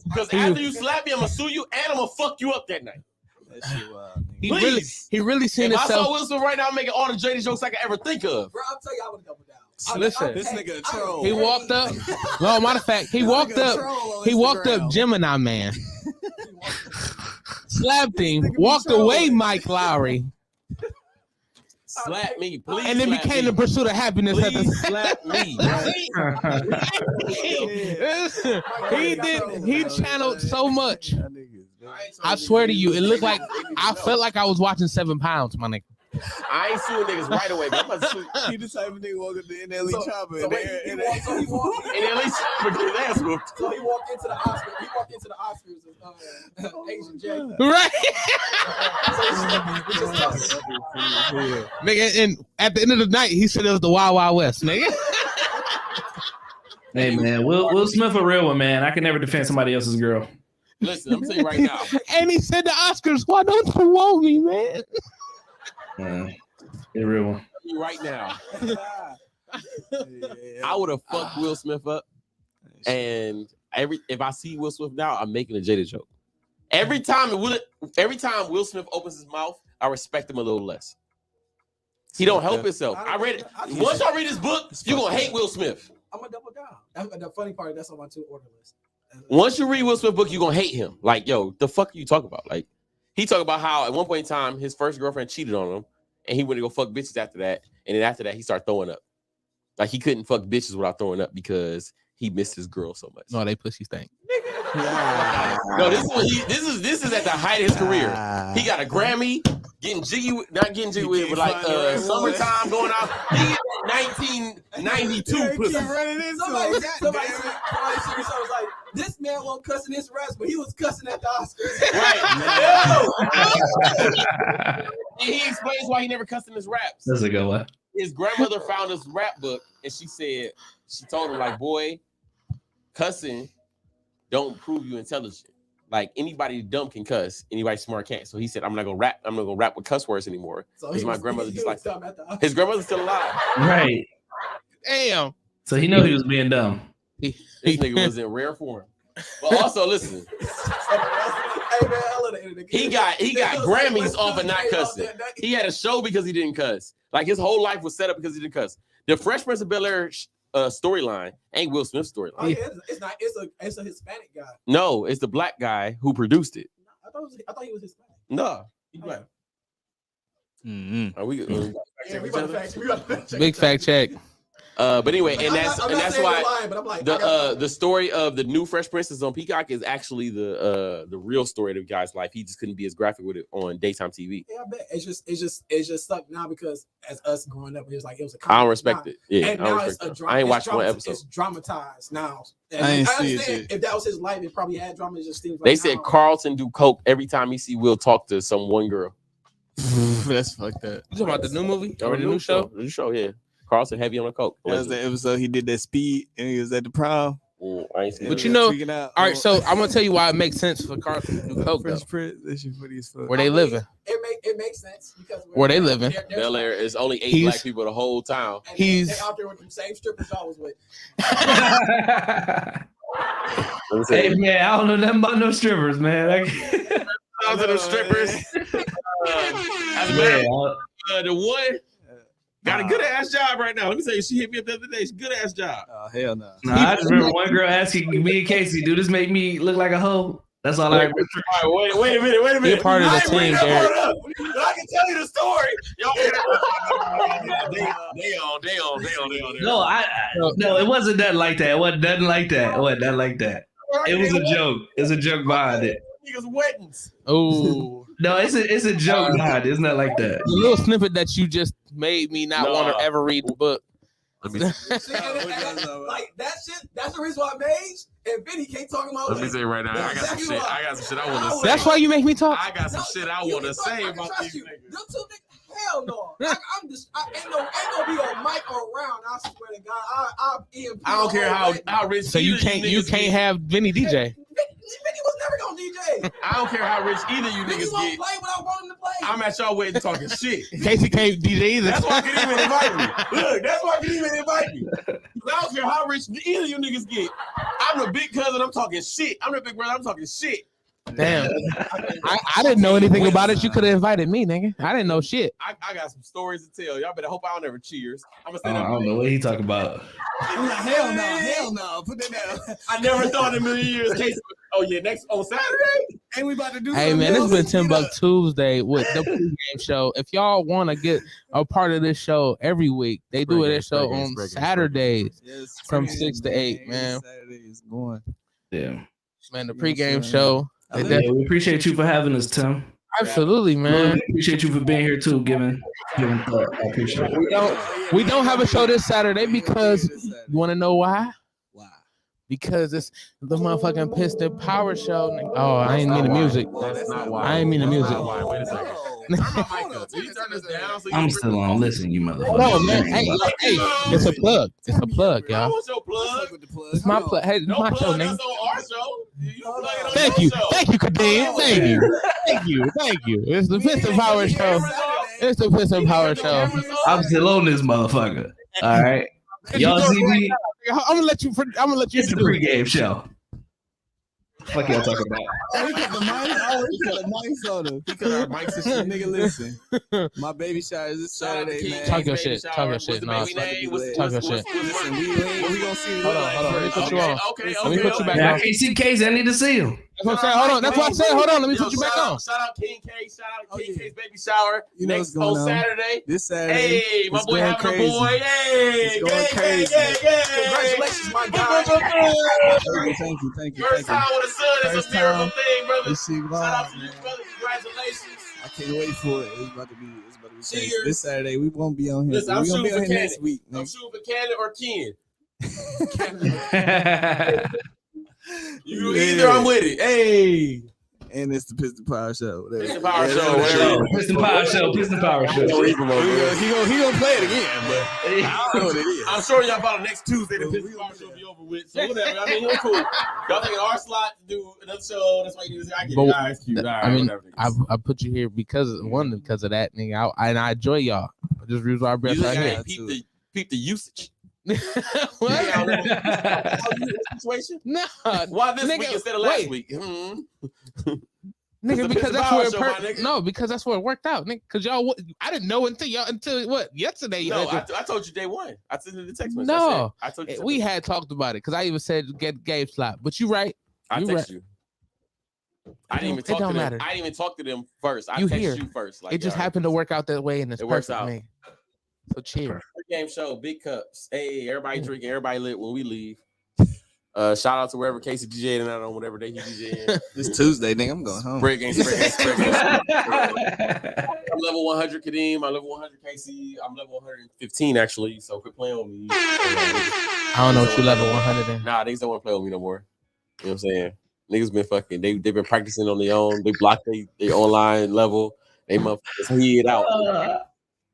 Because after you slap me, I'm gonna sue you and I'm gonna fuck you up that night. That shit wild. He really seen if himself. I saw Will Smith right now, I'm making all the JD jokes I could ever think of. Bro, I'll tell you, I would double down. Listen, this nigga a troll. He walked up. No, matter of fact, he walked up Gemini Man. Slapped him, walked away Mike Lowry. Slap me, please. And then became the pursuit of happiness. Please slap me. He channeled so much. I swear to you, it looked like I felt like I was watching 7 Pounds, my nigga. I ain't suing niggas right away, but I'm about to sue. He the type of nigga walk up to NLE chopper. He walked into the Oscars. He walked into the Oscars of Asian J. Right. Nigga, and at the end of the night, he said it was the Wild Wild West, nigga. Hey man, Will Smith a real one, man. I can never defend somebody else's girl. Listen, I'm saying right now. And he said the Oscars, why don't you want me, man? A real one. Right now. I would have fucked Will Smith up. And if I see Will Smith now, I'm making a Jada joke. Every time Will Smith opens his mouth, I respect him a little less. He don't help himself. I read it. Once y'all read his book, you're gonna hate Will Smith. I'm gonna double down. The funny part, that's on my 2 order list. Once you read Will Smith's book, you're gonna hate him. Like, yo, the fuck you talk about? Like, he talked about how at one point in time his first girlfriend cheated on him, and he went to go fuck bitches after that. And then after that, he started throwing up. Like, he couldn't fuck bitches without throwing up because he missed his girl so much. No, they pussy stink. No, this is at the height of his career. He got a Grammy, not getting jiggy with, but like summertime going out. He in 1992 pussy. Somebody was like, this man won't cuss in his raps, but he was cussing at the Oscars. Right. And he explains why he never cussed in his raps. That's a good one. His grandmother found his rap book, and she told him, like, boy, cussing don't prove you intelligent. Like, anybody dumb can cuss, anybody smart can't. So he said, I'm not gonna rap with cuss words anymore. Because my grandmother just like his grandmother's still alive. Right. Damn. So he knew he was being dumb. This nigga was in rare form. But also, listen, he got Grammys off of not cussing. He had a show because he didn't cuss. Like, his whole life was set up because he didn't cuss. The Fresh Prince of Bel-Air storyline ain't Will Smith's storyline. Oh, yeah, it's a Hispanic guy. No, it's the black guy who produced it. I thought he was Hispanic. No, he black. Are we? We about to fact check. Big fact check. But anyway, and that's why lying, but I'm like, the story of the new Fresh Prince is on Peacock is actually the real story of the guy's life. He just couldn't be as graphic with it on daytime TV. Yeah, I bet it's just stuck now because as us growing up, it was like it was a I don't comedy. respect it. Yeah, and I don't now respect it's a it. drama. I ain't watched one episode. It's dramatized now. And I ain't I see understand it. if that was his life, it probably had drama. It just seems like They said Carlton do coke every time he see Will talk to some one girl. That's fucked up. You talking about the new movie or the new new show? The new show, yeah. Carlton heavy on the coke. That was the episode he did that speed and he was at the prom. I ain't seen But it. you know, Freaking out. all right. So I'm gonna tell you why it makes sense for Carlton to do coke though. Fresh Prince, that shit funny as fuck. Where they living? It makes sense because Where they living? Bel Air is only 8 He's- black people the whole town. And He's- they out there with the same strippers y'all was with. Hey man, I don't know nothing about no strippers, man. Out to the strippers. The one got a good ass job right now. Let me tell you, she hit me up the other day. She's good ass job. Oh hell no. I just remember one girl asking me and Casey, "Do this make me look like a hoe?" That's all I remember. All right, wait a minute. You're part of the team, Derek. I can tell you the story. Y'all, they on. No, it wasn't nothing like that. It wasn't nothing like that. It wasn't nothing like that. It was a joke. It's a joke behind it. Niggas weddings. Oh, No, it's a joke behind it. It's not like that. the little snippet that you just made me not No. want to ever read the book. Let me See, like that shit. That's the reason why Mage and Vinny can't talk about. let me say right now. I got some shit. I got some shit I want to say. That's why you make me talk. I got some shit I want to say about these niggas. Them two niggas, hell no. I'm just, ain't no be a mic around. I swear to God, I'll EMP. I don't care how rich. So you either can't have Vinny DJ. Vinny was never gonna DJ. I don't care how rich either you Vinny niggas won't get. play what I want him to play. I'm at y'all wedding talking shit. Casey can't DJ either. That's why I couldn't even invite me. Look, that's why I couldn't even invite me. I don't care how rich either you niggas get. I'm the big cousin. I'm talking shit. I'm the big brother. I'm talking shit. Damn. I didn't know anything about it. You could have invited me, nigga. I didn't know shit. I got some stories to tell. Y'all better hope I don't ever cheers. I'm gonna say I don't know what he talking about. Hell no. Put that down. I never thought in a million years. Casey, oh yeah, next on Saturday. Ain't we about to do Hey something man, else? it's been TimbukTuesday with the Pregame Show. If y'all want to get a part of this show every week, they do this show on Saturdays Yes, from friend, 6 to 8, man. Saturday is going. Yeah. Man, the Yes, Pregame sir. Show. Yeah, we appreciate you for having us, Tim. Absolutely, man. We appreciate you for being here too, giving thought. I appreciate it. We don't have a show this Saturday because you want to know why? Why? Because it's the motherfucking Piston Power Show. Oh, I ain't mean the music. That's not why. I ain't mean the music. Wait a second. Can you turn this down? So you I'm still on. Listen, you motherfucker. No, man. Hey, it's a plug. It's a plug, I y'all. want your plug. It's my plug. Hey, it's No my show, plug. nigga. That's on our show. You plug it on Thank your you. show. Thank you, Kadeem. Thank you. It's the Piston Power Show. It's the Piston Power Show. I'm still on this motherfucker. All right. Y'all see me? I'm gonna let you. It's the pregame show. Fuck y'all talking about? He got the mics. Oh, he got the mics on him. He got our mics and shit. Nigga, listen. My baby shower is this Saturday, man. Talk your shit. Talk your shit. No, talk your shit. Listen, we gonna see. Hold on. Let me put you on. Okay. Let me put you back Man, on. I can't see Case. I need to see him. That's what I'm saying. Hold on. That's what I said. Hold on. Let me put you back on. Shout out King K. Shout out King K's baby shower. You know next what's going on. Saturday. This Saturday. Hey, my It's boy going having crazy. a boy. Hey, It's going crazy. Congratulations, my guy. Thank you. First time with a son is First a miracle time. thing, brother. This shit Shout live, out to you, man. brother. Congratulations. I can't wait for it. It's about to be crazy. Cheers. This Saturday we won't be on here. Listen, I'm We're gonna be shooting on for here next Cannon. week. I'm shooting for Cannon or Ken. You either I'm with it. Hey. And it's the Piston Power Show. Whatever. Piston Power Show. Whatever. Piston Power Show. Piston Power Show. He gonna play it again, but I don't know what it is. I'm sure y'all about next Tuesday the Piston Power Show will be over with. So whatever. I mean, you're cool. Y'all taking our slot to do another show. That's why you do. I get it. All right, it's cute. All right, I mean, whatever. I put you here because of that, nigga. And I enjoy y'all. I just use our best You right think here. I peep the usage? What? Situation? No. Why this Nigga, week instead of last wait. week? Nigga, the because Piston that's Power where it Show, my nigga. No, because that's where it worked out, nigga. Because y'all, I didn't know until what yesterday. No, I told you day one. I sent you the text message. No, I told you we had talked about it because I even said get Gabe slot. But you right. I You text right. you. I didn't even It talk to don't them. matter. I didn't even talk to them first. I You text here. you first. Like, It just yo, happened to work out that way, and it's It works perfect, out. man. So cheers. Game show, big cups. Hey, everybody drinking, everybody lit when we leave. Shout out to wherever Casey DJ tonight on whatever day he DJ. It's Tuesday, nigga. I'm going home. Spread game. I'm level 100 Kadeem. I'm level 100 Casey. I'm level 115 actually. So quit playing with me. I don't know what you level 100 in. Nah, niggas don't want to play with me no more. You know what I'm saying? Niggas been fucking. They've been practicing on their own. They block their online level. They motherfuckers head out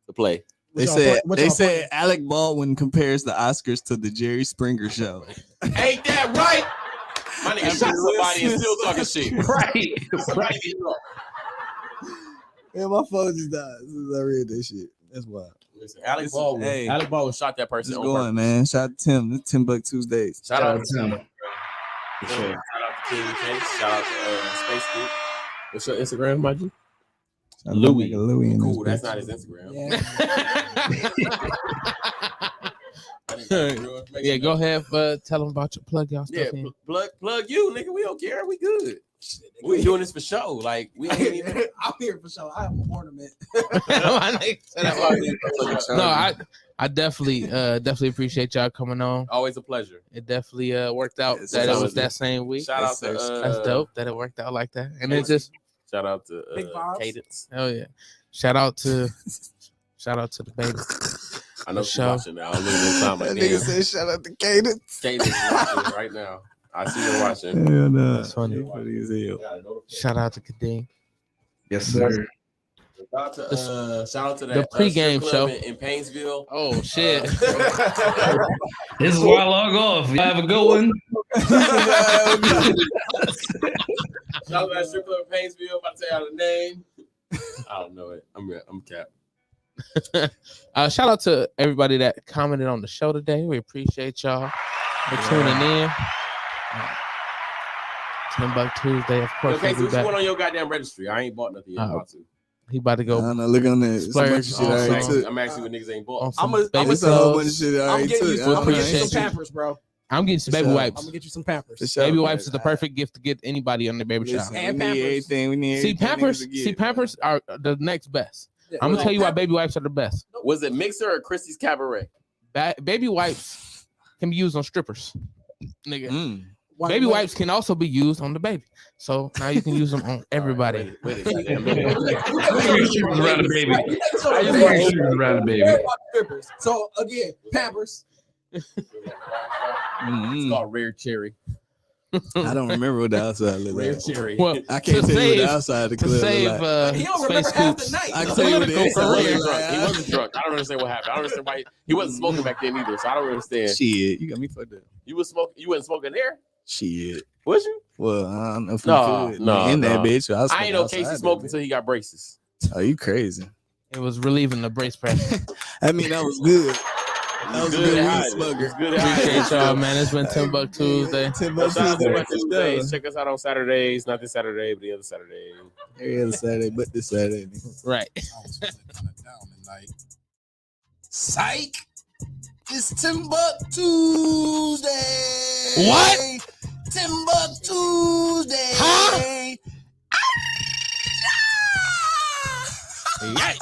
to play. They said Alec Baldwin compares the Oscars to the Jerry Springer show. Ain't that right? My nigga shot somebody and still talking shit. Right. Yeah, my phone just died as soon as I read that shit. That's wild. Listen, Alec Baldwin. Hey. Alec Baldwin shot that person. Just on going, purpose. man. Shout out to Tim. This TimbukTuesdays. Shout out to Tim. Tim. Shout out to King Case. Shout out to Space Group. What's your Instagram, Mikey? Louis. Louis in Cool. this That's bitch. not his Instagram. Yeah, go ahead. Tell them about your plug y'all Yeah, stuff in. plug you, nigga. We don't care. We good. We doing this for show. Like we ain't even. I'm here for sure. I have an ornament. No, I definitely appreciate y'all coming on. Always a pleasure. It definitely worked out Yes, that it sir. was that same week. Shout out to That's dope that it worked out like that. And it just shout out to Big vibes. Cadence. hell yeah. Shout out to the baby. I know The she's show. watching now. I'm losing time. That Like, nigga damn. said shout out to Cadence. Cadence is watching right now. I see her watching. Hell no. That's funny. Funny as hell. Shout out to Kadeem. Yes, sir. Shout out to that The pregame strip show. club in Painesville. Oh shit. This is why I log off. You have a good one. Shout out to that strip club in Painesville. I'm about to tell y'all the name. I don't know it. I'm capped. Shout out to everybody that commented on the show today. We appreciate y'all for tuning in. TimbukTuesday, of course. Okay, we'll so be what's back. going on your goddamn registry? I ain't bought nothing yet. I'm about to. He about to I go. don't know. Look on there. Some Splurge extra shit on I already some- took. I'm actually what niggas ain't on bought. some I'm baby It's a whole bunch of clothes. shit I I'm already getting you took. some, I I'm getting you appreciate some you. Pampers, bro. I'm getting some For baby sure. I'm wipes. gonna get you some Pampers. For sure. Baby wipes is the perfect gift to get anybody on their baby Listen, shower. we And need Pampers. everything. We need See, everything Pampers. niggas to See, get. Pampers are the next best. Yeah, I'm gonna well, tell you why baby wipes are the best. Was it Mixer or Christie's Cabaret? Baby wipes can be used on strippers, nigga. Mm. Baby wipes can also be used on the baby, so now you can use them on everybody. Wait a goddamn minute. Strippers around the baby. So, I just wear strippers around the baby. strippers. So again, Pampers. It's Mm. called Rare Cherry. I don't remember what the outside looked Rare like. Cherry. Well, I can't to tell you what the save outside of the to club save looked like. He don't space remember half the scoops. night. I can tell you what the Go inside for He wasn't real. looked drunk. like. He wasn't drunk. I don't understand what happened. I don't understand why he wasn't smoking back then either. So I don't understand. Shit, you got me fucked up. You was smoking. You wasn't smoking there. Shit. Was you? Well, I don't know if we No, could. no, in that no. bitch. I, was I ain't know outside Casey that smoked bitch. until he got braces. Oh, you crazy? It was relieving the brace pressure. I mean, that was good. was a good good at weed hiding. smoker. He's good at Appreciate hiding. y'all, man. It's been TimbukTuesday. Tuesdays. Check us out on Saturdays. Not this Saturday, but the other Saturday. Every other Saturday, but this Saturday. Right. I was feeling kind of down tonight. Psych! It's TimbukTuesday. What? TimbukTuesday. Huh? Yeah.